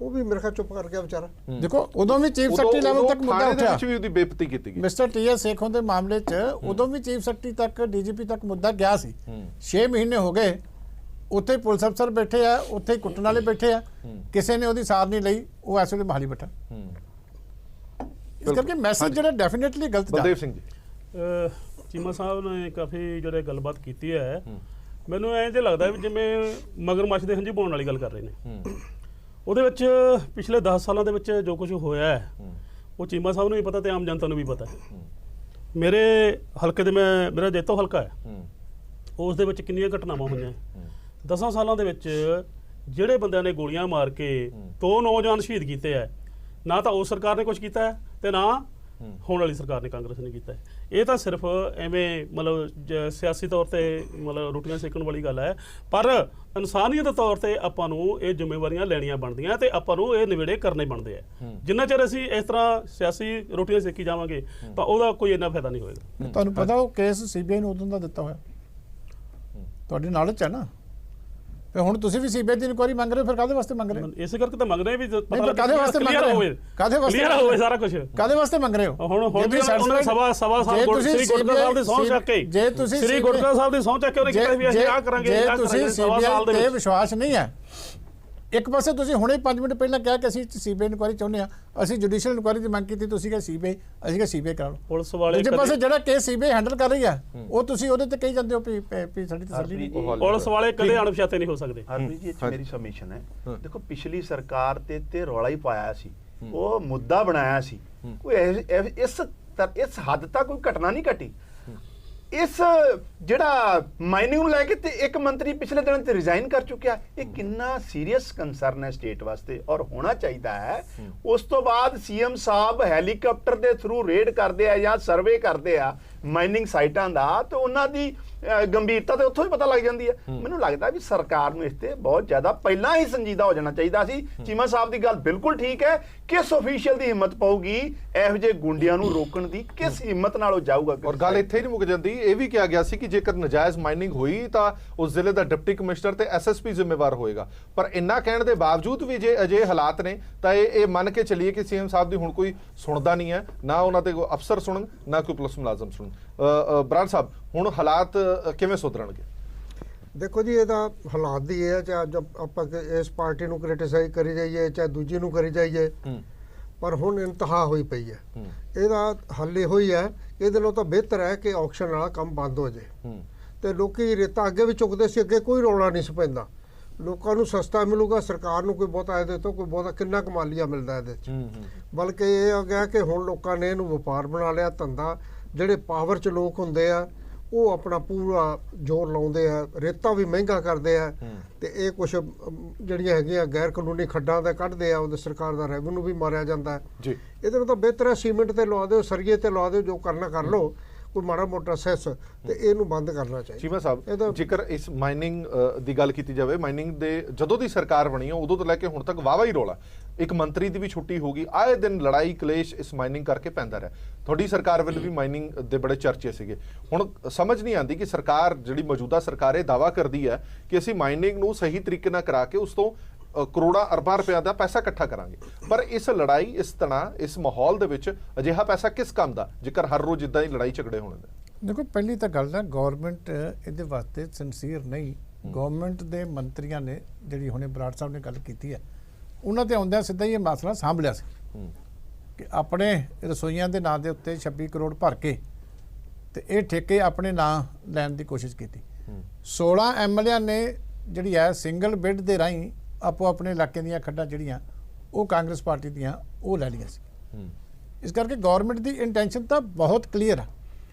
ਉਹ ਵੀ ਮੇਰੇ ਖਿਆਲ ਚੁੱਪ ਕਰ ਗਿਆ ਵਿਚਾਰਾ। ਦੇਖੋ ਉਦੋਂ ਵੀ ਚੀਫ ਸੈਕਟਰੀ ਲੈਵਲ ਤੱਕ ਮੁੱਦਾ ਉੱਠਿਆ, ਵੀ ਉਹਦੀ ਬੇਇੱਜ਼ਤੀ ਕੀਤੀ ਗਈ। ਮਿਸਟਰ ਟੀ.ਐਸ. ਸੇਖੋਂ ਦੇ ਮਾਮਲੇ 'ਚ ਉਦੋਂ ਵੀ ਚੀਫ ਸੈਕਟਰੀ ਤੱਕ ਡੀਜੀਪੀ ਤੱਕ ਮੁੱਦਾ ਗਿਆ ਸੀ। 6 ਮਹੀਨੇ ਹੋ ਗਏ, ਉੱਥੇ ਪੁਲਿਸ ਅਫਸਰ ਬੈਠੇ ਆ, ਉੱਥੇ ਕੁੱਟਣ ਵਾਲੇ ਬੈਠੇ ਆ, ਕਿਸੇ ਨੇ ਉਹਦੀ ਸਾਰ ਨਹੀਂ ਲਈ, ਉਹ ਐਸੇ ਵੇਲੇ ਮਹਾਲੀ ਬੈਠਾ। ਇਸ ਕਰਕੇ ਮੈਸੇਜ ਜਿਹੜਾ ਡੈਫੀਨੇਟਲੀ ਗਲਤ ਜਾ। ਬਲਦੇਵ ਸਿੰਘ ਜੀ, ਚੀਮਾ ਸਾਹਿਬ ਨੇ ਕਾਫੀ ਜਿਹੜੇ ਗੱਲਬਾਤ ਕੀਤੀ ਹੈ, ਮੈਨੂੰ ਐਂ ਜਿਹਾ ਲੱਗਦਾ ਵੀ ਜਿਵੇਂ ਮਗਰਮੱਛ ਦੇ ਹੰਝੂ ਪਾਉਣ ਵਾਲੀ ਗੱਲ ਕਰ ਰਹੇ ਨੇ। ਉਹਦੇ ਵਿੱਚ ਪਿਛਲੇ 10 ਸਾਲਾਂ ਦੇ ਵਿੱਚ ਜੋ ਕੁਝ ਹੋਇਆ ਹੈ ਉਹ ਚੀਮਾ ਸਾਹਿਬ ਨੂੰ ਵੀ ਪਤਾ ਤੇ ਆਮ ਜਨਤਾ ਨੂੰ ਵੀ ਪਤਾ ਹੈ। ਮੇਰੇ ਹਲਕੇ ਦੇ ਮੇਰਾ ਜੈਤੋ ਹਲਕਾ ਹੈ, ਉਸ ਦੇ ਵਿੱਚ ਕਿੰਨੀਆਂ ਘਟਨਾਵਾਂ ਹੋਈਆਂ 10 ਸਾਲਾਂ ਦੇ ਵਿੱਚ। ਜਿਹੜੇ ਬੰਦਿਆਂ ਨੇ ਗੋਲੀਆਂ ਮਾਰ ਕੇ 2 ਨੌਜਵਾਨ ਸ਼ਹੀਦ ਕੀਤੇ ਹੈ, ਨਾ ਤਾਂ ਉਸ ਸਰਕਾਰ ਨੇ ਕੁਝ ਕੀਤਾ ਹੈ ਤੇ ਨਾ ਹੋਣ ਵਾਲੀ ਸਰਕਾਰ ਨੇ, ਕਾਂਗਰਸ ਨੇ ਕੀਤਾ ਹੈ। ਇਹ ਤਾਂ ਸਿਰਫ ਐਵੇਂ ਮਤਲਬ ਸਿਆਸੀ ਤੌਰ ਤੇ ਮਤਲਬ ਰੋਟੀਆਂ ਸੇਕਣ ਵਾਲੀ ਗੱਲ ਹੈ, ਪਰ ਇਨਸਾਨੀਅਤ ਦੇ ਤੌਰ ਤੇ ਆਪਾਂ ਨੂੰ ਇਹ ਜ਼ਿੰਮੇਵਾਰੀਆਂ ਲੈਣੀਆਂ ਬਣਦੀਆਂ ਤੇ ਆਪਾਂ ਨੂੰ ਇਹ ਨਿਬੇੜੇ ਕਰਨੇ ਬਣਦੇ ਆ। ਜਿੰਨਾ ਚਿਰ ਅਸੀਂ ਇਸ ਤਰ੍ਹਾਂ ਸਿਆਸੀ ਰੋਟੀਆਂ ਸੇਕੀ ਜਾਵਾਂਗੇ ਤਾਂ ਉਹਦਾ ਕੋਈ ਇੰਨਾ ਫਾਇਦਾ ਨਹੀਂ ਹੋਏਗਾ। ਤੁਹਾਨੂੰ ਪਤਾ ਉਹ ਕੇਸ ਸੀਬੀਆਈ ਨੂੰ ਉਦੋਂ ਦਾ ਦਿੱਤਾ ਹੋਇਆ, ਤੁਹਾਡੀ ਨੌਲੇਜ ਹੈ ਨਾ। ਤੇ ਹੁਣ ਤੁਸੀਂ ਵੀ ਸੀਬੀਆਈ ਦੀ ਇਨਕੁਆਇਰੀ ਮੰਗ ਰਹੇ ਹੋ, ਫਿਰ ਕਾਹਦੇ ਵਾਸਤੇ ਮੰਗ ਰਹੇ ਹੋ? ਇਸੇ ਕਰਕੇ ਤਾਂ ਮੰਗ ਰਹੇ ਵੀ ਕਾਹਦੇ ਵਾਸਤੇ ਮੰਗ ਰਹੇ ਹੋ? ਕਾਹਦੇ ਵਾਸਤੇ ਕਲੀਅਰ ਹੋਵੇ ਸਾਰਾ ਕੁਝ। ਕਾਹਦੇ ਵਾਸਤੇ ਮੰਗ ਰਹੇ ਹੋ? ਹੁਣ ਵੀ ਉਹਨਾਂ ਸਭਾ ਸ੍ਰੀ ਗੁਰਦੁਆਰਾ ਸਾਹਿਬ ਦੇ ਸਹੁੰ ਚੱਕ ਕੇ, ਜੇ ਤੁਸੀਂ ਸ੍ਰੀ ਗੁਰਦੁਆਰਾ ਸਾਹਿਬ ਦੇ ਸਹੁੰ ਚੱਕ ਕੇ ਉਹਨੇ ਕਿਹਾ ਵੀ ਅਸੀਂ ਆਹ ਕਰਾਂਗੇ, ਜੇ ਆਹ ਤੁਸੀਂ ਕਰਾਂਗੇ, ਸਵਾ ਸਾਲ ਸੀਬੀਆਈ ਦੇ ਤੇ ਵਿੱਚ। ਵਿਸ਼ਵਾਸ ਨਹੀਂ ਹੈ, ਇੱਕ ਪਾਸੇ ਤੁਸੀਂ ਹੁਣੇ 5 ਮਿੰਟ ਪਹਿਲਾਂ ਕਿਹਾ ਕਿ ਅਸੀਂ ਸੀਬੀਆਈ ਇਨਕੁਆਇਰੀ ਚਾਹੁੰਦੇ ਆ, ਅਸੀਂ ਜੁਡੀਸ਼ੀਅਲ ਇਨਕੁਆਇਰੀ ਦੀ ਮੰਗ ਕੀਤੀ, ਤੁਸੀਂ ਕਿਹਾ ਸੀਬੀਆਈ, ਅਸੀਂ ਕਿਹਾ ਸੀਬੀਆਈ ਕਰਾ ਲਓ। ਪੁਲਿਸ ਵਾਲੇ ਦੂਜੇ ਪਾਸੇ ਜਿਹੜਾ ਕੇਸ ਸੀਬੀਆਈ ਹੈਂਡਲ ਕਰ ਰਹੀ ਆ, ਉਹ ਤੁਸੀਂ ਉਹਦੇ ਤੇ ਕਹੀ ਜਾਂਦੇ ਹੋ ਵੀ ਸਾਡੀ ਤਸੱਲੀ ਨਹੀਂ। ਪੁਲਿਸ ਵਾਲੇ ਕਦੇ ਅਣਪਛਾਤੇ ਨਹੀਂ ਹੋ ਸਕਦੇ। ਹਰਪ੍ਰੀਤ ਜੀ, ਇਹ ਮੇਰੀ ਸਬਮਿਸ਼ਨ ਹੈ। ਦੇਖੋ, ਪਿਛਲੀ ਸਰਕਾਰ ਤੇ ਰੌਲਾ ਹੀ ਪਾਇਆ ਸੀ, ਉਹ ਮੁੱਦਾ ਬਣਾਇਆ ਸੀ, ਕੋਈ ਇਸ ਹੱਦ ਤੱਕ ਕੋਈ ਘਟਨਾ ਨਹੀਂ ਘਟੀ। ਇਸ ਜਿਹੜਾ ਮਾਈਨਿੰਗ ਨੂੰ ਲੈ ਕੇ ਤੇ ਇੱਕ ਮੰਤਰੀ ਪਿਛਲੇ ਦਿਨਾਂ ਤੇ ਰਿਜ਼ਾਈਨ ਕਰ ਚੁੱਕਿਆ, ਇਹ ਕਿੰਨਾ ਸੀਰੀਅਸ ਕੰਸਰਨ ਹੈ ਸਟੇਟ ਵਾਸਤੇ, ਔਰ ਹੋਣਾ ਚਾਹੀਦਾ ਹੈ। ਉਸ ਤੋਂ ਬਾਅਦ ਸੀਐਮ ਸਾਹਿਬ ਹੈਲੀਕਾਪਟਰ ਦੇ ਥਰੂ ਰੇਡ ਕਰਦੇ ਆ ਜਾਂ ਸਰਵੇ ਕਰਦੇ ਆ ਮਾਈਨਿੰਗ ਸਾਈਟਾਂ ਦਾ, ਤੇ ਉਹਨਾਂ ਦੀ ਗੰਭੀਰਤਾ ਤੇ ਉੱਥੋਂ ਹੀ ਪਤਾ ਲੱਗ ਜਾਂਦੀ ਹੈ। ਮੈਨੂੰ ਲੱਗਦਾ ਵੀ ਸਰਕਾਰ ਨੂੰ ਇਸ ਤੇ ਬਹੁਤ ਜ਼ਿਆਦਾ ਪਹਿਲਾਂ ਹੀ ਸੰਜੀਦਾ ਹੋ ਜਾਣਾ ਚਾਹੀਦਾ ਸੀ। ਚੀਮਾ ਸਾਹਿਬ ਦੀ ਗੱਲ ਬਿਲਕੁਲ ਠੀਕ ਹੈ, ਕਿਸ ਅਫੀਸ਼ੀਅਲ ਦੀ ਹਿੰਮਤ ਪਊਗੀ ਇਹੋ ਜਿਹੇ ਗੁੰਡਿਆਂ ਨੂੰ ਰੋਕਣ ਦੀ, ਕਿਸ ਹਿੰਮਤ ਨਾਲ ਉਹ ਜਾਊਗਾ? ਔਰ ਗੱਲ ਇੱਥੇ ਹੀ ਨਹੀਂ ਮੁੱਕ ਜਾਂਦੀ, ਇਹ ਵੀ ਕਿਹਾ ਗਿਆ ਸੀ ਕਿ ਜੇਕਰ ਨਜਾਇਜ਼ ਮਾਈਨਿੰਗ ਹੋਈ ਤਾਂ ਉਸ ਜ਼ਿਲ੍ਹੇ ਦਾ ਡਿਪਟੀ ਕਮਿਸ਼ਨਰ ਤੇ ਐਸਐਸਪੀ ਜ਼ਿੰਮੇਵਾਰ ਹੋਏਗਾ। ਪਰ ਇੰਨਾ ਕਹਿਣ ਦੇ ਬਾਵਜੂਦ ਵੀ ਜੇ ਅਜੇ ਹਾਲਾਤ ਨੇ ਤਾਂ ਇਹ ਮੰਨ ਕੇ ਚੱਲੀਏ ਕਿ ਸੀਐਮ ਸਾਹਿਬ ਦੀ ਹੁਣ ਕੋਈ ਸੁਣਦਾ ਨਹੀਂ ਹੈ, ਨਾ ਉਹਨਾਂ ਤੇ ਕੋਈ ਅਫਸਰ ਸੁਣਨ, ਨਾ ਕੋਈ ਪੁਲਿਸ ਮੁਲਾਜ਼ਮ ਸੁਣਨ। ਬਰਾੜ ਸਾਹਿਬ, ਹੁਣ ਹਾਲਾਤ ਕਿਵੇਂ ਸੁਧਰਨਗੇ? ਦੇਖੋ ਜੀ, ਇਹਦਾ ਹਾਲਾਤ ਦੀ ਇਹ ਹੈ, ਚਾਹੇ ਆਪਾਂ ਇਸ ਪਾਰਟੀ ਨੂੰ ਕ੍ਰਿਟਿਸਾਈਜ਼ ਕਰੀ ਜਾਈਏ, ਚਾਹੇ ਦੂਜੀ ਨੂੰ ਕਰੀ ਜਾਈਏ, ਪਰ ਹੁਣ ਇੰਤਹਾ ਹੋਈ ਪਈ ਹੈ। ਇਹਦਾ ਹੱਲ ਇਹੋ ਹੀ ਹੈ, ਇਹਦੇ ਨਾਲੋਂ ਤਾਂ ਬਿਹਤਰ ਹੈ ਕਿ ਆਕਸ਼ਨ ਵਾਲਾ ਕੰਮ ਬੰਦ ਹੋ ਜਾਏ। ਤੇ ਲੋਕੀ ਰੇਤਾ ਅੱਗੇ ਵੀ ਚੁੱਕਦੇ ਸੀ, ਅੱਗੇ ਕੋਈ ਰੌਲਾ ਨਹੀਂ ਸੀ ਪੈਂਦਾ, ਲੋਕਾਂ ਨੂੰ ਸਸਤਾ ਮਿਲੂਗਾ, ਸਰਕਾਰ ਨੂੰ ਕੋਈ ਬਹੁਤਾ ਇਹਦੇ ਤੋਂ ਕੋਈ ਬਹੁਤਾ ਕਿੰਨਾ ਕਮਾਲੀਆ ਮਿਲਦਾ ਇਹਦੇ 'ਚ। ਬਲਕਿ ਇਹ ਆ ਗਿਆ ਕਿ ਹੁਣ ਲੋਕਾਂ ਨੇ ਇਹਨੂੰ ਵਪਾਰ ਬਣਾ ਲਿਆ, ਧੰਦਾ। ਜਿਹੜੇ ਪਾਵਰ 'ਚ ਲੋਕ ਹੁੰਦੇ ਆ ਉਹ ਆਪਣਾ ਪੂਰਾ ਜ਼ੋਰ ਲਾਉਂਦੇ ਆ, ਰੇਤਾ ਵੀ ਮਹਿੰਗਾ ਕਰਦੇ ਆ, ਤੇ ਇਹ ਕੁਛ ਜਿਹੜੀਆਂ ਹੈਗੀਆਂ ਗੈਰ ਕਾਨੂੰਨੀ ਖੱਡਾਂ ਦਾ ਕੱਢਦੇ ਆ, ਉਹਦੇ ਸਰਕਾਰ ਦਾ ਰੈਵਨਿਊ ਵੀ ਮਾਰਿਆ ਜਾਂਦਾ ਹੈ। ਇਹਦੇ ਨਾਲੋਂ ਤਾਂ ਬਿਹਤਰ ਹੈ ਸੀਮੈਂਟ ਤੇ ਲਵਾ ਦਿਓ, ਸਰੀਏ ਤੇ ਲਵਾ ਦਿਓ, ਜੋ ਕਰਨਾ ਕਰ ਲਓ, ਕੋਈ ਮਾੜਾ ਮੋਟਾ ਸੈਸ, ਤੇ ਇਹਨੂੰ ਬੰਦ ਕਰਨਾ ਚਾਹੀਦਾ। ਚੀਮਾ ਸਾਹਿਬ, ਜੇਕਰ ਇਸ ਮਾਈਨਿੰਗ ਦੀ ਗੱਲ ਕੀਤੀ ਜਾਵੇ, ਮਾਈਨਿੰਗ ਦੇ ਜਦੋਂ ਦੀ ਸਰਕਾਰ ਬਣੀ ਹੈ ਉਦੋਂ ਤੋਂ ਲੈ ਕੇ ਹੁਣ ਤੱਕ ਵਾਵਾ ਹੀ ਰੌਲਾ, ਇੱਕ ਮੰਤਰੀ ਦੀ ਵੀ ਛੁੱਟੀ ਹੋ ਗਈ, ਆਏ ਦਿਨ ਲੜਾਈ ਕਲੇਸ਼ ਇਸ ਮਾਈਨਿੰਗ ਕਰਕੇ ਪੈਂਦਾ ਰਿਹਾ। ਤੁਹਾਡੀ ਸਰਕਾਰ ਵੱਲ ਵੀ ਮਾਈਨਿੰਗ ਦੇ ਬੜੇ ਚਰਚੇ ਸੀਗੇ। ਹੁਣ ਸਮਝ ਨਹੀਂ ਆਉਂਦੀ ਕਿ ਸਰਕਾਰ ਜਿਹੜੀ ਮੌਜੂਦਾ ਸਰਕਾਰ ਇਹ ਦਾਅਵਾ ਕਰਦੀ ਹੈ ਕਿ ਅਸੀਂ ਮਾਈਨਿੰਗ ਨੂੰ ਸਹੀ ਤਰੀਕੇ ਨਾਲ ਕਰਾ ਕੇ ਉਸ ਤੋਂ ਕਰੋੜਾਂ ਅਰਬਾਂ ਰੁਪਏ ਦਾ ਪੈਸਾ ਇਕੱਠਾ ਕਰਾਂਗੇ, ਪਰ ਇਸ ਲੜਾਈ, ਇਸ ਤਣਾਅ, ਇਸ ਮਾਹੌਲ ਦੇ ਵਿੱਚ ਅਜਿਹਾ ਪੈਸਾ ਕਿਸ ਕੰਮ ਦਾ, ਜੇਕਰ ਹਰ ਰੋਜ਼ ਇਦਾਂ ਹੀ ਲੜਾਈ ਝਗੜੇ ਹੋਣੇ ਨੇ? ਦੇਖੋ, ਪਹਿਲੀ ਤਾਂ ਗੱਲ ਹੈ, ਗਵਰਨਮੈਂਟ ਇਹਦੇ ਵਾਸਤੇ ਸਿੰਸੀਅਰ ਨਹੀਂ। ਗਵਰਨਮੈਂਟ ਦੇ ਮੰਤਰੀਆਂ ਨੇ, ਜਿਹੜੀ ਹੁਣੇ ਬਰਾੜ ਸਾਹਿਬ ਨੇ ਗੱਲ ਕੀਤੀ ਹੈ, ਉਹਨਾਂ ਤੇ ਆਉਂਦਿਆਂ ਸਿੱਧਾ ਹੀ ਇਹ ਮਸਲਾ ਸਾਂਭ ਲਿਆ ਸੀ ਕਿ ਆਪਣੇ ਰਸੋਈਆਂ ਦੇ ਨਾਂ ਦੇ ਉੱਤੇ 26 ਕਰੋੜ ਭਰ ਕੇ ਤੇ ਇਹ ਠੇਕੇ ਆਪਣੇ ਨਾਂ ਲੈਣ ਦੀ ਕੋਸ਼ਿਸ਼ ਕੀਤੀ। 16 ਐਮਐਲਏ ਨੇ ਜਿਹੜੀ ਹੈ ਸਿੰਗਲ ਬਿਡ ਦੇ ਰਾਹੀਂ ਆਪੋ ਆਪਣੇ ਇਲਾਕੇ ਦੀਆਂ ਖੱਡਾਂ ਜਿਹੜੀਆਂ ਉਹ ਕਾਂਗਰਸ ਪਾਰਟੀ ਦੀਆਂ ਉਹ ਲੈ ਲਈਆਂ ਸੀ। ਇਸ ਕਰਕੇ ਗਵਰਨਮੈਂਟ ਦੀ ਇੰਟੈਂਸ਼ਨ ਤਾਂ ਬਹੁਤ ਕਲੀਅਰ ਆ।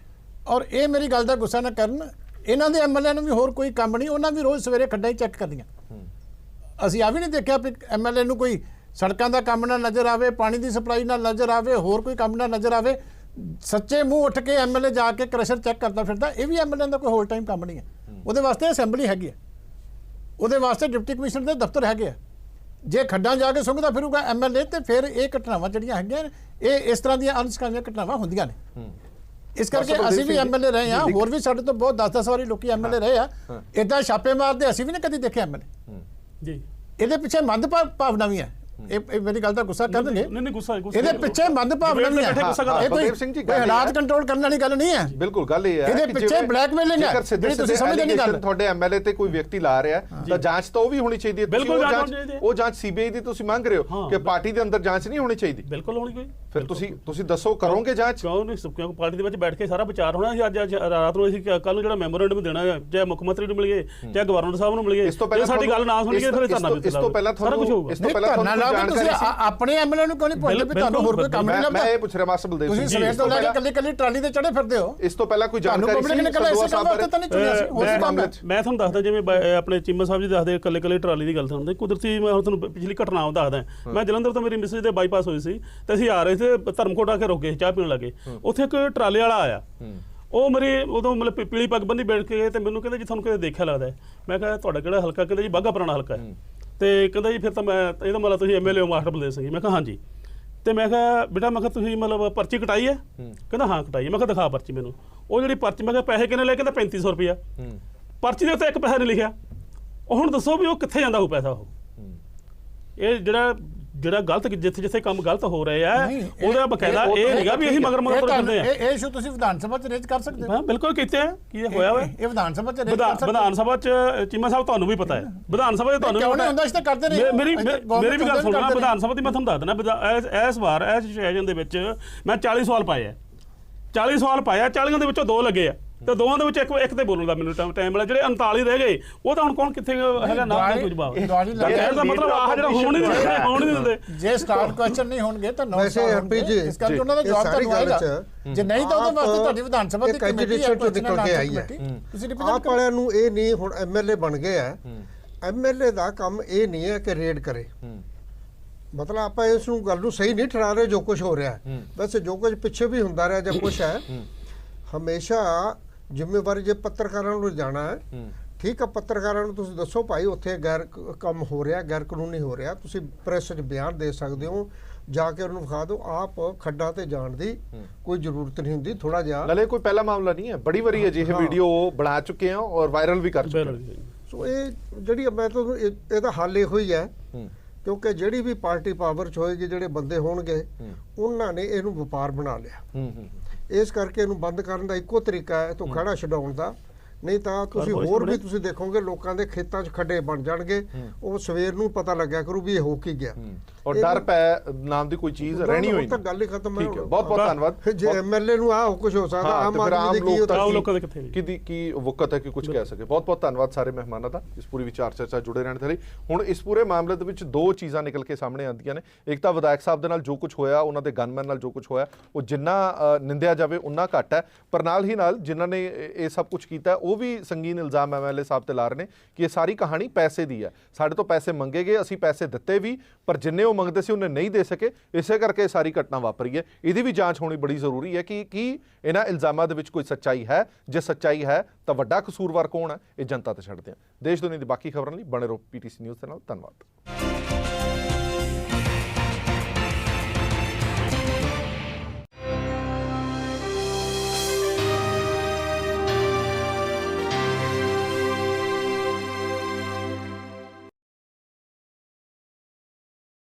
ਔਰ ਇਹ ਮੇਰੀ ਗੱਲ ਦਾ ਗੁੱਸਾ ਨਾ ਕਰਨ, ਇਹਨਾਂ ਦੇ ਐਮਐਲਏ ਨੂੰ ਵੀ ਹੋਰ ਕੋਈ ਕੰਮ ਨਹੀਂ, ਉਹਨਾਂ ਵੀ ਰੋਜ਼ ਸਵੇਰੇ ਖੱਡਾਂ ਹੀ ਚੈੱਕ ਕਰਦੀਆਂ। ਅਸੀਂ ਆ ਵੀ ਨਹੀਂ ਦੇਖਿਆ ਵੀ ਐਮਐਲਏ ਨੂੰ ਕੋਈ ਸੜਕਾਂ ਦਾ ਕੰਮ ਨਾ ਨਜ਼ਰ ਆਵੇ, ਪਾਣੀ ਦੀ ਸਪਲਾਈ ਨਾ ਨਜ਼ਰ ਆਵੇ, ਹੋਰ ਕੋਈ ਕੰਮ ਨਾ ਨਜ਼ਰ ਆਵੇ। ਸੱਚੇ ਮੂੰਹ ਉੱਠ ਕੇ ਐਮਐਲਏ ਜਾ ਕੇ ਕ੍ਰਸ਼ਰ ਚੈੱਕ ਕਰਦਾ ਫਿਰਦਾ, ਇਹ ਵੀ ਐਮਐਲਏ ਦਾ ਕੋਈ ਹੋਲ ਟਾਈਮ ਕੰਮ ਨਹੀਂ ਹੈ। ਉਹਦੇ ਵਾਸਤੇ ਅਸੈਂਬਲੀ ਹੈਗੀ ਹੈ, ਉਹਦੇ ਵਾਸਤੇ ਡਿਪਟੀ ਕਮਿਸ਼ਨਰ ਦੇ ਦਫ਼ਤਰ ਹੈਗੇ ਆ। ਜੇ ਖੱਡਾਂ ਜਾ ਕੇ ਸੁੰਘਦਾ ਫਿਰੂਗਾ ਐਮਐਲਏ, ਤੇ ਫਿਰ ਇਹ ਘਟਨਾਵਾਂ ਜਿਹੜੀਆਂ ਹੈਗੀਆਂ ਇਹ ਇਸ ਤਰ੍ਹਾਂ ਦੀਆਂ ਅਨਸਕਾਮੀਆਂ ਘਟਨਾਵਾਂ ਹੁੰਦੀਆਂ ਨੇ। ਇਸ ਕਰਕੇ ਅਸੀਂ ਵੀ ਐਮਐਲਏ ਰਹੇ ਆ, ਹੋਰ ਵੀ ਸਾਡੇ ਤੋਂ ਬਹੁਤ 10-10 ਵਾਰੀ ਲੋਕੀ ਐਮਐਲਏ ਰਹੇ ਆ, ਇਦਾਂ ਛਾਪੇ ਮਾਰਦੇ ਅਸੀਂ ਵੀ ਨਹੀਂ ਕਦੀ ਦੇਖੇ ਐਮਐਲਏ ਜੀ। ਇਹਦੇ ਪਿੱਛੇ ਮੰਦ ਭਾਵਨਾ ਵੀ ਹੈ। ਇਹ ਮੇਰੀ ਗੱਲ ਦਾ ਗੁੱਸਾ ਕਰਨਗੇ, ਨਹੀਂ ਗੁੱਸਾ ਇਹਦੇ ਪਿੱਛੇ ਮੰਦ ਭਾਵਨਾ ਵੀ ਹੈ। ਇਹ ਕੋਈ ਹਾਲਾਤ ਕੰਟਰੋਲ ਕਰਨ ਵਾਲੀ ਗੱਲ ਨਹੀਂ ਹੈ। ਬਿਲਕੁਲ ਗੱਲ ਇਹ ਹੈ ਇਹਦੇ ਪਿੱਛੇ ਬਲੈਕਮੇਲਿੰਗ ਹੈ, ਜਿਹੜੀ ਤੁਸੀਂ ਸਮਝਦੇ ਨਹੀਂ ਗੱਲ। ਤੁਹਾਡੇ ਐਮਐਲਏ ਤੇ ਕੋਈ ਵਿਅਕਤੀ ਲਾ ਰਿਹਾ ਤਾਂ ਜਾਂਚ ਤਾਂ ਉਹ ਵੀ ਹੋਣੀ ਚਾਹੀਦੀ ਹੈ। ਉਹ ਜਾਂਚ ਸੀਬੀਆਈ ਦੀ ਤੁਸੀਂ ਮੰਗ ਰਹੇ ਹੋ ਕਿ ਪਾਰਟੀ ਦੇ ਅੰਦਰ ਜਾਂਚ ਨਹੀਂ ਹੋਣੀ ਚਾਹੀਦੀ? ਬਿਲਕੁਲ ਹੋਣੀ ਕੋਈ। ਫਿਰ ਤੁਸੀਂ ਦੱਸੋ, ਕਰੋਗੇ ਜਾਂਚ? ਕਿਉਂ ਨਹੀਂ? ਕਿਉਂਕਿ ਪਾਰਟੀ ਦੇ ਵਿੱਚ ਬੈਠ ਕੇ ਸਾਰਾ ਵਿਚਾਰ ਹੋਣਾ ਸੀ। ਅੱਜ ਰਾਤ ਨੂੰ ਅਸੀਂ ਕੱਲ ਨੂੰ ਜਿਹੜਾ ਮੈਮੋਰੈਂਡਮ ਦੇਣਾ ਹੈ, ਚਾਹੇ ਮੁੱਖ ਮੰਤਰੀ ਨੂੰ ਮਿਲੀਏ, ਚਾਹੇ ਗਵਰਨਰ ਸਾਹਿਬ ਨੂੰ ਮਿਲੀਏ, ਜੇ ਸਾਡੀ ਗੱਲ ਨਾ ਸੁਣੀਏ ਫਿਰ ਧਰਨਾ ਇਸ ਤੋਂ ਪਹਿਲਾਂ ਤੁਹਾਨੂੰ ਤੁਸੀਂ ਆਪਣੇ ਐਮਐਲਏ ਨੂੰ ਕਿਉਂ ਨਹੀਂ ਪੁੱਛਦੇ ਵੀ ਤੁਹਾਨੂੰ ਹੋਰ ਕੋਈ ਕੰਮ ਨਹੀਂ ਲੱਭਦਾ? ਮੈਂ ਇਹ ਪੁੱਛ ਰਿਹਾ ਮਾਸਟਰ ਬਲਦੇਵ ਸਿੰਘ ਤੁਸੀਂ ਸਵੇਰ ਤੋਂ ਲੈ ਕੇ ਕੱਲੀ ਟਰਾਲੀ ਤੇ ਚੜੇ ਫਿਰਦੇ ਹੋ। ਇਸ ਤੋਂ ਪਹਿਲਾਂ ਕੋਈ ਜਾਣਕਾਰੀ ਸੀ ਸੰਧੂਆ ਸਾਹਿਬ ਬਾਰੇ ਤਾਂ ਨਹੀਂ ਚੁਣਿਆ ਸੀ ਉਸ ਮਾਮਲੇ 'ਚ? ਮੈਂ ਤੁਹਾਨੂੰ ਦੱਸਦਾ, ਜਿਵੇਂ ਆਪਣੇ ਚੀਮਾ ਸਾਹਿਬ ਜੀ ਦੱਸਦੇ ਇਕੱਲੇ ਟਰਾਲੀ ਦੀ ਗੱਲ ਸੁਣਦੇ, ਕੁਦਰਤੀ ਮੈਂ ਹੁਣ ਤੁਹਾਨੂੰ ਪਿਛਲੀ ਘਟਨਾ ਦੱਸਦਾ। ਮੈਂ ਜਲੰਧਰ ਤੋਂ ਮੇਰੀ ਮਿਸਿਸ ਦੇ ਬਾਈਪਾਸ ਹੋਈ ਸੀ ਤੇ ਅਸੀਂ ਆ ਰਹੇ ਸੀ, ਧਰਮਕੋਟ ਆ ਕੇ ਰੁਕੇ, ਚਾਹ ਪੀਣ ਲੱਗੇ। ਉੱਥੇ ਇੱਕ ਟਰਾਲੇ ਵਾਲਾ ਆਇਆ, ਉਹ ਮੇਰੀ ਉਦੋਂ ਮਤਲਬ ਪੀਲੀ ਪੱਗ ਬੰਨੀ ਬੈਠ ਕੇ ਤੇ ਮੈਨੂੰ ਕਹਿੰਦਾ ਜੀ ਤੁਹਾਨੂੰ ਕਿਤੇ ਦੇਖਿਆ ਲੱਗਦਾ। ਮੈਂ ਕਿਹਾ ਤੁਹਾਡਾ ਕਿਹੜਾ ਹਲਕਾ? ਕਹਿੰਦਾ ਜੀ ਬਾਘਾ ਪੁਰਾਣਾ ਹਲਕਾ ਹੈ। ਤੇ ਕਹਿੰਦਾ ਜੀ ਫਿਰ ਤਾਂ ਮੈਂ ਇਹਦਾ ਮਤਲਬ ਤੁਸੀਂ ਐਮਐਲਏ ਹੋ ਮਾਸਟਰ ਬਲਦੇਵ ਸਿੰਘ ਜੀ? ਮੈਂ ਕਿਹਾ ਹਾਂਜੀ। ਤੇ ਮੈਂ ਕਿਹਾ ਬੇਟਾ, ਮੈਂ ਕਿਹਾ ਤੁਸੀਂ ਮਤਲਬ ਪਰਚੀ ਕਟਾਈ ਹੈ? ਕਹਿੰਦਾ ਹਾਂ ਕਟਾਈ। ਮੈਂ ਕਿਹਾ ਦਿਖਾ ਪਰਚੀ ਮੈਨੂੰ। ਉਹ ਜਿਹੜੀ ਪਰਚੀ, ਮੈਂ ਕਿਹਾ ਪੈਸੇ ਕਿੰਨੇ ਲਏ? ਕਹਿੰਦਾ 3500 ਰੁਪਇਆ। ਪਰਚੀ ਦੇ ਉੱਤੇ ਇੱਕ ਪੈਸਾ ਨਹੀਂ ਲਿਖਿਆ। ਉਹ ਹੁਣ ਦੱਸੋ ਵੀ ਉਹ ਕਿੱਥੇ ਜਾਂਦਾ ਉਹ ਪੈਸਾ? ਉਹ ਇਹ ਜਿਹੜਾ ਗਲਤ ਜਿੱਥੇ ਕੰਮ ਗਲਤ ਹੋ ਰਹੇ ਆ ਉਹਦਾ ਬਕਾਇਦਾ ਇਹ ਨਹੀਂਗਾ ਵੀ ਅਸੀਂ ਮਗਰ ਕਰਦੇ ਆ। ਇਹ ਇਸ਼ੂ ਤੁਸੀਂ ਵਿਧਾਨ ਸਭਾ 'ਚ ਰੇਜ਼ ਕਰ ਸਕਦੇ ਹੋ। ਹਾਂ ਬਿਲਕੁਲ ਕੀਤੇ ਆ। ਕੀ ਹੋਇਆ ਵਾ ਇਹ ਵਿਧਾਨ ਸਭਾ 'ਚ ਰੇਜ਼ ਕਰ ਸਕਦੇ ਹੋ? ਵਿਧਾਨ ਸਭਾ 'ਚ ਚੀਮਾ ਸਾਹਿਬ ਤੁਹਾਨੂੰ ਵੀ ਪਤਾ ਹੈ, ਵਿਧਾਨ ਸਭਾ 'ਚ ਤੁਹਾਨੂੰ ਕਿਉਂ ਨਹੀਂ ਹੁੰਦਾ? ਇਸ ਤੇ ਕਰਦੇ ਰਹੇ। ਮੇਰੀ ਵੀ ਗੱਲ ਸੁਣਨਾ। ਵਿਧਾਨ ਸਭਾ ਦੀ ਮੈਂ ਤੁਹਾਨੂੰ ਦੱਸ ਦਿੰਦਾ, ਇਸ ਵਾਰ ਇਸ ਸੈਸ਼ਨ ਦੇ ਵਿੱਚ ਮੈਂ 40 ਸਵਾਲ ਪਾਏ ਆ। 40 ਸਵਾਲ ਪਾਇਆ, 40 ਦੇ ਵਿੱਚੋਂ 2 ਲੱਗੇ ਆ ਤੇ 2 ਦੇ ਵਿੱਚ ਇੱਕ ਤੇ ਬੋਲਣ ਦਾ ਮੈਨੂੰ ਟਾਈਮ ਮਿਲਿਆ। ਜਿਹੜੇ 39 ਰਹਿ ਗਏ ਉਹ ਤਾਂ ਹੁਣ ਕੌਣ ਕਿੱਥੇ ਹੈਗਾ ਨਾ ਕੋਈ ਜਵਾਬ। ਇਹਦਾ ਮਤਲਬ ਆਹ ਜਿਹੜਾ ਹੋਣ ਨਹੀਂ ਦਿੰਦੇ। ਜੇ ਸਟਾਰਟ ਕੁਐਸਚਨ ਨਹੀਂ ਹੋਣਗੇ ਤਾਂ ਵੈਸੇ ਐਮਪੀ ਜੀ ਇਸ ਕਰਕੇ ਉਹਨਾਂ ਦਾ ਜਵਾਬ ਤੁਹਾਨੂੰ ਆਏਗਾ। ਜੇ ਨਹੀਂ ਤਾਂ ਉਹਦੇ ਵਾਸਤੇ ਤੁਹਾਡੀ ਵਿਧਾਨ ਸਭਾ ਦੀ ਕਮੇਟੀ ਨਿਕਲ ਕੇ ਆਈ ਹੈ। ਤੁਸੀਂ ਆਪ ਵਾਲਿਆਂ ਨੂੰ ਇਹ ਨਹੀਂ, ਹੁਣ ਐਮਐਲਏ ਬਣ ਗਏ ਆ, ਐਮਐਲਏ ਦਾ ਕੰਮ ਇਹ ਨਹੀਂ ਹੈ ਕਿ ਰੇਡ ਕਰੇ। ਮਤਲਬ ਆਪਾਂ ਇਸ ਨੂੰ ਗੱਲ ਨੂੰ ਸਹੀ ਨਹੀਂ ਠਹਿਰਾ ਰਹੇ ਜੋ ਕੁਝ ਹੋ ਰਿਹਾ ਹੈ। ਵੈਸੇ ਜੋ ਕੁਝ ਪਿੱਛੇ ਵੀ ਹੁੰਦਾ ਰਿਹਾ ਜਾਂ ਕੁਝ ਹੈ, ਹਮੇਸ਼ਾ ਜ਼ਿੰਮੇਵਾਰੀ ਜੇ ਪੱਤਰਕਾਰਾਂ ਨੂੰ ਜਾਣਾ ਹੈ, ਠੀਕ ਆ, ਪੱਤਰਕਾਰਾਂ ਨੂੰ ਤੁਸੀਂ ਦੱਸੋ ਭਾਈ ਉੱਥੇ ਗੈਰ ਕੰਮ ਹੋ ਰਿਹਾ, ਗੈਰ ਕਾਨੂੰਨੀ ਹੋ ਰਿਹਾ, ਤੁਸੀਂ ਪ੍ਰੈਸ 'ਚ ਬਿਆਨ ਦੇ ਸਕਦੇ ਹੋ, ਜਾ ਕੇ ਉਹਨੂੰ ਵਿਖਾ ਦਿਓ। ਆਪ ਖੱਡਾਂ ਤੇ ਜਾਣ ਦੀ ਕੋਈ ਜ਼ਰੂਰਤ ਨਹੀਂ ਹੁੰਦੀ। ਥੋੜਾ ਜਿਹਾ ਨਾਲੇ ਕੋਈ ਪਹਿਲਾ ਮਾਮਲਾ ਨਹੀਂ ਹੈ, ਬੜੀ ਵਾਰੀ ਅਜਿਹੇ ਵੀਡੀਓ ਬਣਾ ਚੁੱਕੇ ਆ ਔਰ ਵਾਇਰਲ ਵੀ ਕਰ ਚੁੱਕੇ ਆ। ਸੋ ਇਹ ਜਿਹੜੀ ਮੈਂ ਤੁਹਾਨੂੰ ਇਹਦਾ ਹੱਲ ਇਹੋ ਹੀ ਹੈ, ਕਿਉਂਕਿ ਜਿਹੜੀ ਵੀ ਪਾਰਟੀ ਪਾਵਰ 'ਚ ਹੋਏਗੀ, ਜਿਹੜੇ ਬੰਦੇ ਹੋਣਗੇ ਉਹਨਾਂ ਨੇ ਇਹਨੂੰ ਵਪਾਰ ਬਣਾ ਲਿਆ। ਇਸ ਕਰਕੇ ਇਹਨੂੰ ਬੰਦ ਕਰਨ ਦਾ ਇੱਕੋ ਤਰੀਕਾ ਹੈ ਤੋਂ ਖੜਾ ਛਡਾਉਣ ਦਾ। ਨਹੀਂ ਤਾਂ ਤੁਸੀਂ ਹੋਰ ਵੀ ਤੁਸੀਂ ਦੇਖੋਗੇ ਲੋਕਾਂ ਦੇ ਖੇਤਾਂ 'ਚ ਖੱਡੇ ਬਣ ਜਾਣਗੇ। ਉਹ ਸਵੇਰ ਨੂੰ ਪਤਾ ਲੱਗਿਆ ਕਰੂ ਵੀ ਇਹ ਹੋ ਕੀ ਗਿਆ। ਔਰ ਡਰ ਪੈ ਨਾਮ ਦੀ ਕੋਈ ਚੀਜ਼ ਰਹਿਣੀ ਹੋਈ ਤਾਂ ਗੱਲ ਹੀ ਖਤਮ ਹੈ। ਠੀਕ ਹੈ, ਬਹੁਤ ਬਹੁਤ ਧੰਨਵਾਦ। ਜੇ ਐਮਐਲਏ ਨੂੰ ਆਹ ਕੁਝ ਹੋ ਸਕਦਾ, ਆਮ ਆਦਮੀ ਦੇ ਲੋਕਾਂ ਦੇ ਕਿੱਥੇ ਕੀ ਵਕਤ ਹੈ ਕਿ ਕੁਝ ਕਹਿ ਸਕੇ। ਬਹੁਤ ਬਹੁਤ ਧੰਨਵਾਦ ਸਾਰੇ ਮਹਿਮਾਨਾਂ ਦਾ ਇਸ ਪੂਰੀ ਵਿਚਾਰ ਚਰਚਾ ਜੁੜੇ ਰਹਿਣ ਦੇ ਲਈ। ਹੁਣ ਇਸ ਪੂਰੇ ਮਾਮਲੇ ਦੇ ਵਿੱਚ 2 ਚੀਜ਼ਾਂ ਨਿਕਲ ਕੇ ਸਾਹਮਣੇ ਆਉਂਦੀਆਂ ਨੇ। ਇੱਕ ਤਾਂ ਵਿਧਾਇਕ ਸਾਹਿਬ ਦੇ ਨਾਲ ਜੋ ਕੁਝ ਹੋਇਆ, ਉਹਨਾਂ ਦੇ ਗਨਮੈਨ ਨਾਲ ਜੋ ਕੁਝ ਹੋਇਆ, ਉਹ ਜਿੰਨਾ ਨਿੰਦਿਆ ਜਾਵੇ ਉਨਾ ਘੱਟ ਹੈ। ਪਰ ਨਾਲ ਹੀ ਨਾਲ ਜਿਨ੍ਹਾਂ ਨੇ ਇਹ ਸਭ ਕੁਝ ਕੀਤਾ ਉਹ ਵੀ ਸੰਗੀਨ ਇਲਜ਼ਾਮ ਐਮਐਲਏ ਸਾਹਿਬ ਤੇ ਲਾ ਰਹੇ ਨੇ ਕਿ ਇਹ ਸਾਰੀ ਕਹਾਣੀ ਪੈਸੇ ਦੀ ਹੈ। ਸਾਡੇ ਤੋਂ ਪੈਸੇ ਮੰਗੇ ਗਏ, ਅਸੀਂ ਪੈਸੇ ਦਿੱਤੇ ਵੀ, ਪਰ ਜਿੰਨੇ ਉਹ ਮੰਗਦੇ ਸੀ ਉਹਨੇ ਨਹੀਂ ਦੇ ਸਕੇ। ਇਸੇ ਕਰਕੇ ਸਾਰੀ ਘਟਨਾ ਵਾਪਰੀ ਹੈ। ਇਹਦੀ ਵੀ ਜਾਂਚ ਹੋਣੀ ਬੜੀ ਜ਼ਰੂਰੀ ਹੈ ਕਿ ਕੀ ਇਹਨਾਂ ਇਲਜ਼ਾਮਾਂ ਦੇ ਵਿੱਚ ਕੋਈ ਸੱਚਾਈ ਹੈ। ਜੇ ਸੱਚਾਈ ਹੈ ਤਾਂ ਵੱਡਾ ਕਸੂਰਵਾਰ ਕੌਣ ਹੈ, ਇਹ ਜਨਤਾ ਤੇ ਛੱਡਦੇ ਹਾਂ। ਦੇਸ਼ ਦੁਨੀਆ ਦੀ ਬਾਕੀ ਖਬਰਾਂ ਲਈ ਬਣੇ ਰਹੋ ਪੀਟੀਸੀ ਨਿਊਜ਼ ਦੇ ਨਾਲ। ਧੰਨਵਾਦ।